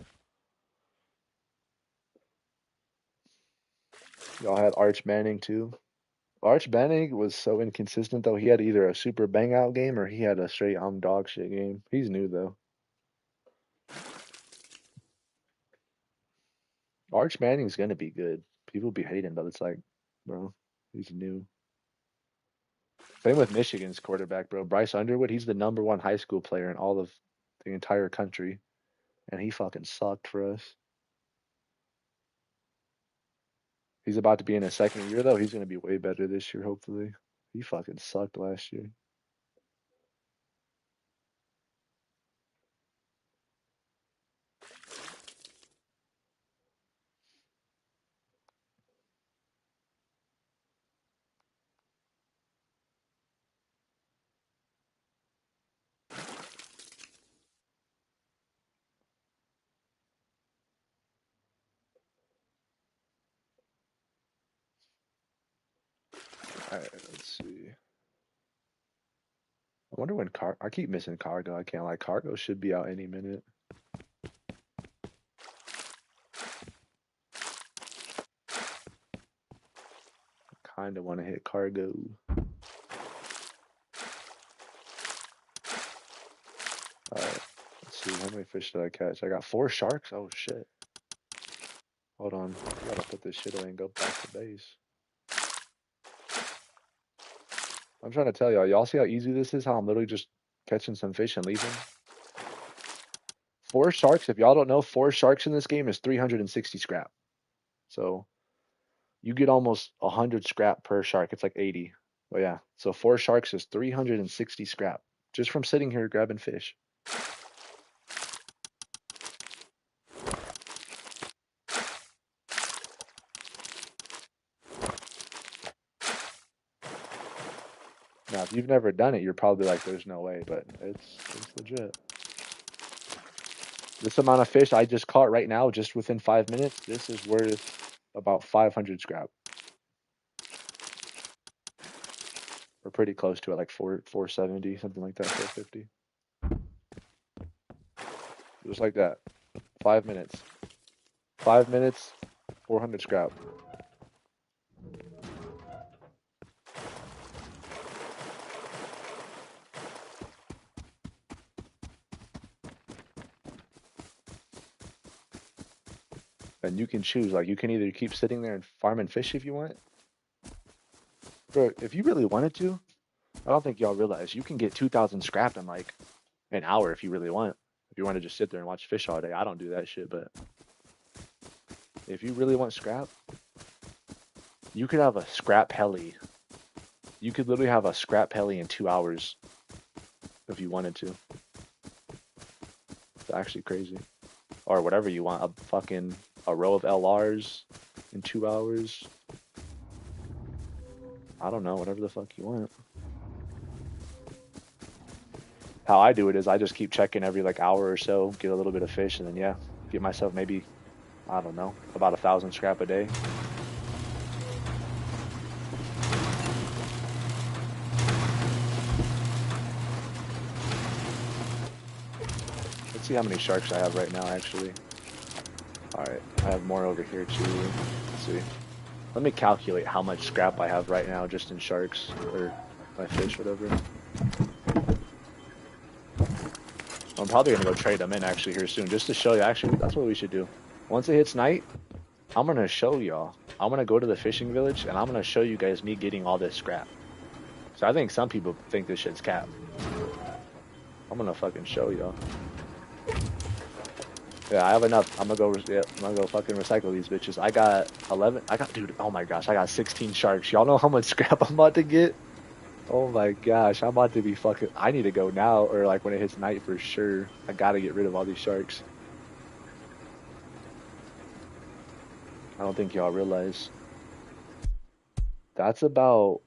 Y'all had Arch Manning too. Arch Manning was so inconsistent though. He had either a super bang out game or he had a straight I'm dog shit game. He's new though. Arch Manning's gonna be good. People be hating, but it's like, bro, he's new. Same with Michigan's quarterback, bro. Bryce Underwood, he's the number one high school player in all of the entire country. And he fucking sucked for us. He's about to be in his second year though. He's gonna be way better this year, hopefully. He fucking sucked last year. Alright, let's see. I wonder when I keep missing Cargo. I can't lie. Cargo should be out any minute. Kinda wanna hit Cargo. Alright. Let's see. How many fish did I catch? I got 4 sharks? Oh shit. Hold on. I gotta put this shit away and go back to base. I'm trying to tell y'all see how easy this is? How I'm literally just catching some fish and leaving? 4 sharks, if y'all don't know, 4 sharks in this game is 360 scrap. So you get almost 100 scrap per shark. It's like 80. But yeah, so 4 sharks is 360 scrap just from sitting here grabbing fish. Now, if you've never done it, you're probably like, "There's no way," but it's legit. This amount of fish I just caught right now, just within 5 minutes, this is worth about 500 scrap. We're pretty close to it, like 470, something like that, 450. Just like that. 5 minutes. 5 minutes, 400 scrap. And you can choose, like, you can either keep sitting there and farm and fish if you want. Bro, if you really wanted to, I don't think y'all realize you can get 2,000 scrap in like an hour if you really want. If you want to just sit there and watch fish all day, I don't do that shit. But if you really want scrap, you could have a scrap heli. You could literally have a scrap heli in 2 hours if you wanted to. It's actually crazy. Or whatever you want, a row of LRs in 2 hours. I don't know, whatever the fuck you want. How I do it is I just keep checking every like hour or so, get a little bit of fish, and then yeah, get myself maybe, I don't know, about 1,000 scrap a day. Let's see how many sharks I have right now, actually. Alright, I have more over here too. Let's see. Let me calculate how much scrap I have right now just in sharks, or my fish, whatever. I'm probably gonna go trade them in actually here soon, just to show you. Actually, that's what we should do. Once it hits night, I'm gonna show y'all. I'm gonna go to the fishing village and I'm gonna show you guys me getting all this scrap. So I think some people think this shit's cap. I'm gonna fucking show y'all. Yeah, I have enough. I'm gonna go fucking recycle these bitches. I got 11. Dude, oh my gosh, I got 16 sharks. Y'all know how much scrap I'm about to get? Oh my gosh, I'm about to be fucking. I need to go now, or like when it hits night for sure. I gotta get rid of all these sharks. I don't think y'all realize. That's about.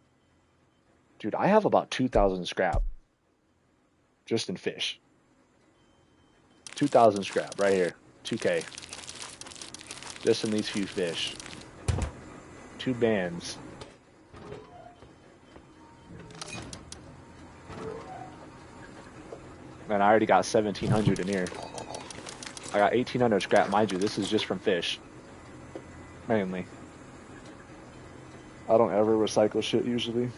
Dude, I have about 2,000 scrap. Just in fish. 2,000 scrap right here. 2K. Just in these few fish. 2 bands. Man, I already got 1,700 in here. I got 1,800 scrap, mind you. This is just from fish. Mainly. I don't ever recycle shit usually.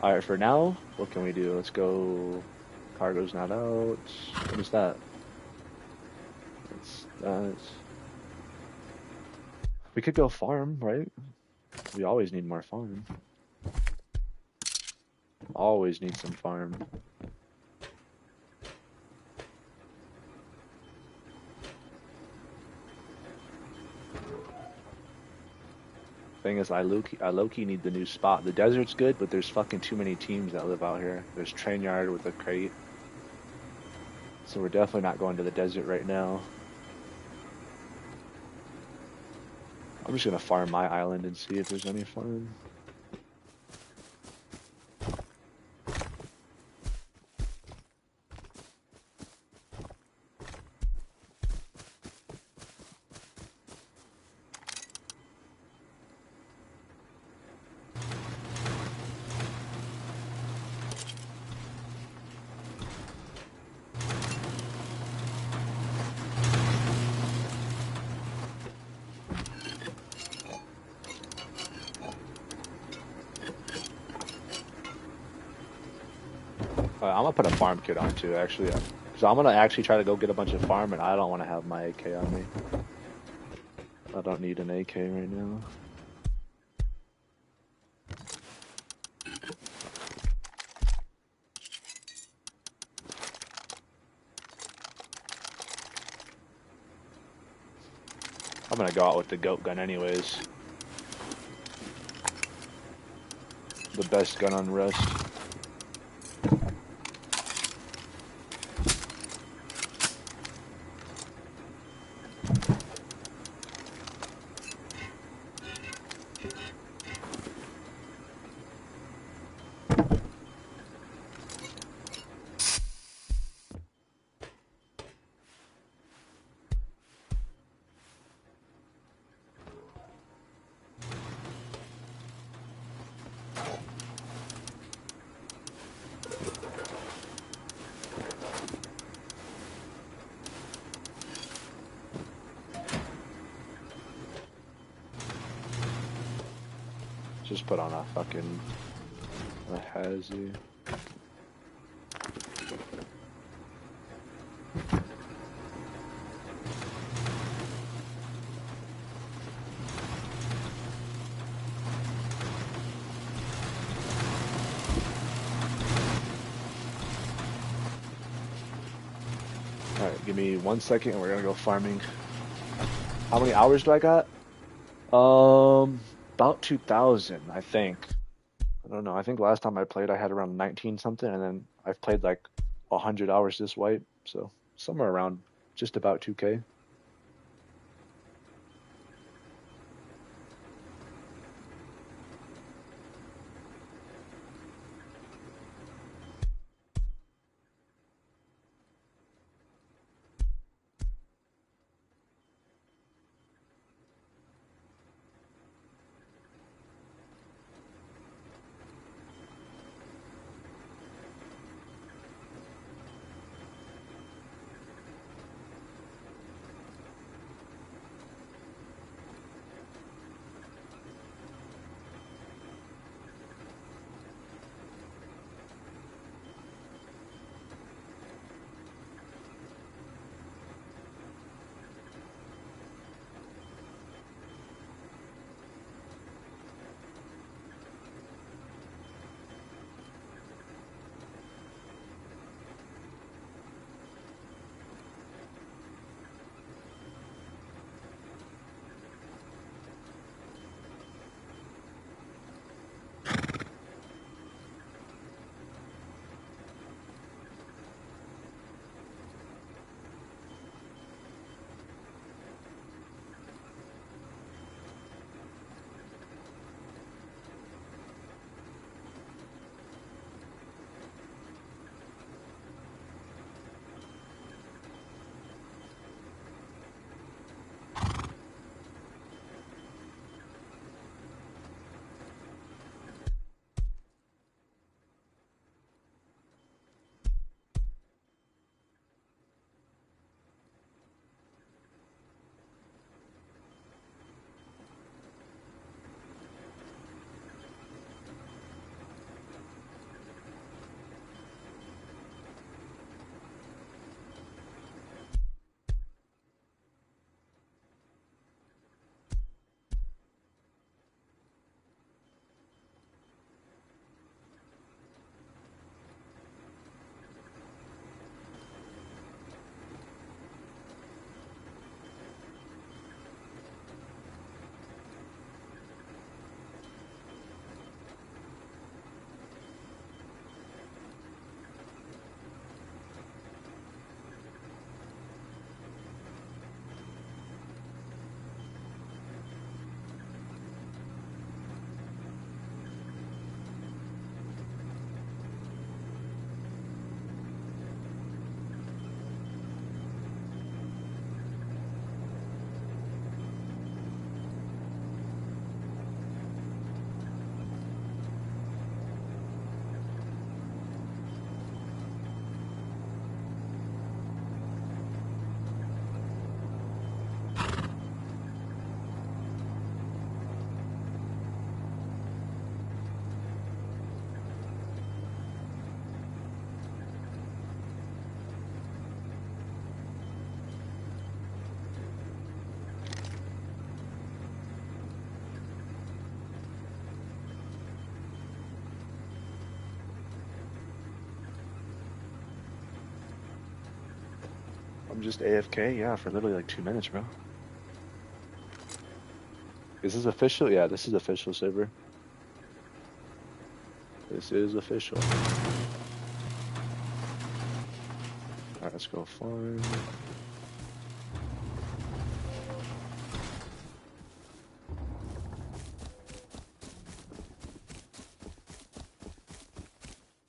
Alright, for now, what can we do? Let's go. Cargo's not out. What is that? It's that. We could go farm, right? We always need more farm. Always need some farm. Thing is, I low-key need the new spot. The desert's good, but there's fucking too many teams that live out here. There's Train Yard with a crate. So we're definitely not going to the desert right now. I'm just gonna farm my island and see if there's any farm. I'm gonna put a farm kit on too, actually. So I'm gonna actually try to go get a bunch of farm, and I don't want to have my AK on me. I don't need an AK right now. I'm gonna go out with the goat gun anyways. The best gun on Rust. Just put on a fucking a hazy. Alright, give me 1 second and we're gonna go farming. How many hours do I got? About 2,000, I think. I don't know. I think last time I played I had around 19 something, and then I've played like 100 hours this wipe, so somewhere around just about 2K. I'm just AFK, yeah, for literally like 2 minutes, bro. Is this official? Yeah, this is official, Saber. This is official. Alright, let's go farm.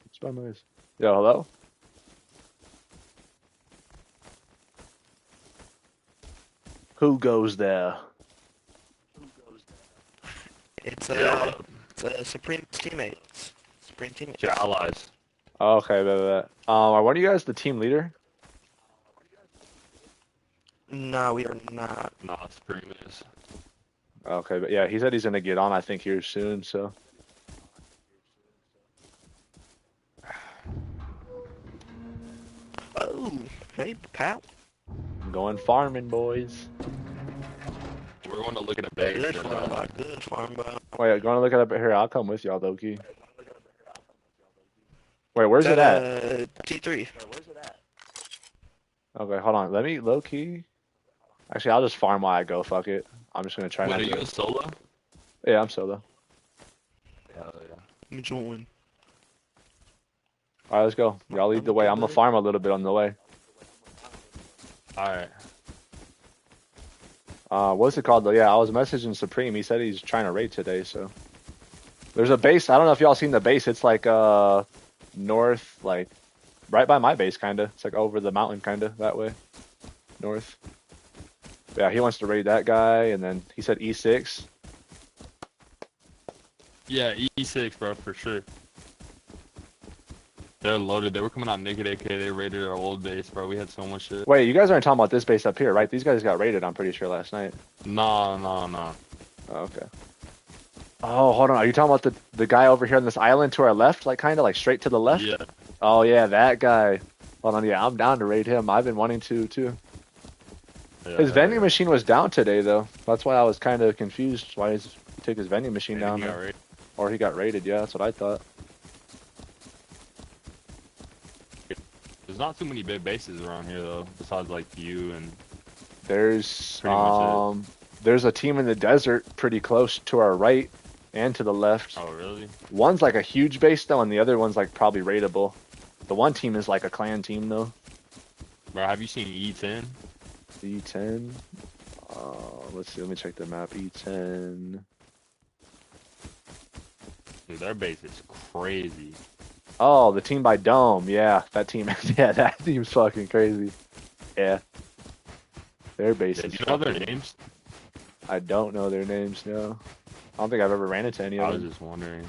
What's my noise? Yo, hello? Who goes there? It's Yeah, Supreme teammates. Supreme teammates. your allies. Oh, okay, bet. Are one of you guys the team leader? No, we are not. Nah, Supreme is. Okay, but yeah, he said he's gonna get on, I think, here soon, so. Oh, hey, pal. I'm going farming, boys. We're going to look at a Hey, base good and farm, bro. Good farm, bro. Wait, going to look it up here. I'll come with y'all, Loki. Wait, where's it That, at? T3. Okay, hold on. Let me low key. Actually, I'll just farm while I go. Fuck it. I'm just gonna try wait, not are you to. a solo? Yeah, I'm solo. Hell yeah. Let me join. All right, let's go. Y'all lead the I'm way. I'm gonna good. farm a little bit on the way. Alright. What's it called though? Yeah, I was messaging Supreme. He said he's trying to raid today. So there's a base. I don't know if y'all seen the base. It's like north, like right by my base, kinda. It's like over the mountain, kinda that way, north. Yeah, he wants to raid that guy, and then he said E6. Yeah, E6, bro, for sure. They're loaded. They were coming out naked AK. They raided our old base, bro. We had so much shit. Wait, you guys aren't talking about this base up here, right? These guys got raided, I'm pretty sure, last night. No, no, no. Oh, okay. Oh, hold on. Are you talking about the guy over here on this island to our left, like kind of like straight to the left? Yeah. Oh yeah, that guy. Hold on, yeah, I'm down to raid him. I've been wanting to too. Yeah, His hell vending yeah. machine was down today though. That's why I was kind of confused why he took his vending machine Maybe down he got there. raided. Or he got raided. Yeah, that's what I thought. There's not too many big bases around here though, besides like you and There's pretty much it. there's a team in the desert pretty close to our right and to the left. Oh, really? One's like a huge base though, and the other one's like probably raidable. The one team is like a clan team though. Bro, have you seen E10? E10. Let's see. Let me check the map. E10. Dude, their base is crazy. Oh, the team by Dome. Yeah, that team. Yeah, that team's fucking crazy. Yeah, their base Yeah, is. do you know their fucking- names? I don't know their names. No, I don't think I've ever ran into any I of was them. just wondering.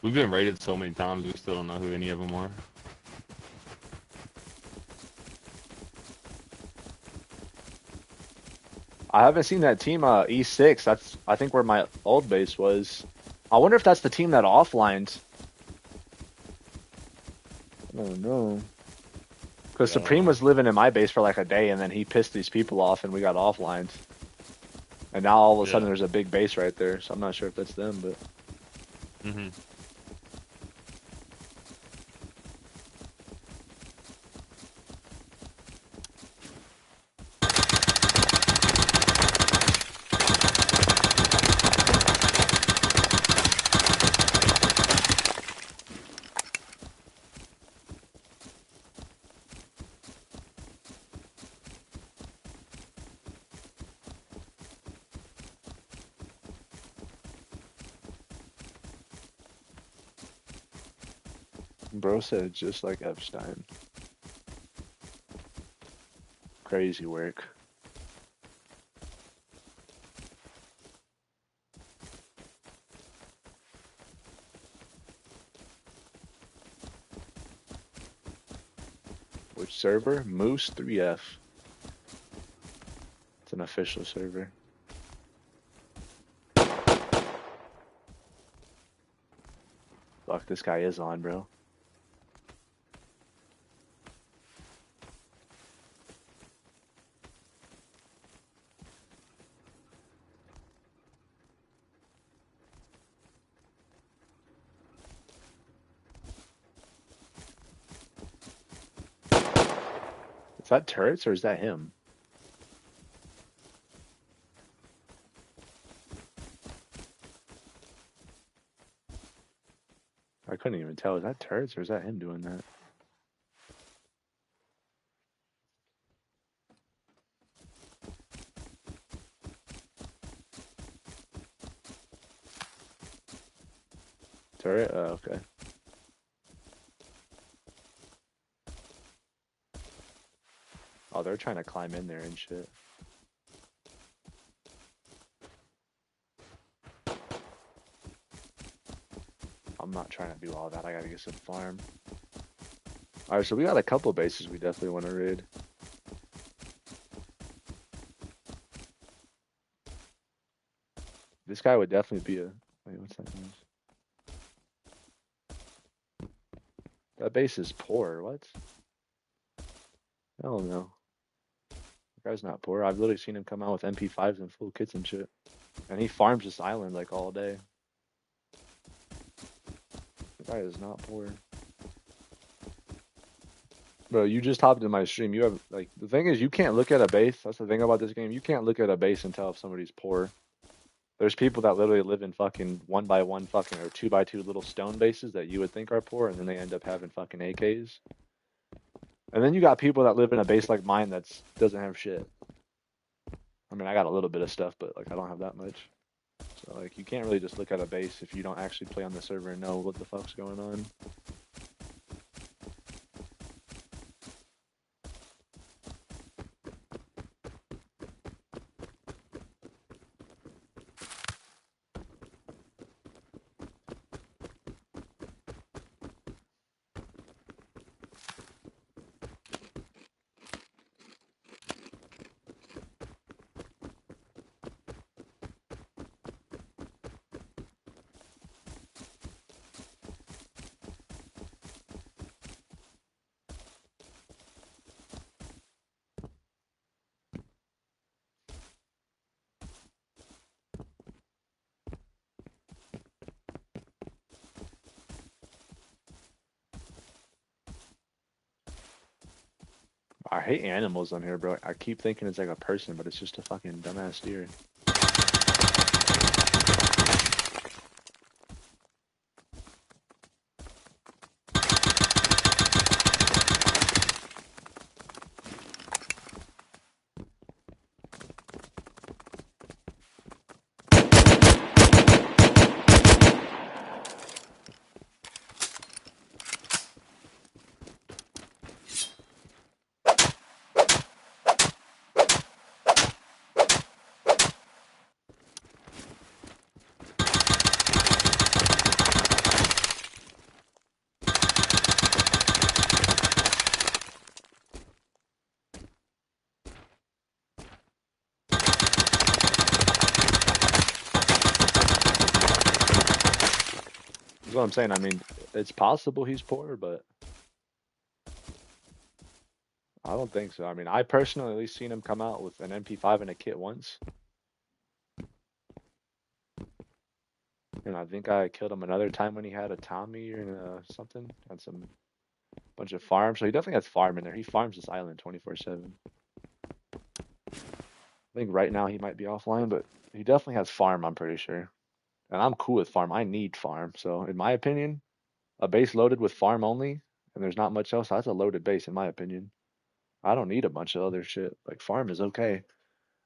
We've been raided so many times, we still don't know who any of them are. I haven't seen that team. E6. That's I think where my old base was. I wonder if that's the team that offlined. I don't know. Because Yeah. Supreme was living in my base for like a day, and then he pissed these people off, and we got offlined. And now all of a sudden Yeah. there's a big base right there, so I'm not sure if that's them, but Mm-hmm. bro said just like Epstein. Crazy work. Which server? Moose 3F. It's an official server. Fuck, this guy is on, bro. Is that turrets or is that him? I couldn't even tell. Is that turrets or is that him doing that? Turret? Oh, okay. Oh, they're trying to climb in there and shit. I'm not trying to do all that. I gotta get some farm. Alright, so we got a couple bases we definitely want to raid. This guy would definitely be a. Wait, what's that noise? That base is poor. What? Hell no. That guy's not poor. I've literally seen him come out with MP5s and full kits and shit. And he farms this island like all day. The guy is not poor. Bro, you just hopped in my stream. You have, like, the thing is, you can't look at a base. That's the thing about this game. You can't look at a base and tell if somebody's poor. There's people that literally live in fucking 1x1 fucking or 2x2 little stone bases that you would think are poor, and then they end up having fucking AKs. And then you got people that live in a base like mine that doesn't have shit. I mean, I got a little bit of stuff, but like I don't have that much. So like you can't really just look at a base if you don't actually play on the server and know what the fuck's going on. I hate animals on here, bro. I keep thinking it's like a person, but it's just a fucking dumbass deer. That's what I'm saying. I mean, it's possible he's poor, but I don't think so. I mean, I personally at least seen him come out with an MP5 and a kit once. And I think I killed him another time when he had a Tommy or something. Had some bunch of farms. So he definitely has farm in there. He farms this island 24/7. I think right now he might be offline, but he definitely has farm, I'm pretty sure. And I'm cool with farm. I need farm. So in my opinion, a base loaded with farm only, and there's not much else, that's a loaded base in my opinion. I don't need a bunch of other shit. Like farm is okay.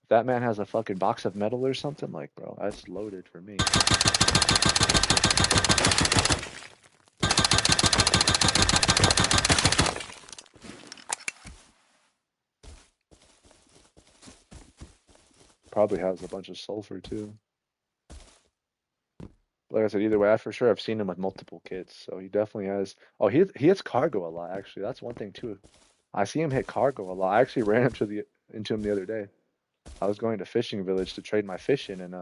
If that man has a fucking box of metal or something, like bro, that's loaded for me. Probably has a bunch of sulfur too. Like I said, either way, I for sure have seen him with multiple kits, so he definitely has. Oh, he hits cargo a lot. Actually, that's one thing too. I see him hit cargo a lot. I actually ran into him the other day. I was going to Fishing Village to trade my fish in, and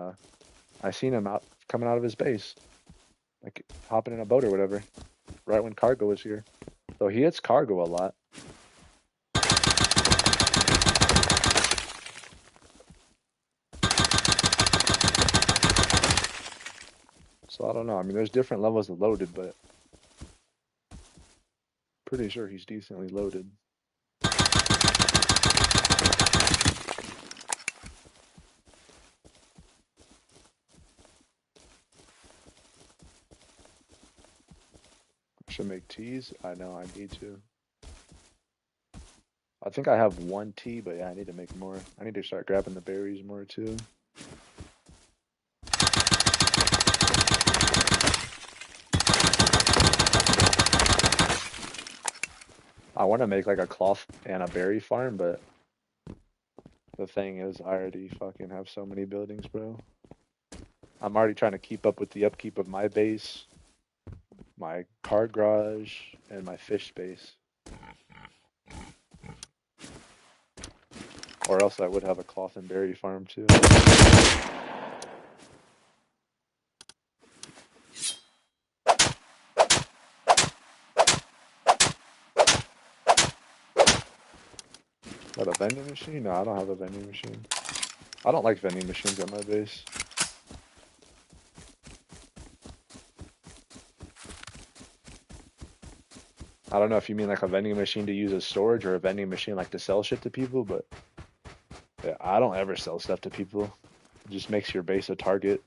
I seen him coming out of his base, like hopping in a boat or whatever, right when cargo was here. So he hits cargo a lot. So I don't know. I mean, there's different levels of loaded, but pretty sure he's decently loaded. Should make teas? I know, I need to. I think I have one tea, but yeah, I need to make more. I need to start grabbing the berries more too. I want to make like a cloth and a berry farm, but the thing is, I already fucking have so many buildings, bro. I'm already trying to keep up with the upkeep of my base, my car garage, and my fish space. Or else I would have a cloth and berry farm too. Got a vending machine? No, I don't have a vending machine. I don't like vending machines at my base. I don't know if you mean like a vending machine to use as storage or a vending machine like to sell shit to people, but yeah, I don't ever sell stuff to people. It just makes your base a target.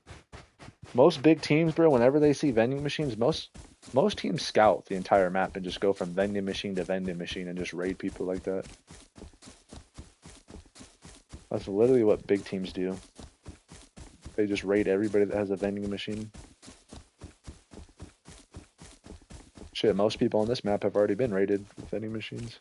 Most big teams, bro, whenever they see vending machines, most teams scout the entire map and just go from vending machine to vending machine and just raid people like that. That's literally what big teams do. They just raid everybody that has a vending machine. Shit, most people on this map have already been raided with vending machines.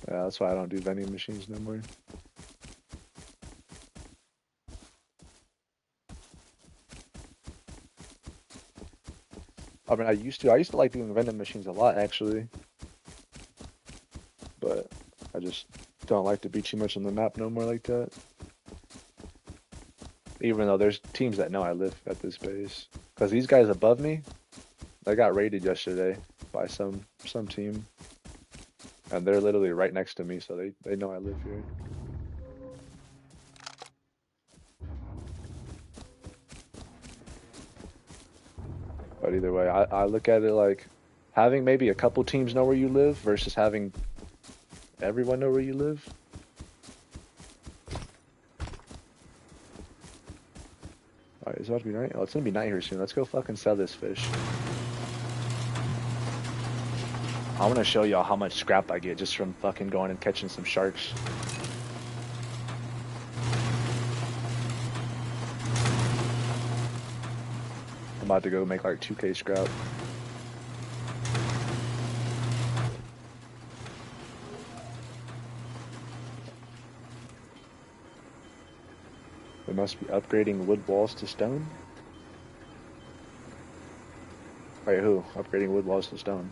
Yeah, that's why I don't do vending machines no more. I mean, I used to like doing vending machines a lot actually, but I just don't like to be too much on the map no more like that. Even though there's teams that know I live at this base, because these guys above me, they got raided yesterday by some team, and they're literally right next to me, so they know I live here. But either way, I look at it like having maybe a couple teams know where you live versus having everyone know where you live. Alright, it's about to be night. Oh, it's gonna be night here soon. Let's go fucking sell this fish. I want to show y'all how much scrap I get just from fucking going and catching some sharks. I'm about to go make like 2K scrap. They must be upgrading wood walls to stone. Wait, who? Upgrading wood walls to stone.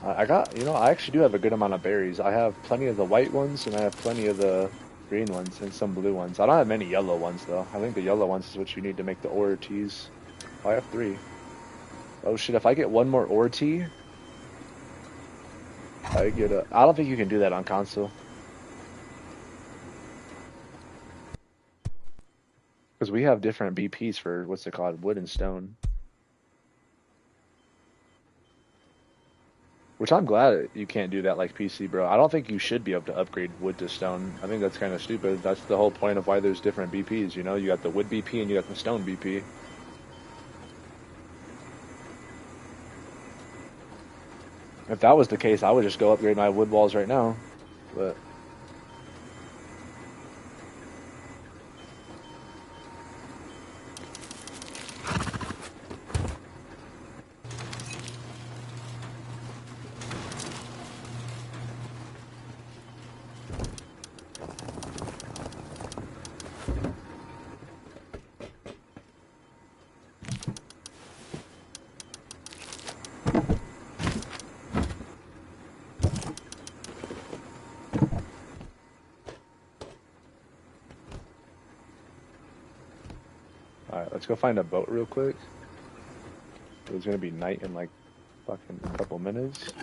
I got, I actually do have a good amount of berries. I have plenty of the white ones, and I have plenty of the green ones, and some blue ones. I don't have many yellow ones, though. I think the yellow ones is what you need to make the ore teas. I have 3. Oh shit, if I get one more ore tea, I get a... I don't think you can do that on console. Because we have different BPs for, what's it called, wood and stone. Which I'm glad you can't do that like PC, bro. I don't think you should be able to upgrade wood to stone. I think that's kind of stupid. That's the whole point of why there's different BPs, you know? You got the wood BP and you got the stone BP. If that was the case, I would just go upgrade my wood walls right now. But... Alright, let's go find a boat real quick. It's gonna be night in like fucking a couple minutes.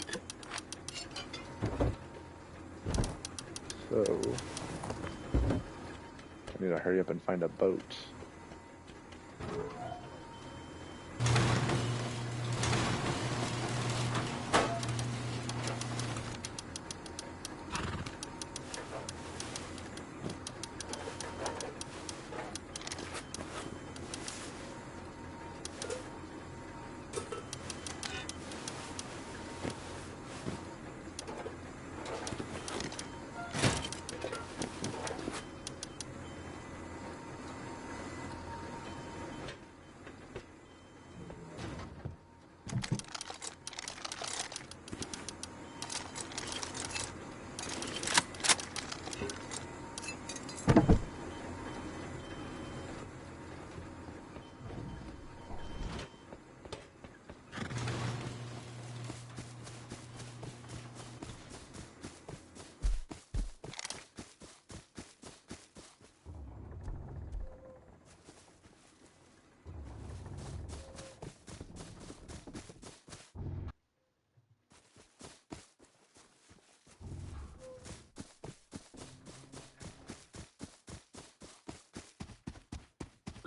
So I need to hurry up and find a boat.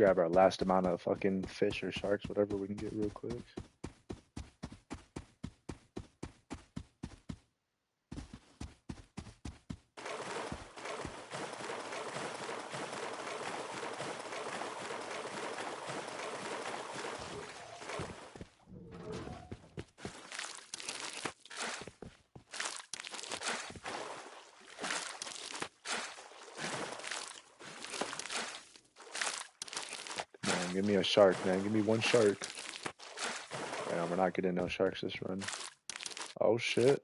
grab our last amount of fucking fish or sharks, whatever we can get real quick. Man, give me a shark, man. Give me one shark. Damn, we're not getting no sharks this run. Oh shit.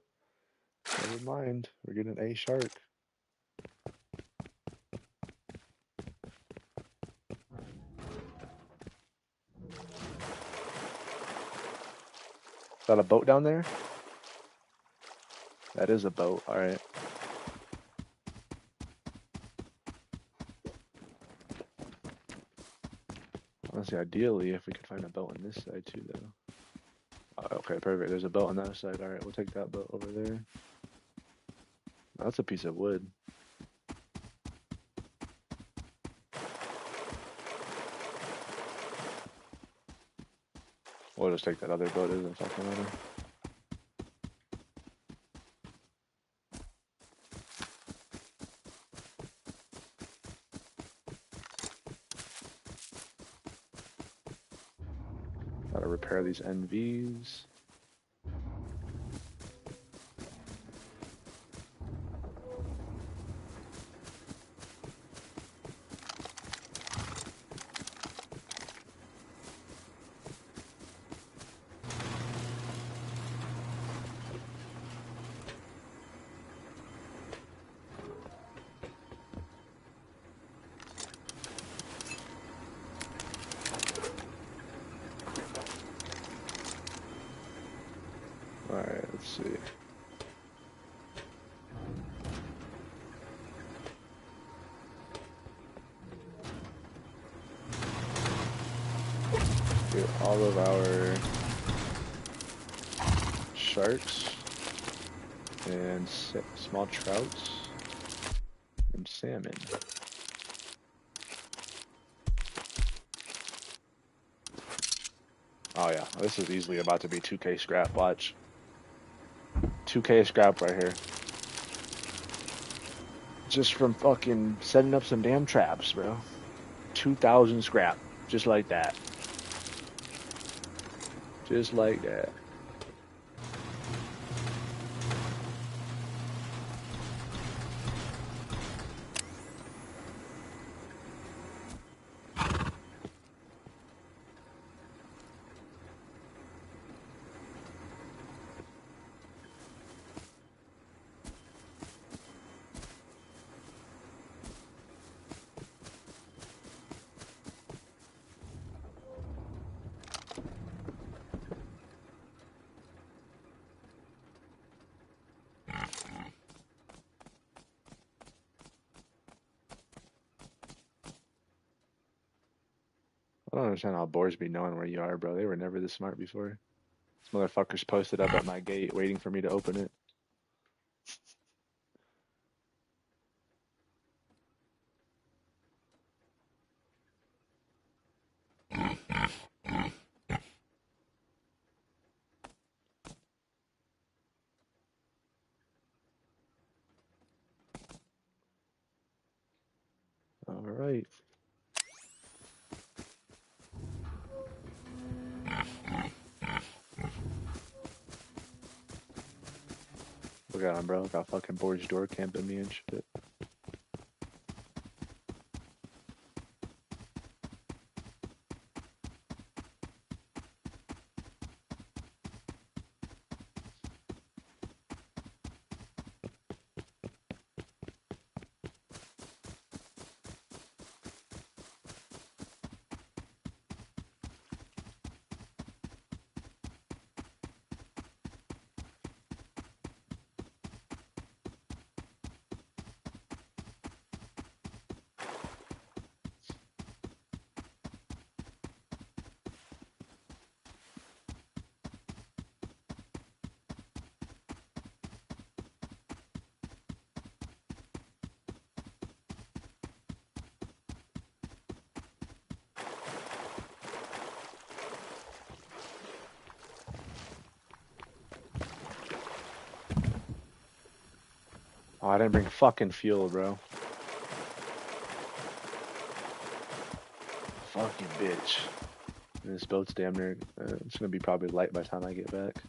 Never mind. We're getting a shark. Is that a boat down there? That is a boat. Alright. Honestly, ideally, if we could find a boat on this side too, though. Oh, okay, perfect. There's a boat on that side. Alright, we'll take that boat over there. That's a piece of wood. We'll just take that other boat. It doesn't fucking matter. Gotta repair these NVs. Alright, let's see. Get all of our sharks and small trouts and salmon. Oh yeah, this is easily about to be 2K scrap, watch. 2K scrap right here. Just from fucking setting up some damn traps, bro. 2,000 scrap, just like that. Just like that. I don't understand how boars be knowing where you are, bro. They were never this smart before. This motherfucker's posted up at my gate waiting for me to open it. Alright. Look at him, bro. Got fucking boards door camping me and shit. Oh, I didn't bring fucking fuel, bro. Fucking bitch. This boat's damn near. It's gonna be probably light by the time I get back.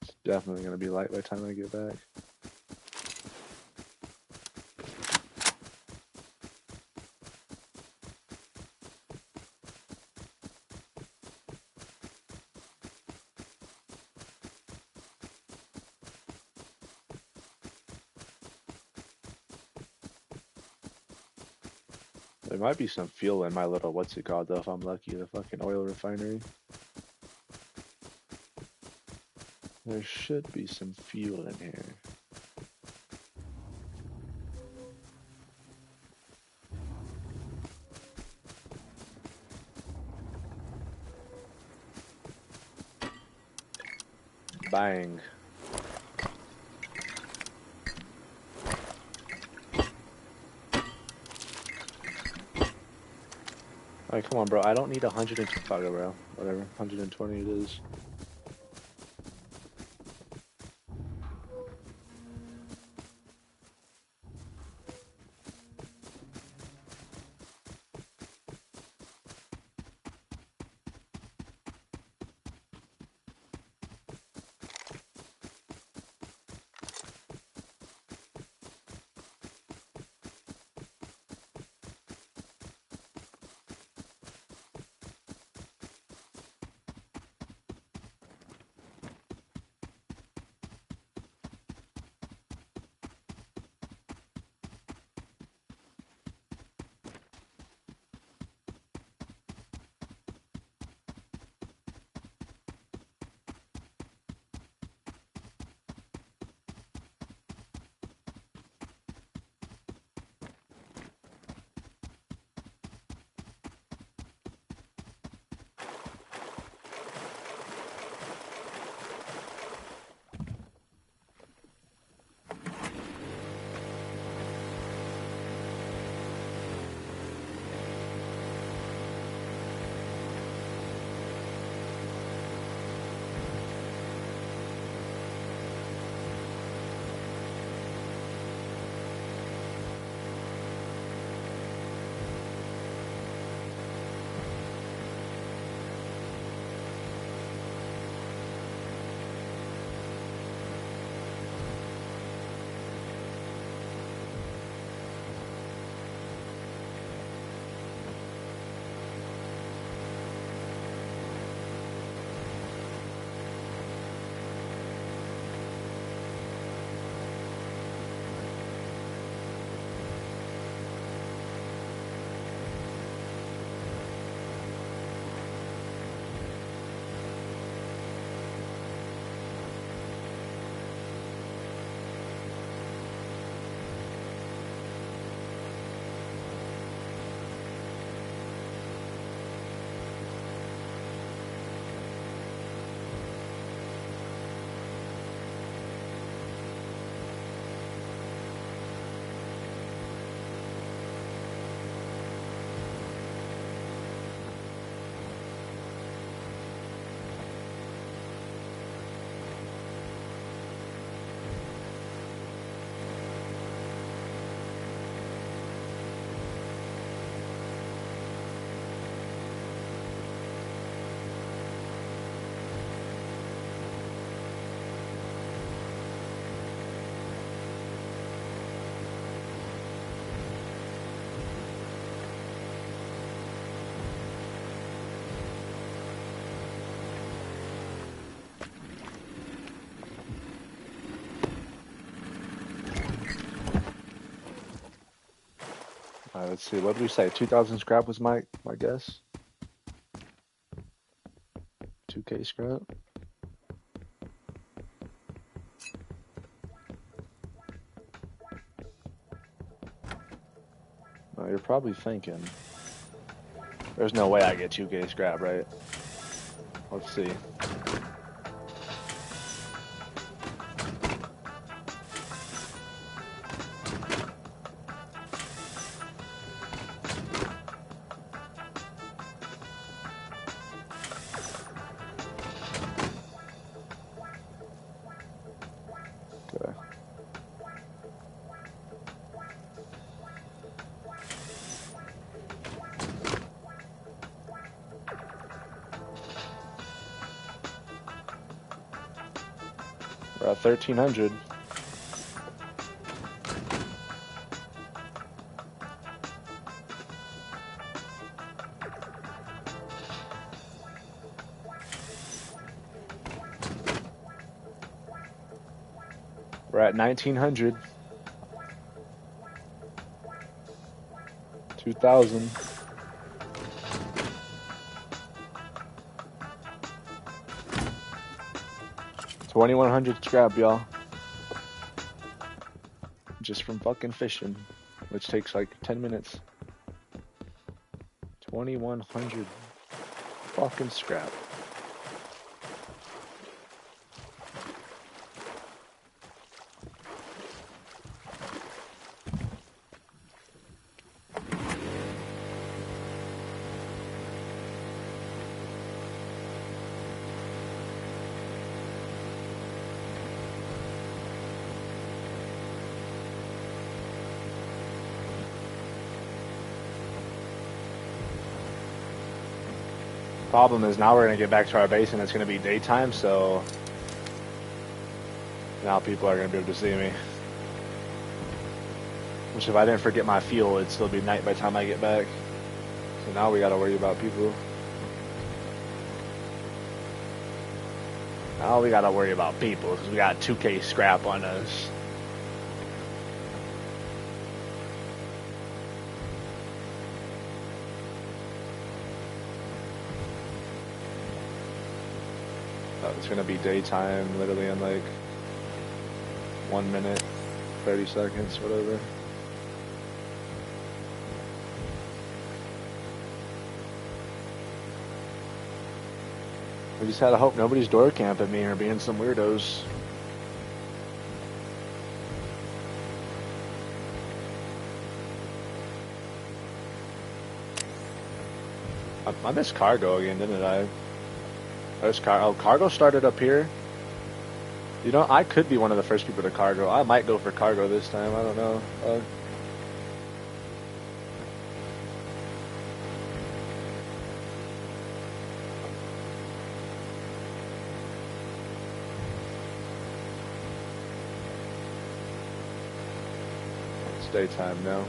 It's definitely gonna be light by the time I get back. There might be some fuel in my little what's it called though if I'm lucky, the fucking oil refinery. There should be some fuel in here. Bang. Alright, come on, bro. I don't need 125, bro. Whatever. 120 it is. Let's see. What did we say? 2,000 scrap was my guess. 2K scrap. No, you're probably thinking. There's no way I get 2K scrap, right? Let's see. We're at 1,300. We're at 1,900. 2,000. 2,100 scrap, y'all. Just from fucking fishing, which takes like 10 minutes. 2,100 fucking scrap. Problem is now we're gonna get back to our base and it's gonna be daytime, so now people are gonna be able to see me. Which if I didn't forget my fuel, it'd still be night by the time I get back. So now we gotta worry about people. Now we gotta worry about people because we got 2K scrap on us. It's gonna be daytime literally in like 1 minute, 30 seconds, whatever. We just had to hope nobody's door camping me or being some weirdos. I missed cargo again, didn't I? Cargo started up here. You know, I could be one of the first people to cargo. I might go for cargo this time. I don't know. It's daytime now.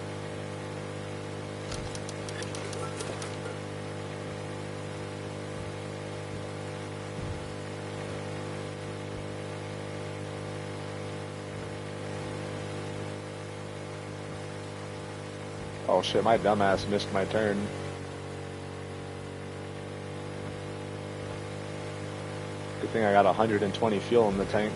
Oh shit, my dumbass missed my turn. Good thing I got 120 fuel in the tank.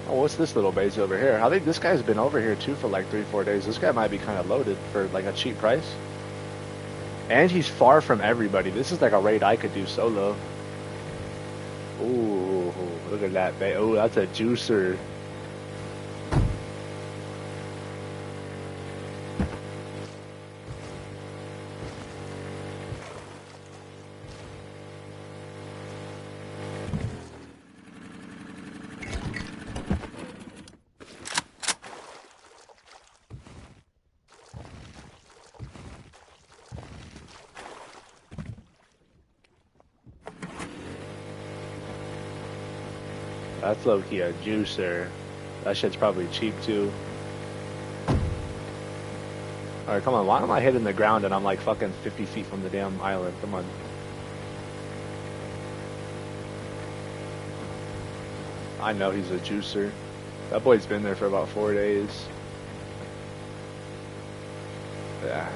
Oh, what's this little base over here? I think this guy's been over here too for like 3-4 days. This guy might be kind of loaded for like a cheap price. And he's far from everybody. This is like a raid I could do solo. Ooh, look at that, babe. Oh, that's a juicer. That's low-key a juicer. That shit's probably cheap too. Alright, come on. Why am I hitting the ground and I'm like fucking 50 feet from the damn island? Come on. I know he's a juicer. That boy's been there for about 4 days. Yeah,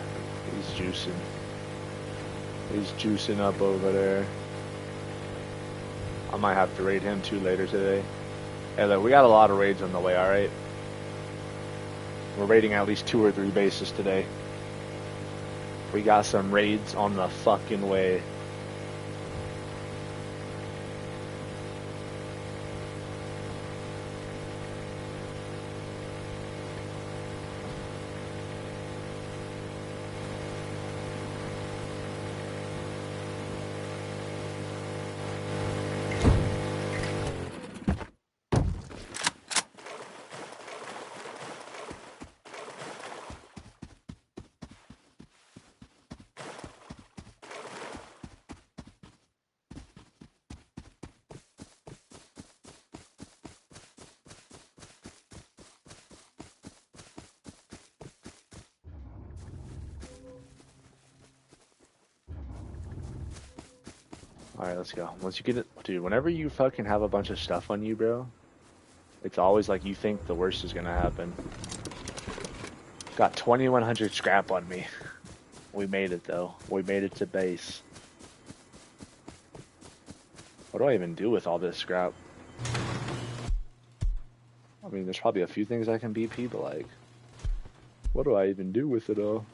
he's juicing. He's juicing up over there. I might have to raid him too later today. Hey, look, we got a lot of raids on the way, alright? We're raiding at least 2 or 3 bases today. We got some raids on the fucking way. Alright, let's go. Once you get it, dude, whenever you fucking have a bunch of stuff on you, bro, it's always like you think the worst is gonna happen. Got 2100 scrap on me. We made it though. We made it to base. What do I even do with all this scrap? I mean, there's probably a few things I can BP, but like, what do I even do with it all?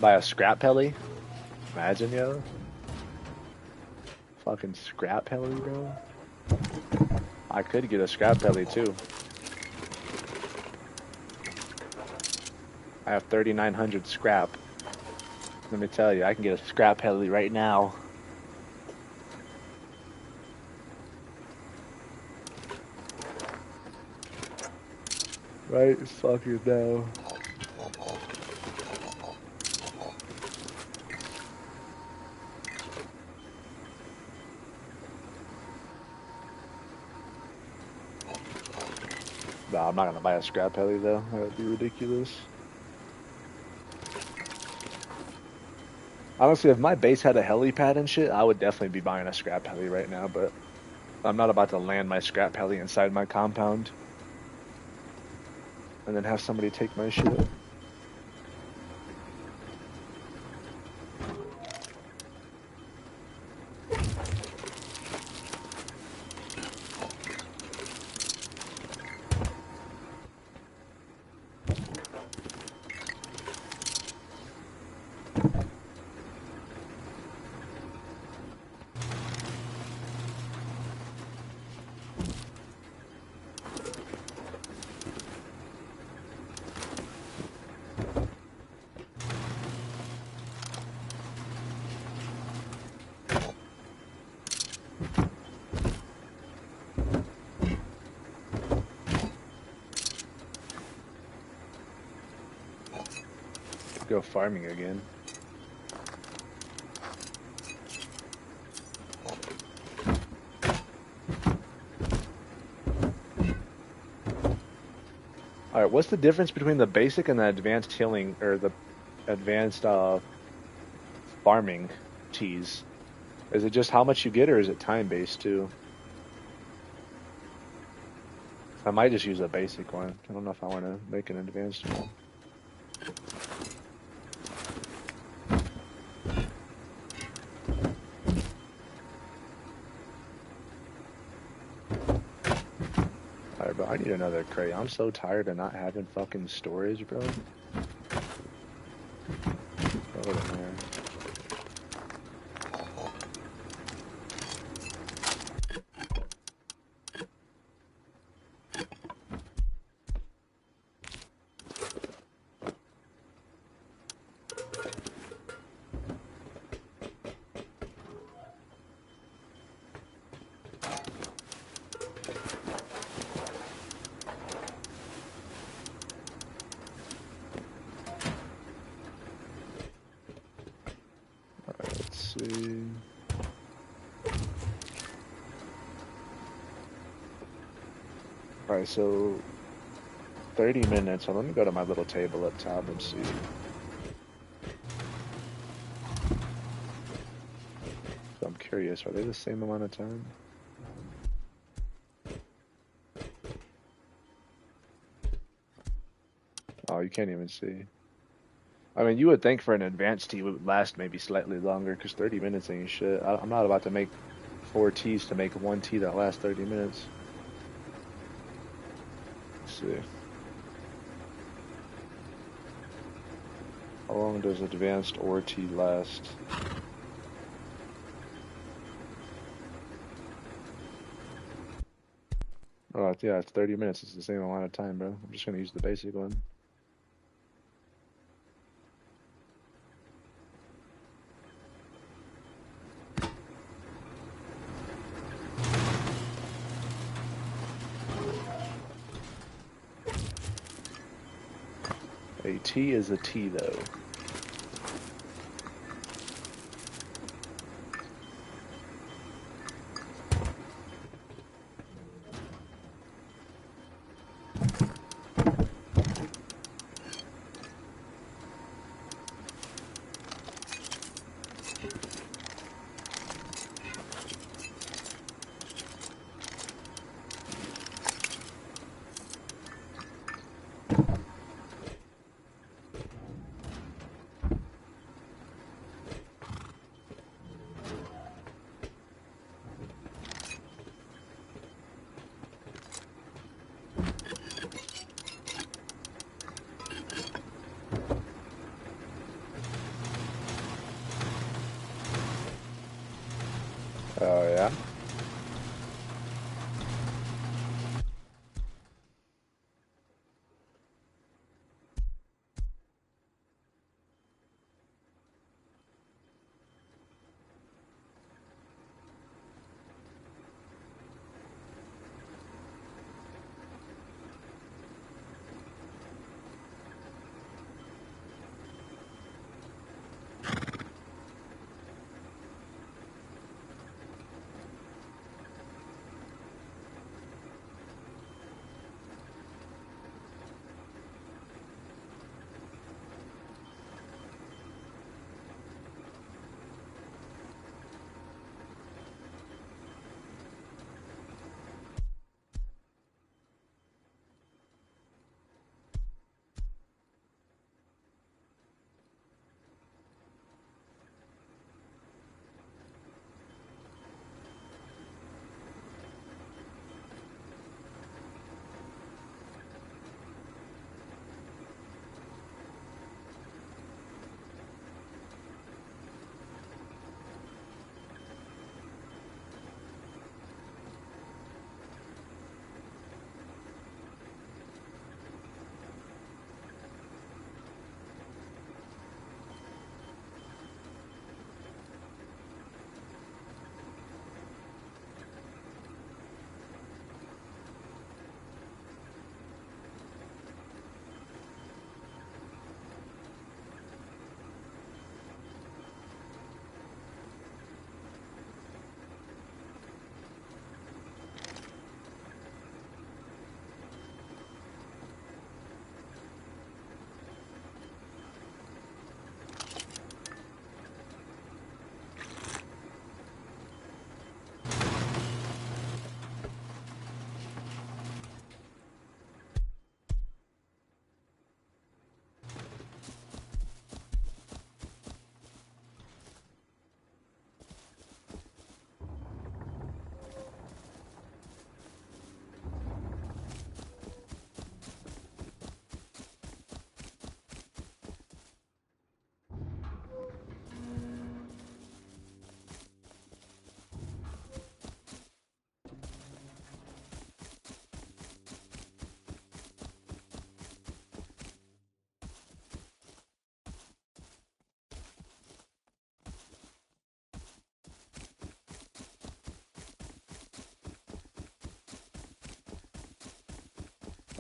Buy a scrap heli? Imagine, yo. Fucking scrap heli, bro. I could get a scrap heli too. I have 3,900 scrap. Let me tell you, I can get a scrap heli right now. Right fucking now. Nah, I'm not gonna buy a scrap heli though. That would be ridiculous. Honestly, if my base had a helipad and shit, I would definitely be buying a scrap heli right now, but I'm not about to land my scrap heli inside my compound and then have somebody take my shit. Go farming again. Alright, what's the difference between the basic and the advanced healing, or the advanced farming teas? Is it just how much you get, or is it time-based too? I might just use a basic one. I don't know if I want to make an advanced one. Alright, bro, I need another crate. I'm so tired of not having fucking storage, bro. Throw it in there. See. Alright, so 30 minutes. So let me go to my little table up top and see. So I'm curious, are they the same amount of time? Oh, you can't even see. I mean, you would think for an advanced tea it would last maybe slightly longer, because 30 minutes ain't shit. I'm not about to make 4 teas to make one tea that lasts 30 minutes. Let's see. How long does advanced ore tea last? Oh, yeah, it's 30 minutes. It's the same amount of time, bro. I'm just gonna use the basic one. A tea is a tea, though. Oh yeah.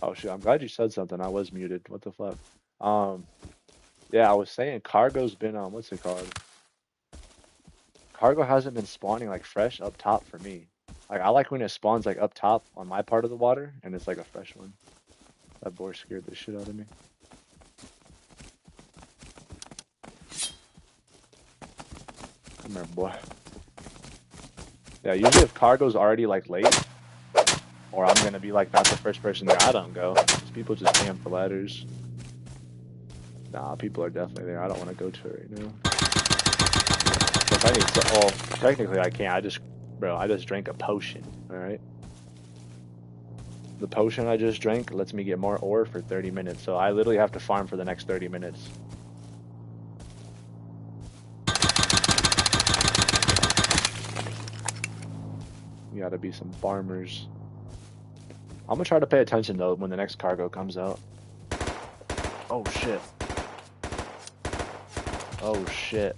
Oh shit, I'm glad you said something. I was muted. What the fuck? Um, yeah, I was saying cargo's been what's it called? Cargo hasn't been spawning like fresh up top for me. Like I like when it spawns like up top on my part of the water and it's like a fresh one. That boar scared the shit out of me. Come here, boy. Yeah, usually if cargo's already like late, or I'm gonna be like not the first person there, I don't go. 'Cause people just camp for ladders. Nah, people are definitely there. I don't want to go to it right now. If I need to, well, technically I can't. Bro, I just drank a potion. All right. The potion I just drank lets me get more ore for 30 minutes, so I literally have to farm for the next 30 minutes. You gotta be some farmers. I'm gonna try to pay attention though when the next cargo comes out. Oh shit. Oh shit.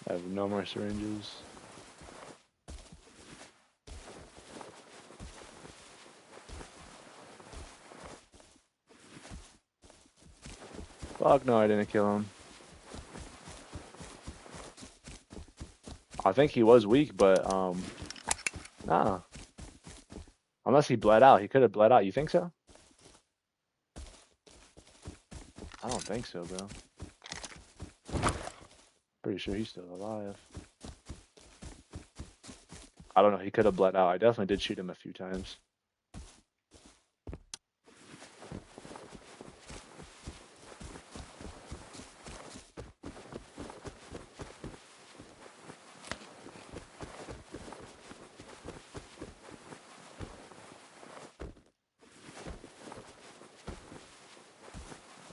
I have no more syringes. Fuck no, I didn't kill him. I think he was weak, but nah. Unless he bled out. He could have bled out. You think so? I don't think so, bro. Pretty sure he's still alive. I don't know. He could have bled out. I definitely did shoot him a few times.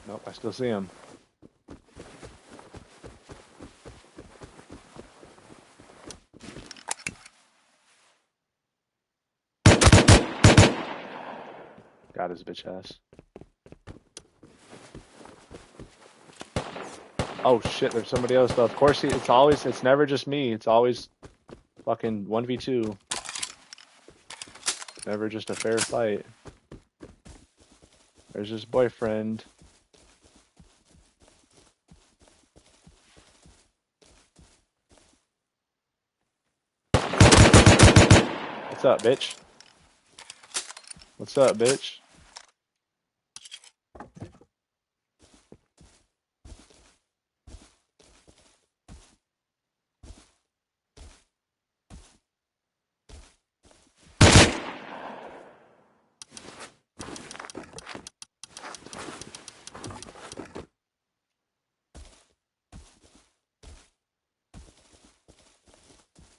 Nope, I still see him. Got his bitch ass. Oh shit, there's somebody else though. Of course, it's never just me. It's always fucking 1v2. Never just a fair fight. There's his boyfriend. What's up, bitch? What's up, bitch?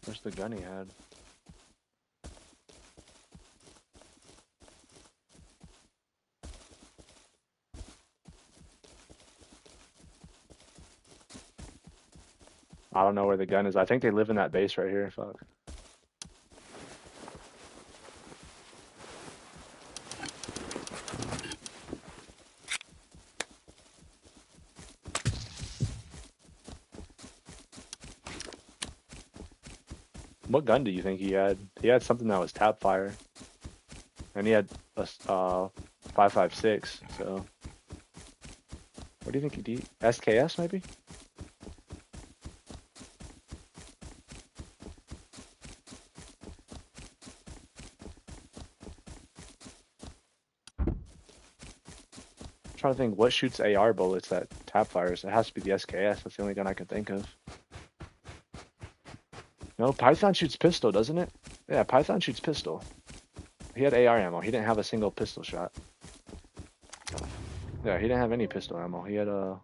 Where's the gun he had? I don't know where the gun is. I think they live in that base right here. Fuck. What gun do you think he had? He had something that was tap fire. And he had a 5.56, so. What do you think he did? SKS maybe? Trying to think what shoots AR bullets that tap fires. It has to be the SKS. That's the only gun I can think of. No, Python shoots pistol, doesn't it? Yeah, Python shoots pistol. He had AR ammo. He didn't have a single pistol shot. Yeah, he didn't have any pistol ammo. He had AR.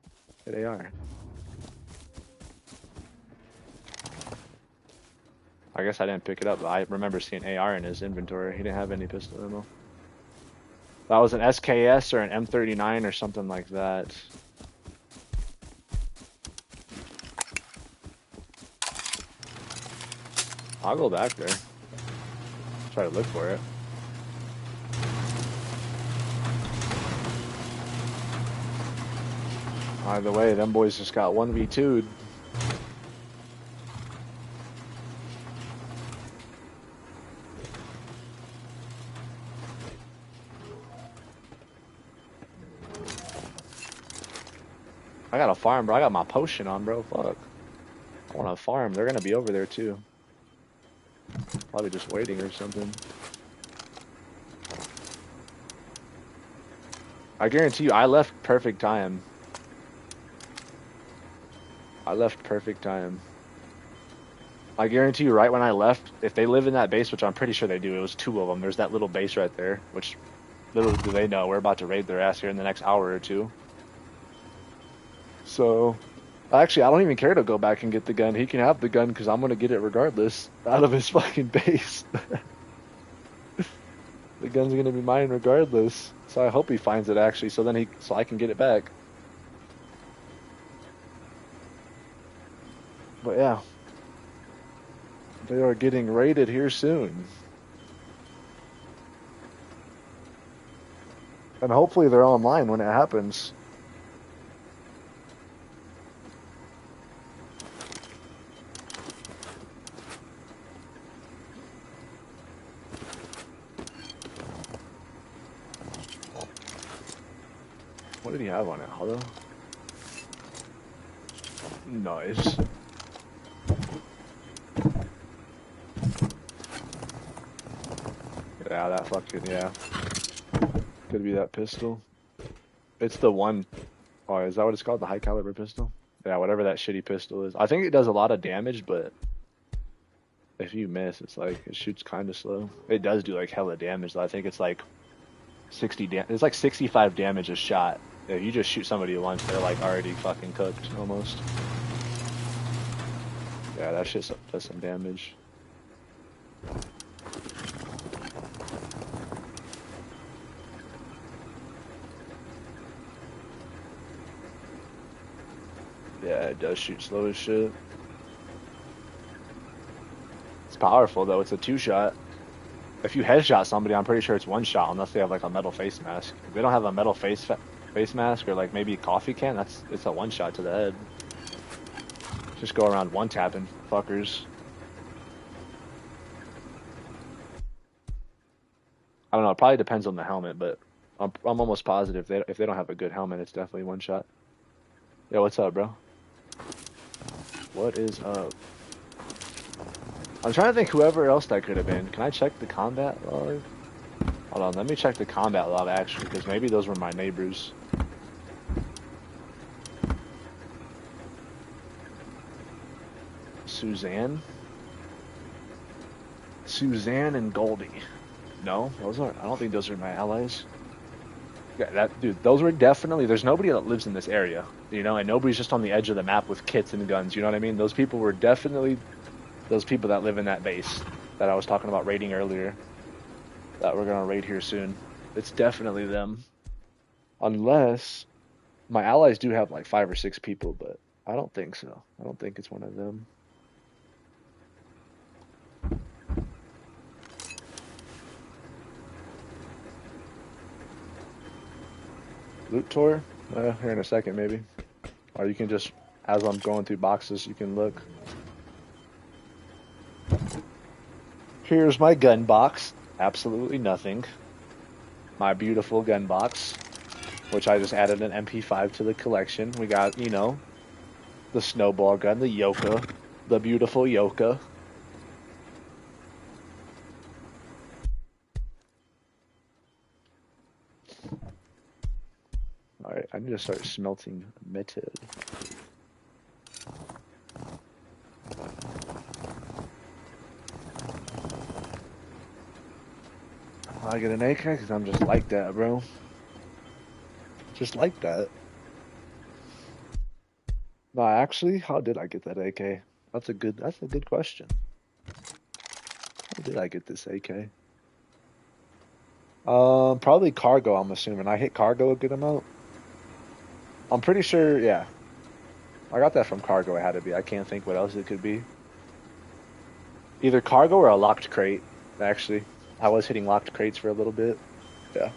I guess I didn't pick it up, but I remember seeing AR in his inventory. He didn't have any pistol ammo. That was an SKS or an M39 or something like that. I'll go back there. Try to look for it. Either way, them boys just got 1v2'd. I got a farm, bro. I got my potion on, bro. Fuck. I want to farm. They're gonna be over there too. Probably just waiting or something. I guarantee you, I left perfect time. I left perfect time. I guarantee you, right when I left, if they live in that base, which I'm pretty sure they do, it was 2 of them. There's that little base right there, which little do they know, we're about to raid their ass here in the next hour or two. So, actually, I don't even care to go back and get the gun. He can have the gun because I'm going to get it regardless out of his fucking base. The gun's going to be mine regardless. So I hope he finds it actually so I can get it back. But yeah. They are getting raided here soon. And hopefully they're online when it happens. What did he have on it? Hello? Nice. Yeah, that fucking, yeah. Could be that pistol. It's the one. Oh, is that what it's called? The high caliber pistol? Yeah, whatever that shitty pistol is. I think it does a lot of damage, but if you miss, it's like, it shoots kind of slow. It does do like hella damage, though. I think it's like 60 it's like 65 damage a shot. If you just shoot somebody once, they're like already fucking cooked, almost. Yeah, that shit does some damage. Yeah, it does shoot slow as shit. It's powerful though, it's a 2-shot. If you headshot somebody, I'm pretty sure it's 1 shot unless they have like a metal face mask. If they don't have a metal face mask or like maybe a coffee can, it's a 1 shot to the head. Just go around one tapping fuckers. I don't know, it probably depends on the helmet, but I'm almost positive if they don't have a good helmet, it's definitely 1 shot. Yo, what's up, bro? What is up? I'm trying to think whoever else that could have been. Can I check the combat log? Hold on, let me check the combat log actually, because maybe those were my neighbors. Suzanne? Suzanne and Goldie. No, those aren't. I don't think those are my allies. Yeah, dude, those were definitely. There's nobody that lives in this area, you know, and nobody's just on the edge of the map with kits and guns. You know what I mean? Those people were definitely those people that live in that base that I was talking about raiding earlier. That we're gonna raid here soon. It's definitely them, unless my allies do have like 5 or 6 people, but I don't think so. I don't think it's one of them. Loot tour? Here in a second, maybe. Or you can just, as I'm going through boxes, you can look. Here's my gun box. Absolutely nothing. My beautiful gun box, which I just added an MP5 to the collection. We got, you know, the snowball gun, the Yoka, the beautiful Yoka. Alright, I need to start smelting metal. I get an AK because I'm just like that, bro. Just like that. No, actually, how did I get that AK? That's a good question. How did I get this AK? Probably cargo, I'm assuming. I hit cargo a good amount. I'm pretty sure, yeah. I got that from cargo, it had to be. I can't think what else it could be. Either cargo or a locked crate, actually. I was hitting locked crates for a little bit. Yeah.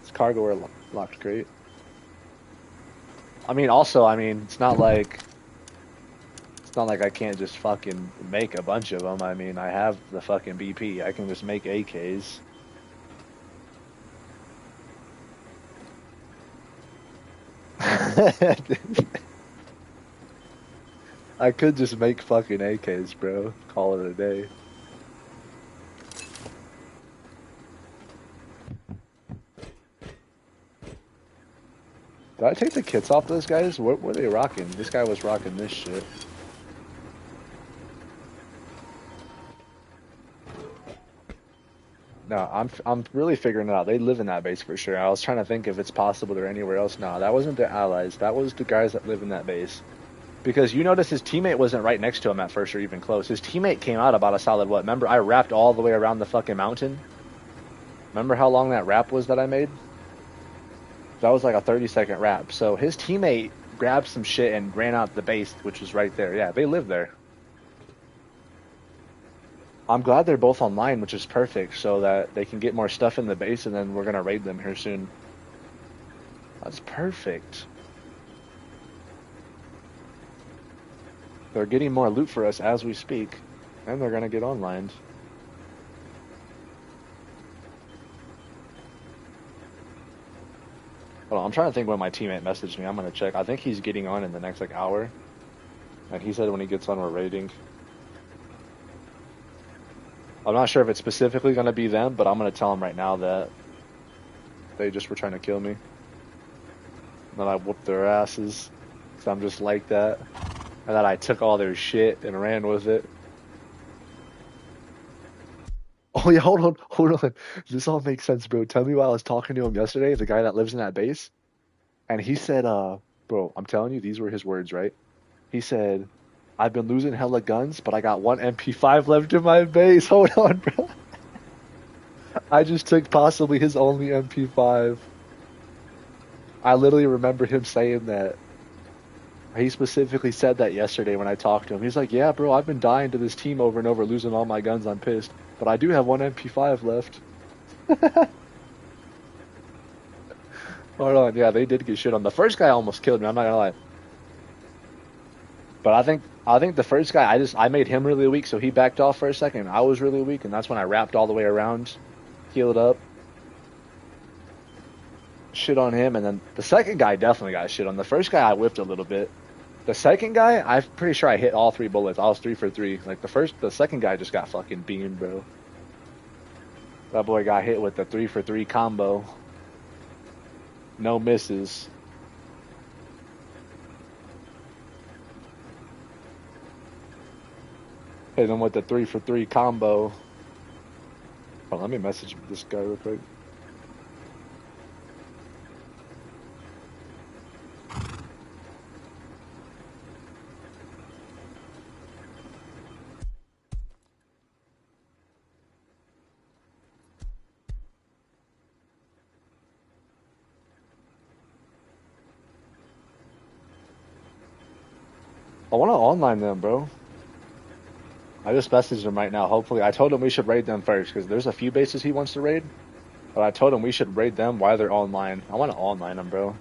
It's cargo or locked crate. I mean, also, it's not like I can't just fucking make a bunch of them. I mean, I have the fucking BP. I can just make AKs. I could just make fucking AKs, bro. Call it a day. Did I take the kits off those guys? What were they rocking? This guy was rocking this shit. No, I'm really figuring it out. They live in that base for sure. I was trying to think if it's possible they're anywhere else. No, that wasn't the allies. That was the guys that live in that base. Because you notice his teammate wasn't right next to him at first or even close. His teammate came out about a solid what? Remember I wrapped all the way around the fucking mountain? Remember how long that wrap was that I made? That was like a 30-second wrap. So his teammate grabbed some shit and ran out the base, which was right there. Yeah, they live there. I'm glad they're both online, which is perfect, so that they can get more stuff in the base, and then we're going to raid them here soon. That's perfect. They're getting more loot for us as we speak, and they're going to get online. Hold on, I'm trying to think when my teammate messaged me. I'm going to check. I think he's getting on in the next, like, hour. And he said when he gets on, we're raiding. I'm not sure if it's specifically going to be them, but I'm going to tell them right now that they just were trying to kill me. And then I whooped their asses. So I'm just like that. And then I took all their shit and ran with it. Oh yeah, hold on. This all makes sense, bro. Tell me why I was talking to him yesterday, the guy that lives in that base. And he said, bro, I'm telling you, these were his words, right? He said, I've been losing hella guns, but I got one MP5 left in my base. Hold on, bro. I just took possibly his only MP5. I literally remember him saying that. He specifically said that yesterday when I talked to him. He's like, yeah, bro, I've been dying to this team over and over, losing all my guns. I'm pissed. But I do have one MP5 left. Hold on, yeah, they did get shit on. The first guy almost killed me, I'm not gonna lie. But I think the first guy, I made him really weak, so he backed off for a second. I was really weak, and that's when I wrapped all the way around, healed up, shit on him, and then the second guy definitely got shit on. The first guy I whipped a little bit. The second guy, I'm pretty sure I hit all 3 bullets. I was 3 for 3. Like the second guy just got fucking beamed, bro. That boy got hit with the 3 for 3 combo. No misses. Hit him with the 3 for 3 combo. Oh, let me message this guy real quick. I want to online them, bro. I just messaged him right now. Hopefully, I told him we should raid them first because there's a few bases he wants to raid. But I told him we should raid them while they're online. I want to online them, bro.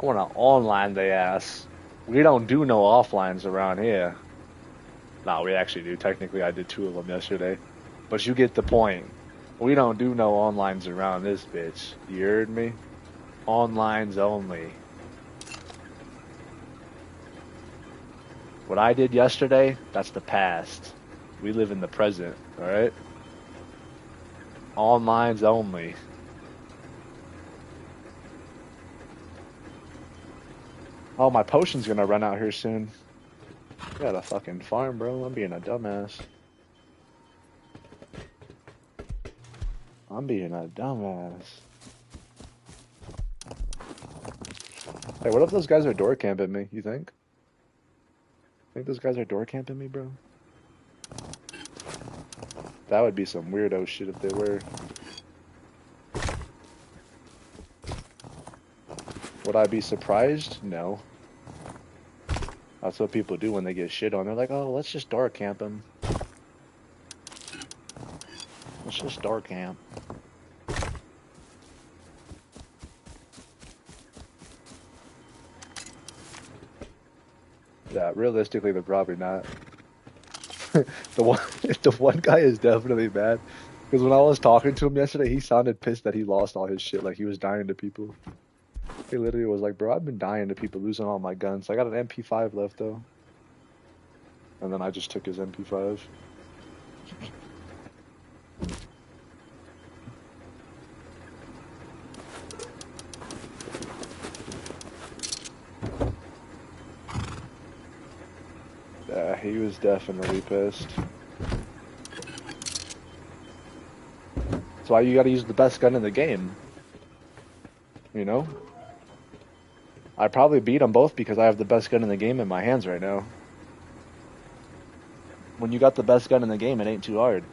I want to online they ass. We don't do no offlines around here. Nah, we actually do. Technically, I did 2 of them yesterday. But you get the point. We don't do no onlines around this bitch. You heard me? Onlines only. What I did yesterday, that's the past. We live in the present, alright? Onlines only. Oh, my potion's gonna run out here soon. Got a fucking farm, bro. I'm being a dumbass. I'm being a dumbass. Hey, what if those guys are door camping me, you think? Think those guys are door camping me, bro? That would be some weirdo shit if they were. Would I be surprised? No. That's what people do when they get shit on. They're like, oh, let's just door camp them. Let's just door camp. Yeah, realistically, they're probably not. The one guy is definitely bad. Because when I was talking to him yesterday, he sounded pissed that he lost all his shit. Like he was dying to people. He literally was like, bro, I've been dying to people, losing all my guns. I got an MP5 left though. And then I just took his MP5. Yeah, he was definitely pissed. That's why you gotta use the best gun in the game. You know? I probably beat them both because I have the best gun in the game in my hands right now. When you got the best gun in the game, it ain't too hard.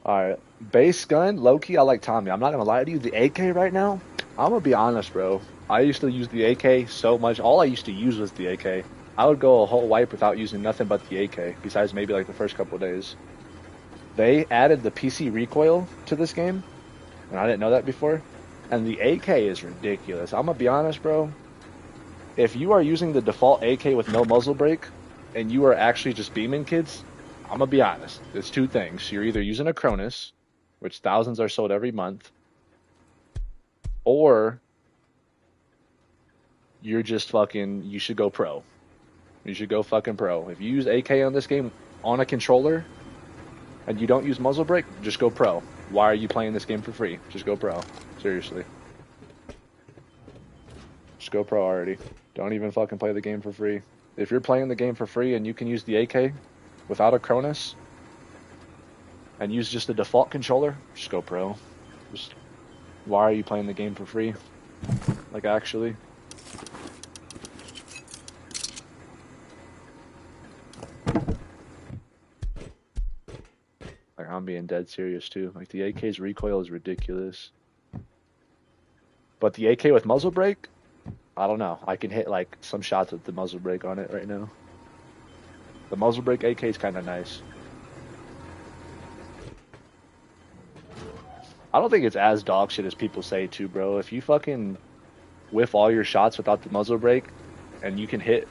Alright, base gun, low-key, I like Tommy. I'm not gonna lie to you, the AK right now, I'm gonna be honest, bro. I used to use the AK so much. All I used to use was the AK. I would go a whole wipe without using nothing but the AK, besides maybe like the first couple of days. They added the PC recoil to this game, and I didn't know that before. And the AK is ridiculous. I'm gonna be honest, bro. If you are using the default AK with no muzzle brake, and you are actually just beaming kids, I'm gonna be honest. It's two things. You're either using a Cronus, which thousands are sold every month, or you're just fucking. You should go pro. You should go fucking pro. If you use AK on this game on a controller, and you don't use muzzle brake, just go pro. Why are you playing this game for free? Just go pro. Seriously. Just go pro already. Don't even fucking play the game for free. If you're playing the game for free and you can use the AK without a Cronus and use just the default controller, just go pro. Just, why are you playing the game for free? Like, actually. Like, I'm being dead serious too. Like, the AK's recoil is ridiculous. But the AK with muzzle brake, I don't know. I can hit like some shots with the muzzle brake on it right now. The muzzle brake AK is kind of nice. I don't think it's as dog shit as people say too, bro. If you fucking whiff all your shots without the muzzle brake and you can hit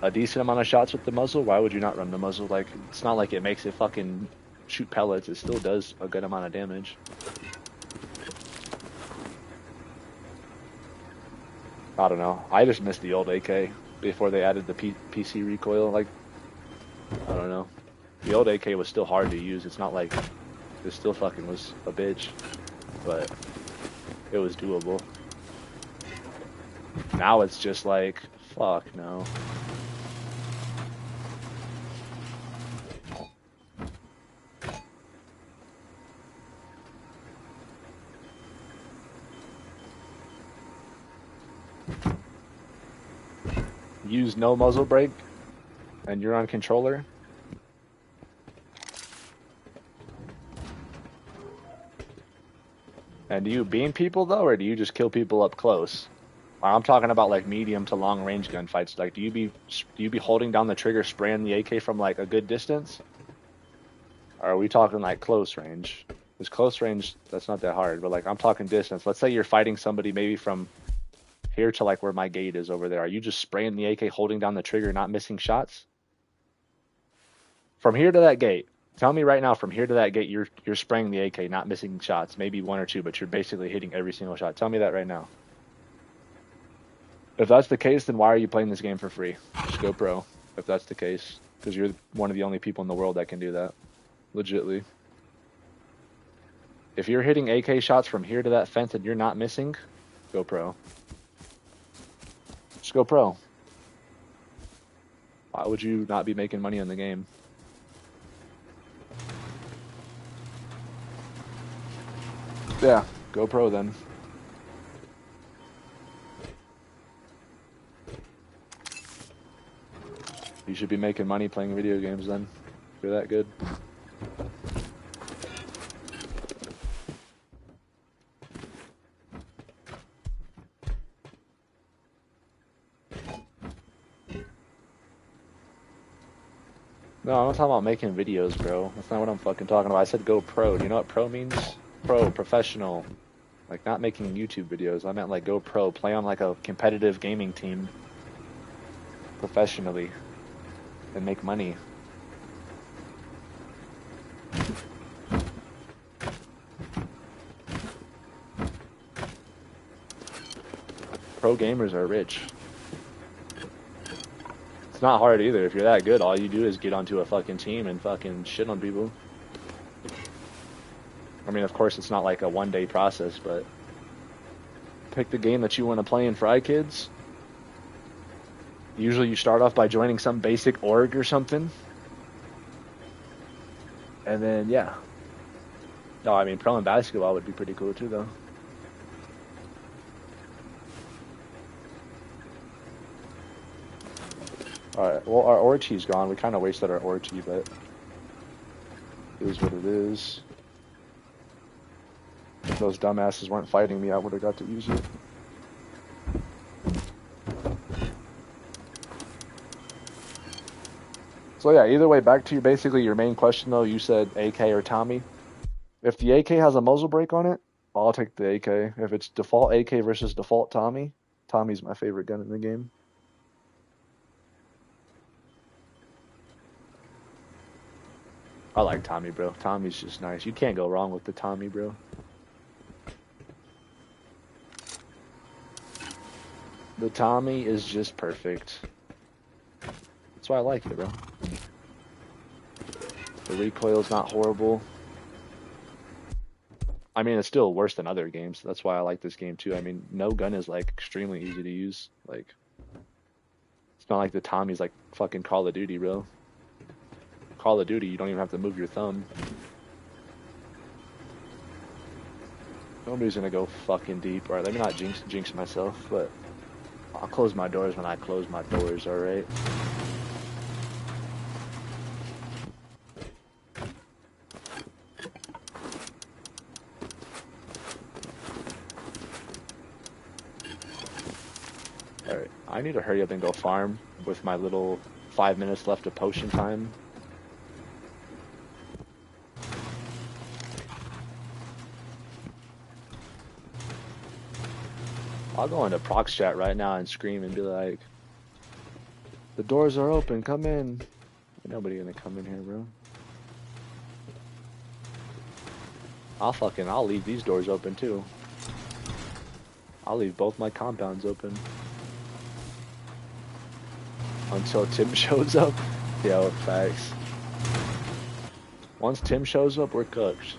a decent amount of shots with the muzzle, why would you not run the muzzle? Like, it's not like it makes it fucking shoot pellets. It still does a good amount of damage. I don't know. I just missed the old AK before they added the PC recoil. Like, I don't know. The old AK was still hard to use. It's not like it still fucking was a bitch, but it was doable. Now it's just like, fuck no. Use no muzzle brake and you're on controller. And do you beam people though, or do you just kill people up close? I'm talking about like medium to long range gunfights. Like, do you be holding down the trigger, spraying the AK from like a good distance? Or are we talking like close range? Because close range, that's not that hard. But like, I'm talking distance. Let's say you're fighting somebody maybe from here to like where my gate is over there. Are you just spraying the AK, holding down the trigger, not missing shots? From here to that gate. Tell me right now, from here to that gate, you're spraying the AK, not missing shots. Maybe one or two, but you're basically hitting every single shot. Tell me that right now. If that's the case, then why are you playing this game for free? Just go pro, if that's the case. Because you're one of the only people in the world that can do that. Legitly. If you're hitting AK shots from here to that fence and you're not missing, go pro. Just go pro. Why would you not be making money on the game? Yeah, go pro then. You should be making money playing video games then. If you're that good. No, I'm not talking about making videos, bro. That's not what I'm fucking talking about. I said go pro. Do you know what pro means? Pro, professional. Like, not making YouTube videos. I meant like go pro. Play on like a competitive gaming team. Professionally. And make money. Pro gamers are rich. It's not hard either. If you're that good, all you do is get onto a fucking team and fucking shit on people. I mean, of course, it's not like a one-day process, but pick the game that you want to play in Fry Kids. Usually you start off by joining some basic org or something. And then, yeah. No, I mean, pro in basketball would be pretty cool too, though. Alright, well, our orgy's gone. We kind of wasted our orgy, but it is what it is. If those dumbasses weren't fighting me, I would have got to use it. So yeah, either way, back to basically your main question though. You said AK or Tommy. If the AK has a muzzle brake on it, I'll take the AK. If it's default AK versus default Tommy, Tommy's my favorite gun in the game. I like Tommy, bro. Tommy's just nice. You can't go wrong with the Tommy, bro. The Tommy is just perfect. That's why I like it, bro. The recoil's not horrible. I mean, it's still worse than other games. That's why I like this game too. I mean, no gun is like extremely easy to use. Like, it's not like the Tommy's like fucking Call of Duty, bro. Call of Duty, you don't even have to move your thumb. Nobody's gonna go fucking deep. Alright, let me not jinx myself, but I'll close my doors when I close my doors, alright? Alright, I need to hurry up and go farm with my little 5 minutes left of potion time. I'll go into Prox chat right now and scream and be like, the doors are open, come in. Ain't nobody gonna come in here, bro. I'll leave these doors open too. I'll leave both my compounds open. Until Tim shows up. Yo, facts. Once Tim shows up, we're cooked.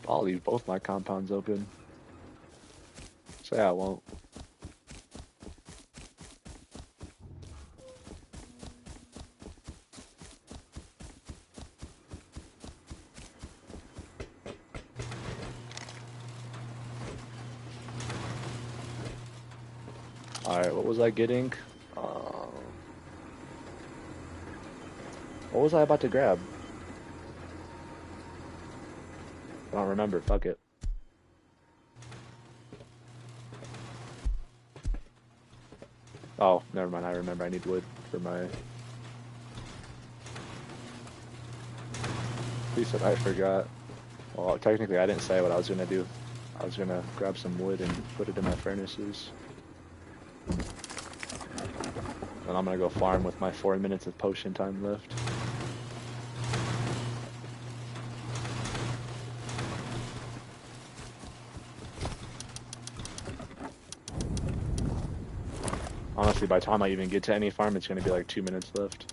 I'll leave both my compounds open. Say I won't. Alright, what was I getting? What was I about to grab? I don't remember, fuck it. Oh, never mind, I remember I need wood for my... At least I forgot. Well, technically I didn't say what I was gonna do. I was gonna grab some wood and put it in my furnaces. And I'm gonna go farm with my 4 minutes of potion time left. Honestly, by the time I even get to any farm, it's gonna be like 2 minutes left.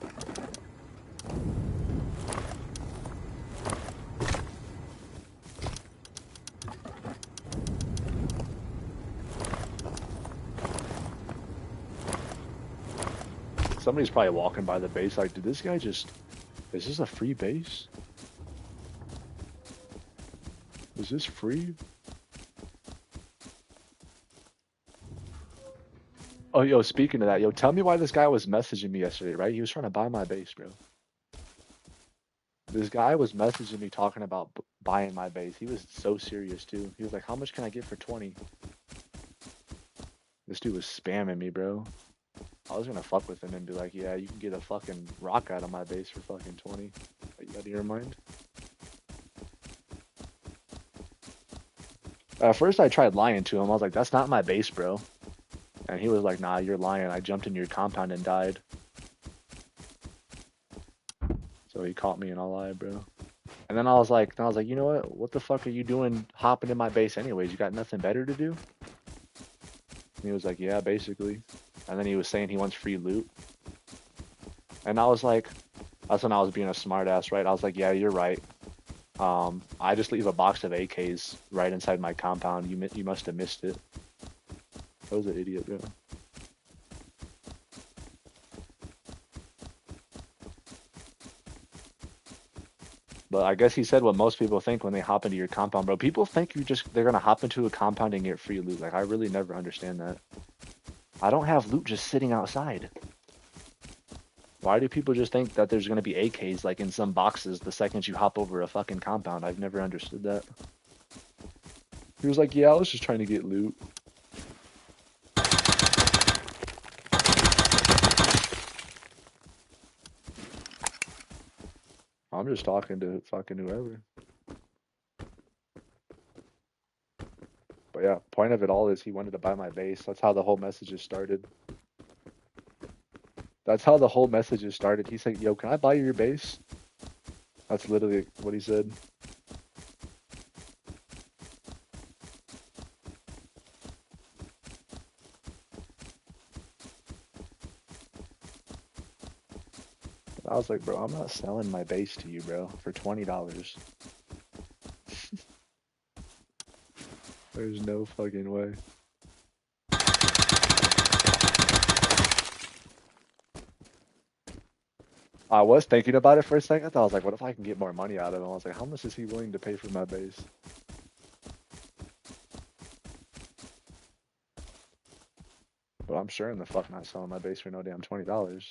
Somebody's probably walking by the base like, did this guy just... Is this a free base? Is this free? Oh, yo, speaking of that, yo, tell me why this guy was messaging me yesterday, right? He was trying to buy my base, bro. This guy was messaging me talking about buying my base. He was so serious, too. He was like, how much can I get for 20? This dude was spamming me, bro. I was gonna fuck with him and be like, yeah, you can get a fucking rock out of my base for fucking 20. Are you out of your mind? At first I tried lying to him. I was like, that's not my base, bro. And he was like, nah, you're lying. I jumped in your compound and died. So he caught me in a lie, bro. And then I was like, you know what the fuck are you doing hopping in my base anyways? You got nothing better to do? And he was like, yeah, basically. And then he was saying he wants free loot. And I was like, that's when I was being a smartass, right? I was like, yeah, you're right. I just leave a box of AKs right inside my compound. You must have missed it. I was an idiot, bro. But I guess he said what most people think when they hop into your compound, bro. People think they're gonna hop into a compound and get free loot. Like, I really never understand that. I don't have loot just sitting outside. Why do people just think that there's gonna be AKs like in some boxes the second you hop over a fucking compound? I've never understood that. He was like, yeah, I was just trying to get loot. I'm just talking to fucking whoever. But yeah, point of it all is he wanted to buy my base. That's how the whole message started. That's how the whole messages started. He's like, "Yo, can I buy your base?" That's literally what he said. I was like, "Bro, I'm not selling my base to you, bro, for $20. There's no fucking way." I was thinking about it for a second. I was like, what if I can get more money out of him? I was like, how much is he willing to pay for my base? But I'm sure in the fuck not selling my base for no damn $20.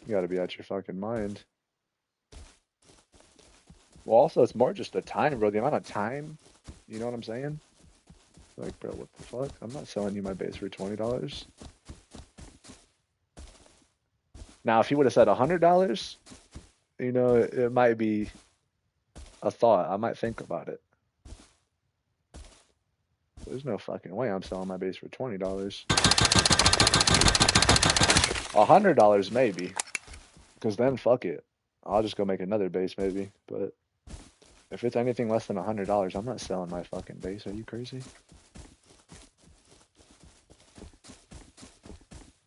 You gotta be out your fucking mind. Well, also, it's more just the time, bro. The amount of time. You know what I'm saying? Like, bro, what the fuck? I'm not selling you my base for $20. Now, if he would have said $100, you know, it might be a thought. I might think about it. There's no fucking way I'm selling my base for $20. $100 maybe. Because then, fuck it. I'll just go make another base maybe. But if it's anything less than $100, I'm not selling my fucking base. Are you crazy?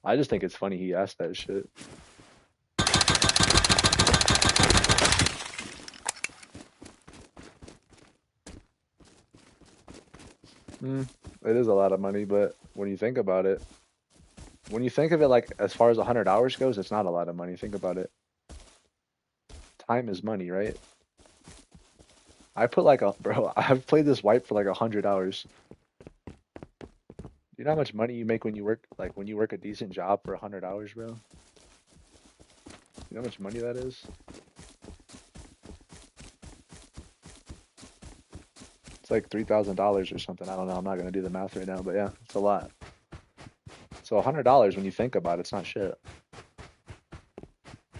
I just think it's funny he asked that shit. It is a lot of money, but when you think about it, when you think of it like as far as 100 hours goes, it's not a lot of money. Think about it. Time is money, right? I put like bro, I've played this wipe for like 100 hours. You know how much money you make when you work, like when you work a decent job for 100 hours, bro? You know how much money that is? It's like $3,000 or something. I don't know. I'm not gonna do the math right now, but yeah, it's a lot. So $100 when you think about it, it's not shit.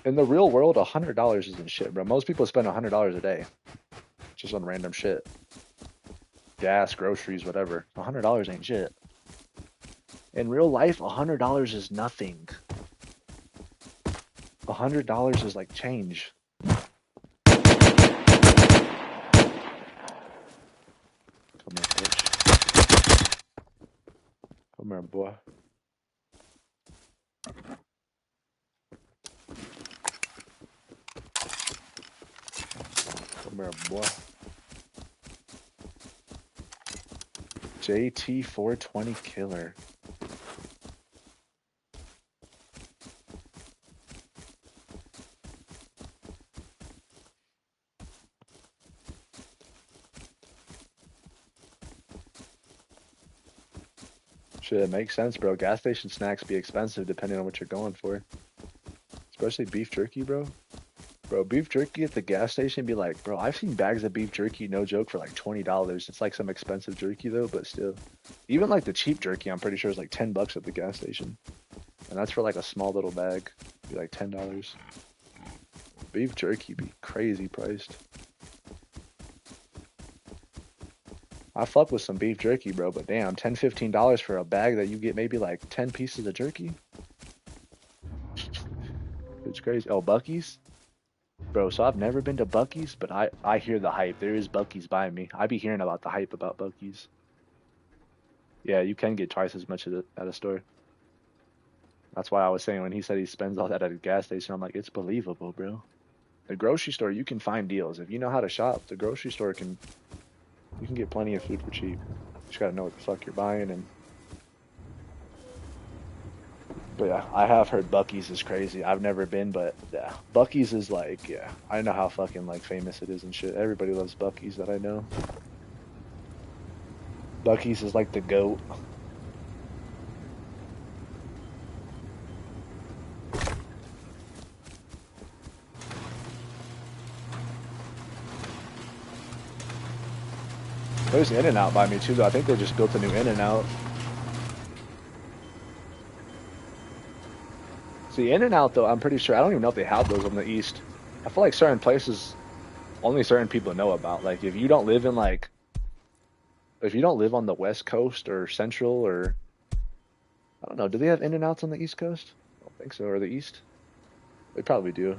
In the real world, $100 isn't shit, bro. Most people spend $100 a day just on random shit. Gas, groceries, whatever. $100 ain't shit. In real life, $100 is nothing. $100 is like change. Come here, bitch. Come here, boy. Come here, boy. JT420 killer. Shit, it makes sense, bro. Gas station snacks be expensive depending on what you're going for. Especially beef jerky, bro. Bro, beef jerky at the gas station be like, bro, I've seen bags of beef jerky, no joke, for like $20. It's like some expensive jerky though, but still. Even like the cheap jerky, I'm pretty sure is like $10 at the gas station. And that's for like a small little bag. Be like $10. Beef jerky be crazy priced. I fuck with some beef jerky, bro, but damn, $10, $15 for a bag that you get maybe like 10 pieces of jerky? It's crazy. Oh, Buc-ee's? Bro, so I've never been to Buc-ee's, but I hear the hype. There is Buc-ee's by me. I be hearing about the hype about Buc-ee's. Yeah, you can get twice as much at a store. That's why I was saying when he said he spends all that at a gas station, I'm like, it's believable, bro. The grocery store, you can find deals. If you know how to shop, the grocery store you can get plenty of food for cheap. You just gotta know what the fuck you're buying and. But yeah, I have heard Buc-ee's is crazy. I've never been, but yeah, Buc-ee's is like, yeah, I know how fucking like famous it is and shit. Everybody loves Buc-ee's that I know. Buc-ee's is like the GOAT. There's In-N-Out by me too, though. I think they just built a new In-N-Out. See, In-N-Out though, I'm pretty sure, I don't even know if they have those on the East. I feel like certain places, only certain people know about. Like if you don't live on the West Coast or Central or I don't know. Do they have In-N-Outs on the East Coast? I don't think so. Or the East? They probably do.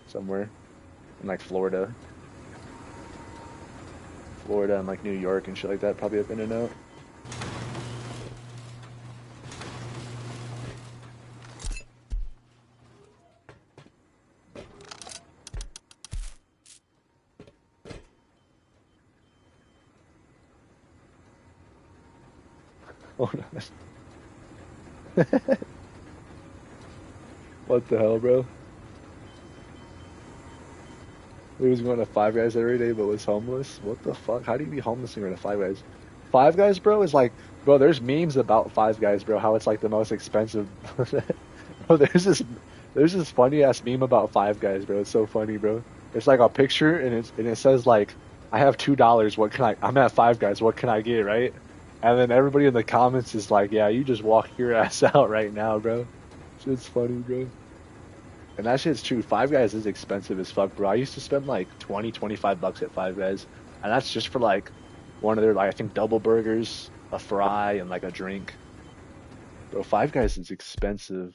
Somewhere. In like Florida. Florida and like New York and shit like that probably have In-N-Out. Oh no. What the hell, bro? He was going to Five Guys every day but was homeless? What the fuck? How do you be homeless and go to Five Guys? Five Guys, bro, is like, bro, there's memes about Five Guys, bro, how it's like the most expensive. Bro, there's this funny ass meme about Five Guys, bro. It's so funny, bro. It's like a picture and it says like, I have $2. What can I'm at Five Guys. What can I get, right? And then everybody in the comments is like, yeah, you just walk your ass out right now, bro. Shit's funny, bro. And that shit's true. Five Guys is expensive as fuck, bro. I used to spend like 20, 25 bucks at Five Guys. And that's just for like one of their, like, I think double burgers, a fry, and like a drink. Bro, Five Guys is expensive.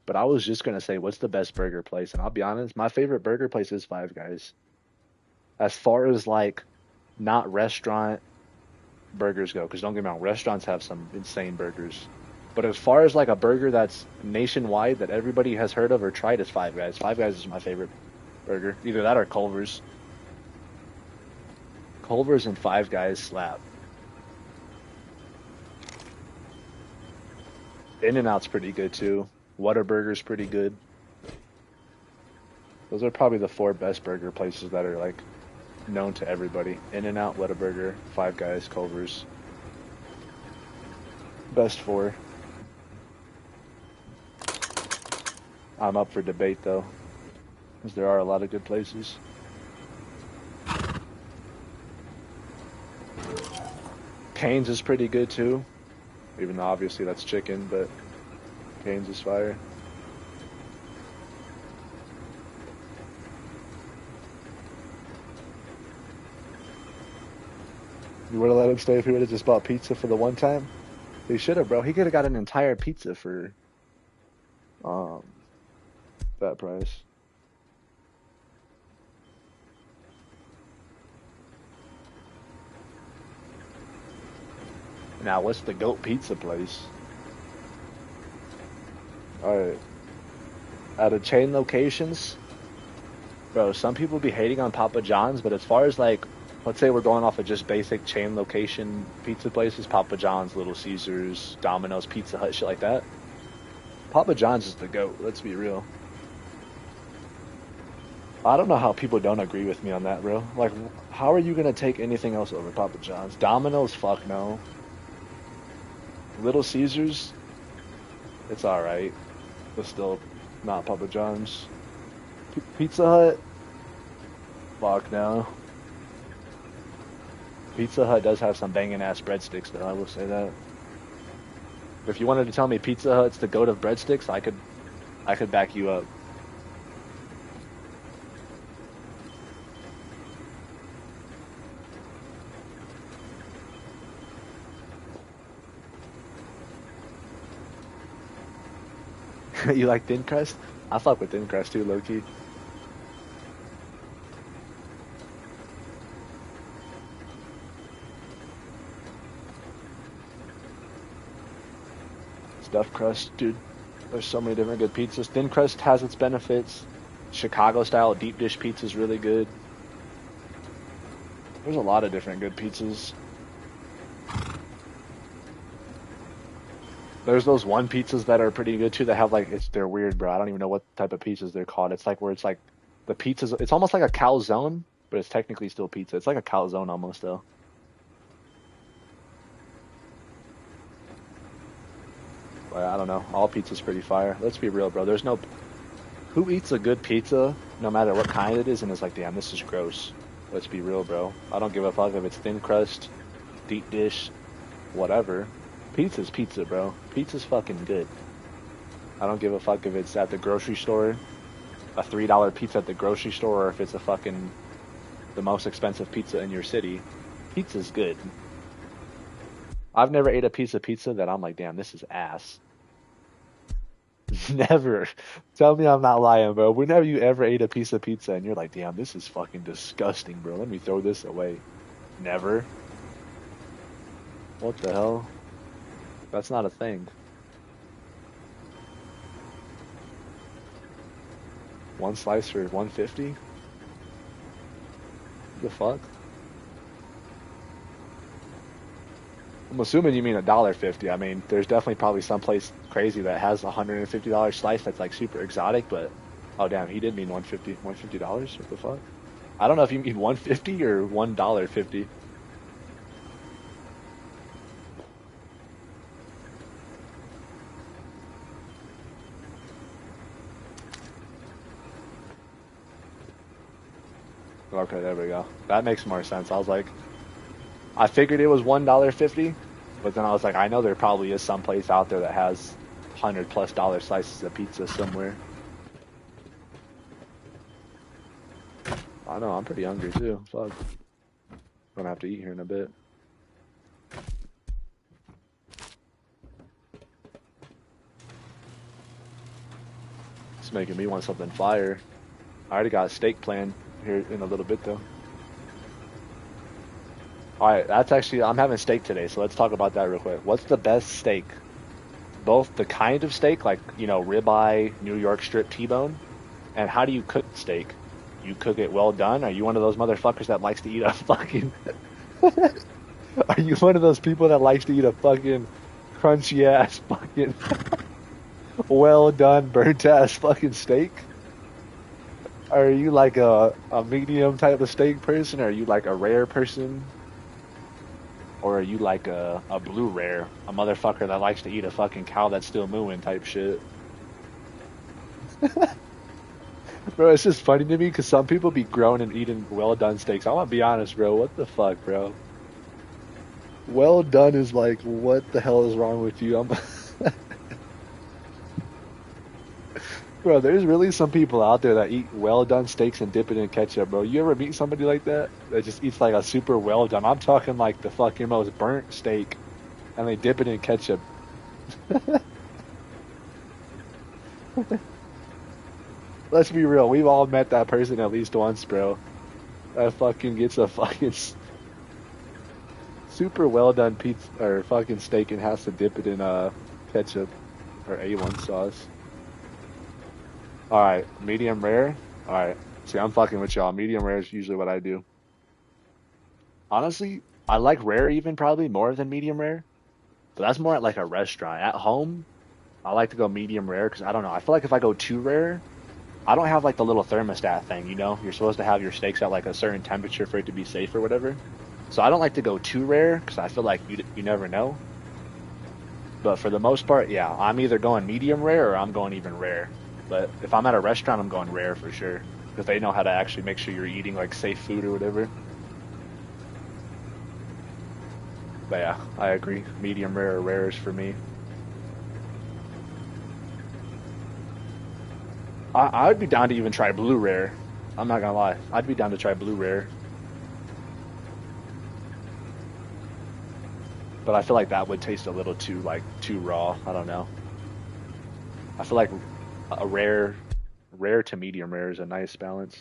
But I was just gonna say, what's the best burger place? And I'll be honest, my favorite burger place is Five Guys. As far as like not restaurant burgers go, because don't get me wrong, restaurants have some insane burgers. But as far as like a burger that's nationwide that everybody has heard of or tried is Five Guys. Five Guys is my favorite burger. Either that or Culver's. Culver's and Five Guys slap. In-N-Out's pretty good too. Whataburger's pretty good. Those are probably the 4 best burger places that are like known to everybody. In-N-Out, Whataburger, Five Guys, Culver's. Best 4. I'm up for debate though, because there are a lot of good places. Cane's is pretty good too, even though obviously that's chicken, but Cane's is fire. You would have let him stay if he would have just bought pizza for the one time? He should have, bro. He could have got an entire pizza for that price. Now, what's the GOAT pizza place? Alright. Out of chain locations, bro, some people be hating on Papa John's, but as far as like, let's say we're going off of just basic chain location pizza places, Papa John's, Little Caesars, Domino's, Pizza Hut, shit like that. Papa John's is the GOAT, let's be real. I don't know how people don't agree with me on that, bro. Like, how are you gonna take anything else over Papa John's? Domino's, fuck no. Little Caesars, it's alright, but still not Papa John's. Pizza Hut, fuck no. Pizza Hut does have some banging ass breadsticks though, I will say that. If you wanted to tell me Pizza Hut's the GOAT of breadsticks, I could back you up. You like thin crust? I fuck with thin crust too, low key. Stuffed crust, dude. There's so many different good pizzas. Thin crust has its benefits. Chicago style deep dish pizza is really good. There's a lot of different good pizzas. There's those one pizzas that are pretty good too that have like, they're weird, bro. I don't even know what type of pizzas they're called. It's like where it's like the pizzas, it's almost like a calzone, but it's technically still pizza. It's like a calzone almost though. But I don't know. All pizza's pretty fire. Let's be real, bro. There's no, who eats a good pizza no matter what kind it is and is like, damn, this is gross. Let's be real, bro. I don't give a fuck if it's thin crust, deep dish, whatever. Pizza's pizza, bro. Pizza's fucking good. I don't give a fuck if it's at the grocery store, a $3 pizza at the grocery store, or if it's a fucking, the most expensive pizza in your city. Pizza's good. I've never ate a piece of pizza that I'm like, damn, this is ass. Never. Tell me I'm not lying, bro. Whenever you ever ate a piece of pizza and you're like, damn, this is fucking disgusting, bro. Let me throw this away. Never. What the hell? That's not a thing. One slice for 150? The fuck? I'm assuming you mean $1.50. I mean, there's definitely probably someplace crazy that has a $150 slice that's like super exotic, but oh damn, he did mean 150. $150? What the fuck? I don't know if you mean 150 or $1.50. Okay, there we go. That makes more sense. I was like, I figured it was $1.50, but then I was like, I know there probably is some place out there that has $100+ slices of pizza somewhere. I know, I'm pretty hungry too. Fuck. Gonna have to eat here in a bit. It's making me want something fire. I already got a steak planned here in a little bit though. Alright, that's actually, I'm having steak today, so let's talk about that real quick. What's the best steak? Both the kind of steak, like, you know, ribeye, New York strip T-bone, and how do you cook steak? You cook it well done? Are you one of those motherfuckers that likes to eat a fucking... Are you one of those people that likes to eat a fucking crunchy ass fucking well done burnt ass fucking steak? Are you like a medium type of steak person? Or are you like a rare person? Or are you like a blue rare? A motherfucker that likes to eat a fucking cow that's still mooing type shit? Bro, it's just funny to me because some people be grown and eating well done steaks. I want to be honest, bro. What the fuck, bro? Well done is like, what the hell is wrong with you? Bro, there's really some people out there that eat well done steaks and dip it in ketchup, bro. You ever meet somebody like that? That just eats like a super well done. I'm talking like the fucking most burnt steak and they dip it in ketchup. Let's be real, we've all met that person at least once, bro. That fucking gets a fucking super well done pizza or fucking steak and has to dip it in ketchup or A1 sauce. Alright, medium rare. Alright, see, I'm fucking with y'all. Medium rare is usually what I do. Honestly, I like rare even probably more than medium rare. But that's more at like a restaurant. At home, I like to go medium rare because I don't know. I feel like if I go too rare, I don't have like the little thermostat thing, you know? You're supposed to have your steaks at like a certain temperature for it to be safe or whatever. So I don't like to go too rare because I feel like you never know. But for the most part, yeah, I'm either going medium rare or I'm going even rare. But if I'm at a restaurant, I'm going rare for sure. Because they know how to actually make sure you're eating like safe food or whatever. But yeah, I agree. Medium rare or rare is for me. I'd be down to even try blue rare. I'm not gonna lie. I'd be down to try blue rare. But I feel like that would taste a little too too raw. I don't know. I feel like a rare to medium rare is a nice balance.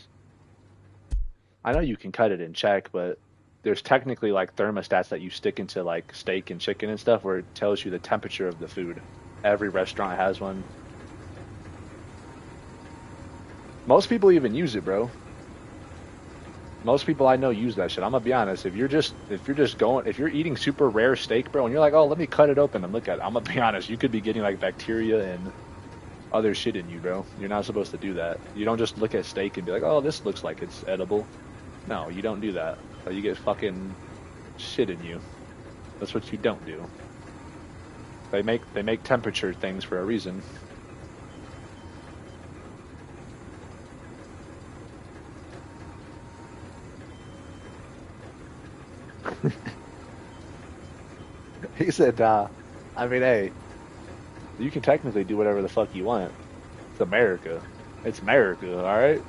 I know you can cut it in check, but there's technically like thermostats that you stick into like steak and chicken and stuff where it tells you the temperature of the food. Every restaurant has one. Most people even use it, bro. Most people I know use that shit. I'm gonna be honest. If you're eating super rare steak, bro, and you're like, oh, let me cut it open and look at it. I'm gonna be honest. You could be getting like bacteria and other shit in you, bro. You're not supposed to do that. You don't just look at steak and be like, oh, this looks like it's edible. No, you don't do that. Or you get fucking shit in you. That's what you don't do. They make temperature things for a reason. He said, I mean, hey, you can technically do whatever the fuck you want. It's America. It's America, alright?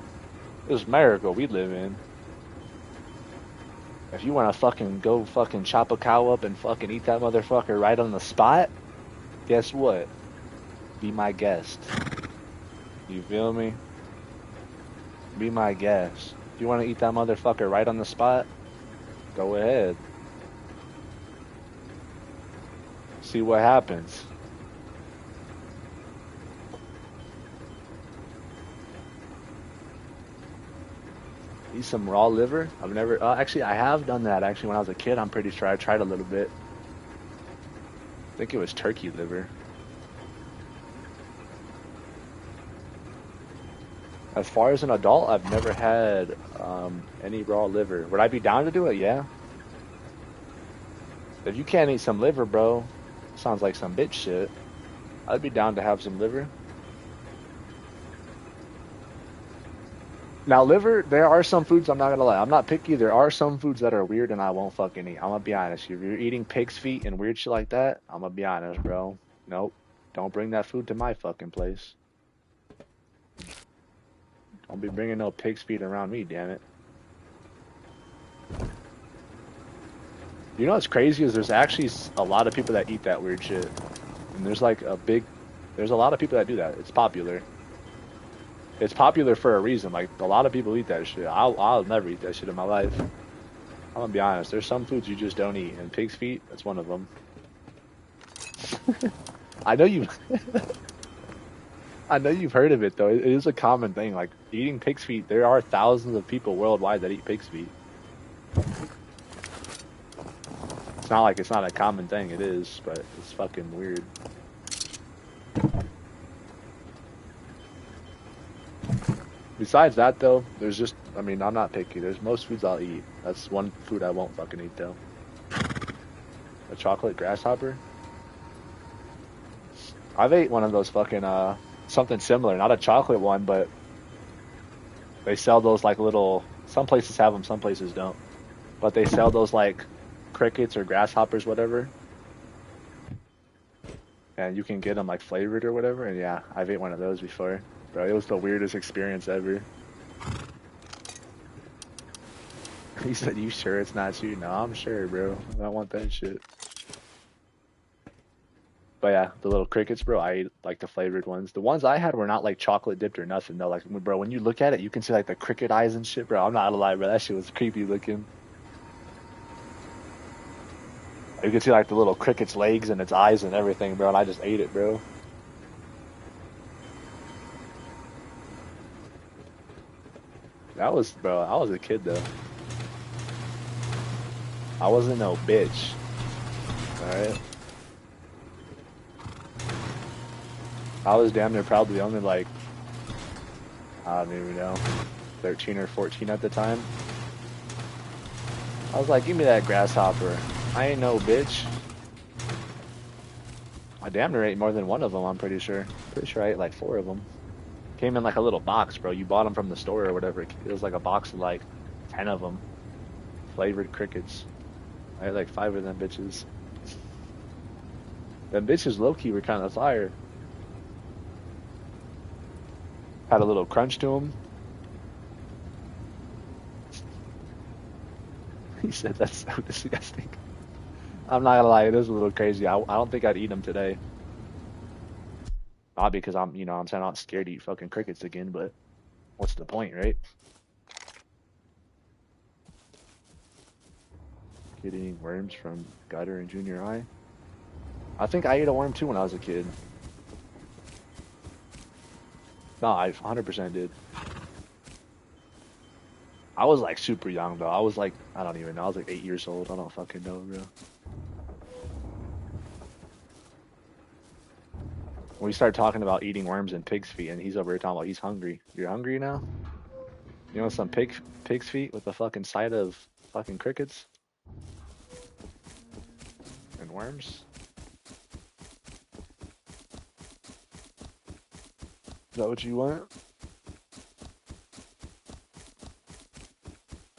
It's America we live in. If you want to fucking go fucking chop a cow up and fucking eat that motherfucker right on the spot, guess what? Be my guest. You feel me? Be my guest. If you want to eat that motherfucker right on the spot, go ahead. See what happens. Eat some raw liver. I've never, actually, I have done that. Actually, when I was a kid, I'm pretty sure I tried a little bit. I think it was turkey liver. As far as an adult, I've never had any raw liver. Would I be down to do it? Yeah. If you can't eat some liver, bro, sounds like some bitch shit. I'd be down to have some liver. Now, liver, there are some foods, I'm not gonna lie, I'm not picky. There are some foods that are weird and I won't fucking eat. I'm gonna be honest. If you're eating pig's feet and weird shit like that, I'm gonna be honest, bro. Nope. Don't bring that food to my fucking place. Don't be bringing no pig's feet around me, damn it. You know what's crazy is there's actually a lot of people that eat that weird shit. And there's like there's a lot of people that do that. It's popular. It's popular for a reason. Like, a lot of people eat that shit. I'll never eat that shit in my life. I'm gonna be honest. There's some foods you just don't eat, and pig's feet, that's one of them. I know you. I know you've heard of it though. It is a common thing. Like eating pig's feet, there are thousands of people worldwide that eat pig's feet. It's not like it's not a common thing. It is, but it's fucking weird. Besides that, though, there's just, I mean, I'm not picky. There's most foods I'll eat. That's one food I won't fucking eat, though. A chocolate grasshopper? I've ate one of those fucking, something similar. Not a chocolate one, but they sell those, like, little, some places have them, some places don't. But they sell those, like, crickets or grasshoppers, whatever. And you can get them, like, flavored or whatever. And yeah, I've ate one of those before. Bro, it was the weirdest experience ever. He said, "You sure it's not you?" No, I'm sure, bro. I don't want that shit. But yeah, the little crickets, bro, I ate like the flavored ones. The ones I had were not like chocolate dipped or nothing. No, like, bro, when you look at it, you can see like the cricket eyes and shit, bro. I'm not gonna lie, bro. That shit was creepy looking. You can see like the little cricket's legs and its eyes and everything, bro. And I just ate it, bro. That was, bro, I was a kid, though. I wasn't no bitch. Alright? I was damn near probably only like, I don't even know, 13 or 14 at the time. I was like, give me that grasshopper. I ain't no bitch. I damn near ate more than one of them, I'm pretty sure. Pretty sure I ate like 4 of them. Came in like a little box, bro. You bought them from the store or whatever. It was like a box of like 10 of them. Flavored crickets. I had like 5 of them bitches. Them bitches low-key were kind of fire. Had a little crunch to them. He said that's so disgusting. I'm not gonna lie, it is a little crazy. I don't think I'd eat them today. Not because I'm saying I'm not scared to eat fucking crickets again, but what's the point, right? Eating worms from gutter in junior high. I think I ate a worm too when I was a kid. No, I 100% did. I was like super young though. I was like, I don't even know. I was like 8 years old. I don't fucking know, bro. We start talking about eating worms and pig's feet, and he's over here talking about he's hungry. You're hungry now? You want some pig's feet with a fucking side of fucking crickets? And worms? Is that what you want?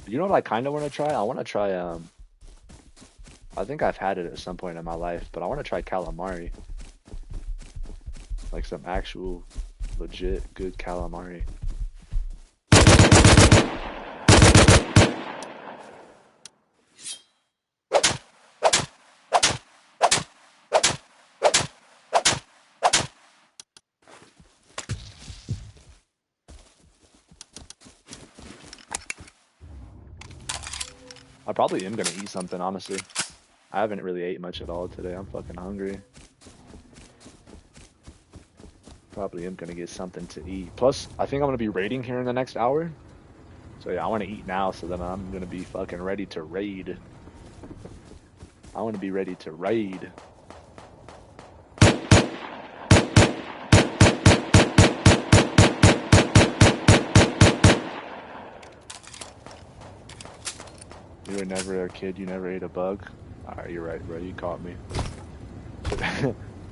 You know what I kind of want to try? I want to try, I think I've had it at some point in my life, but I want to try calamari. Like some actual, legit, good calamari. I probably am gonna eat something, honestly. I haven't really ate much at all today. I'm fucking hungry. Probably am gonna get something to eat. Plus, I think I'm gonna be raiding here in the next hour. So yeah, I want to eat now so then I'm gonna be fucking ready to raid. I want to be ready to raid. You were never a kid, you never ate a bug? Alright, you're right, bro. You caught me.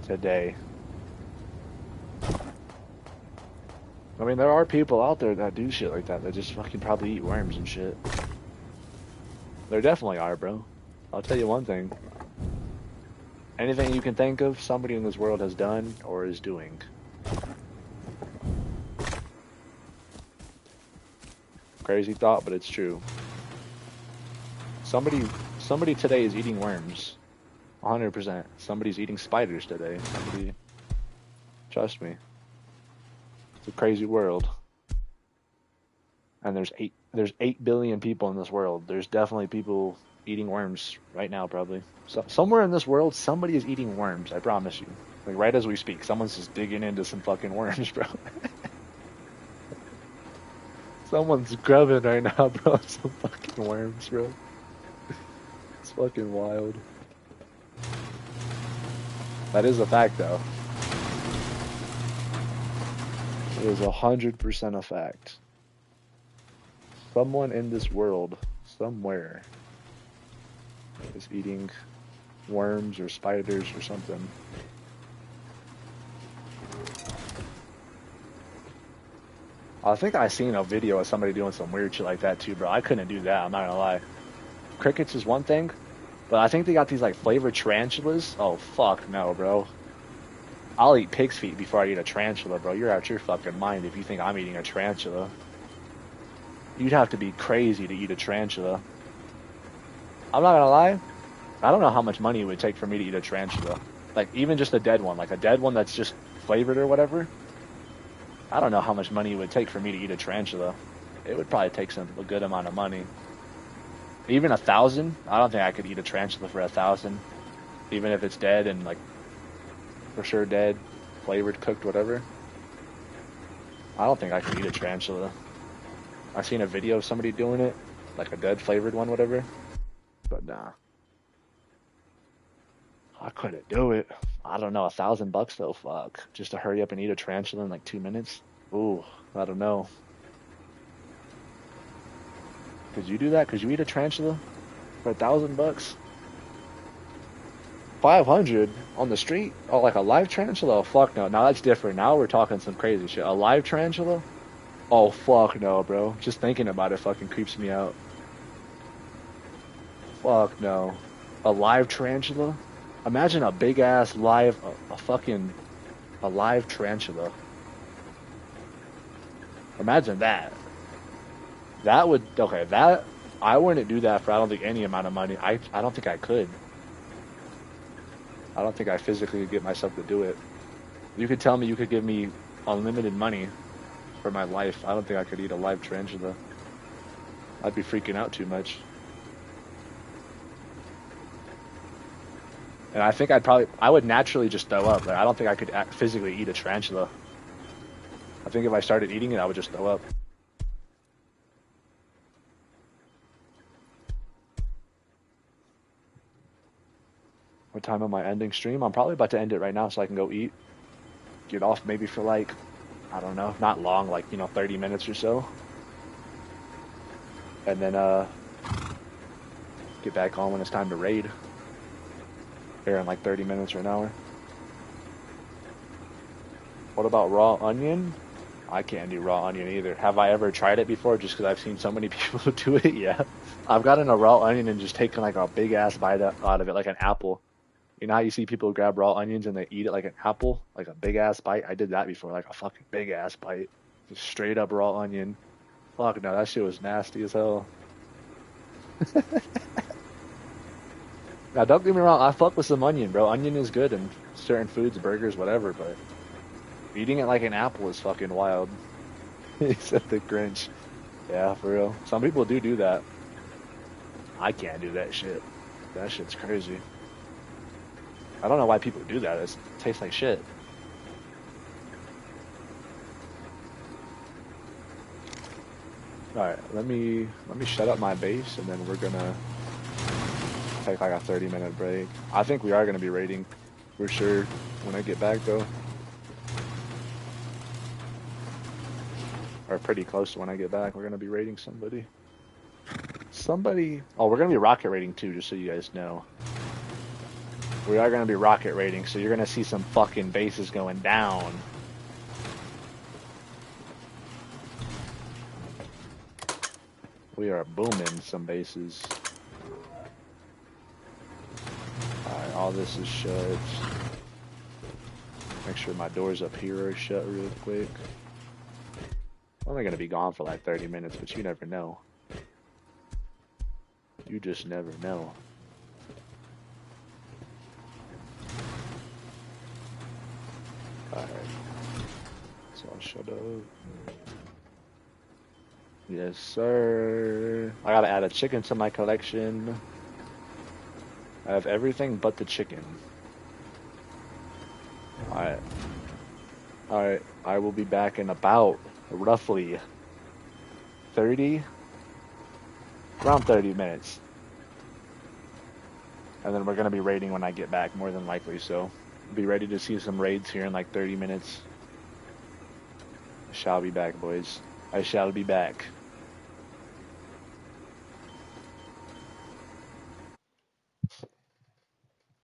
Today. I mean, there are people out there that do shit like that just fucking probably eat worms and shit. There definitely are, bro. I'll tell you one thing. Anything you can think of, somebody in this world has done or is doing. Crazy thought, but it's true. Somebody today is eating worms. 100%. Somebody's eating spiders today. Somebody, trust me. It's a crazy world. And there's 8 billion people in this world. There's definitely people eating worms right now, probably. So, somewhere in this world, somebody is eating worms, I promise you. Like, right as we speak, someone's just digging into some fucking worms, bro. Someone's grubbing right now, bro. Some fucking worms, bro. It's fucking wild. That is a fact, though. It is 100% a fact. Someone in this world, somewhere, is eating worms or spiders or something. I think I seen a video of somebody doing some weird shit like that too, bro. I couldn't do that, I'm not gonna lie. Crickets is one thing, but I think they got these like flavored tarantulas. Oh fuck no, bro. I'll eat pig's feet before I eat a tarantula, bro. You're out your fucking mind if you think I'm eating a tarantula. You'd have to be crazy to eat a tarantula. I'm not gonna lie, I don't know how much money it would take for me to eat a tarantula. Like, even just a dead one, like a dead one that's just flavored or whatever. I don't know how much money it would take for me to eat a tarantula. It would probably take a good amount of money. Even 1,000? I don't think I could eat a tarantula for 1,000. Even if it's dead and, like, for sure dead, flavored, cooked, whatever. I don't think I could eat a tarantula. I've seen a video of somebody doing it, like a dead flavored one, whatever. But nah. I couldn't do it. I don't know, $1,000 though, fuck. Just to hurry up and eat a tarantula in like 2 minutes? Ooh, I don't know. Could you do that? Could you eat a tarantula for $1,000? 500 on the street? Oh, like a live tarantula? Oh, fuck no. Now that's different. Now we're talking some crazy shit. A live tarantula? Oh, fuck no, bro. Just thinking about it fucking creeps me out. Fuck no. A live tarantula? Imagine a big ass live, a live tarantula. Imagine that. That would, okay, that, I wouldn't do that for I don't think any amount of money. I don't think I could. I don't think I physically could get myself to do it. You could tell me you could give me unlimited money for my life. I don't think I could eat a live tarantula. I'd be freaking out too much. And I think I would naturally just throw up. Like, I don't think I could physically eat a tarantula. I think if I started eating it, I would just throw up. What time am I ending stream? I'm probably about to end it right now so I can go eat. Get off maybe for like, I don't know, not long, like, 30 minutes or so. And then, get back on when it's time to raid. Here in like 30 minutes or an hour. What about raw onion? I can't do raw onion either. Have I ever tried it before just because I've seen so many people do it? Yeah. I've gotten a raw onion and just taken like a big ass bite out of it like an apple. You know how you see people grab raw onions and they eat it like an apple? Like a big ass bite? I did that before, like a fucking big ass bite. Just straight up raw onion. Fuck no, that shit was nasty as hell. Now, don't get me wrong, I fuck with some onion, bro. Onion is good in certain foods, burgers, whatever, but eating it like an apple is fucking wild. He said the Grinch. Yeah, for real. Some people do that. I can't do that shit. That shit's crazy. I don't know why people do that. It tastes like shit. Alright, let me shut up my base and then we're gonna take like a 30-minute break. I think we are gonna be raiding for sure when I get back though. Or pretty close to when I get back. We're gonna be raiding somebody. Oh, we're gonna be rocket raiding too, just so you guys know. We are gonna be rocket raiding, so you're gonna see some fucking bases going down. We are booming some bases. Alright, all this is shut. Make sure my doors up here are shut real quick. I'm only gonna be gone for like 30 minutes, but you never know. You just never know. Alright. So I'll shut up. Yes, sir. I gotta add a chicken to my collection. I have everything but the chicken. Alright. Alright, I will be back in about roughly 30, around 30 minutes. And then we're going to be raiding when I get back, more than likely, so be ready to see some raids here in like 30 minutes. I shall be back, boys. I shall be back.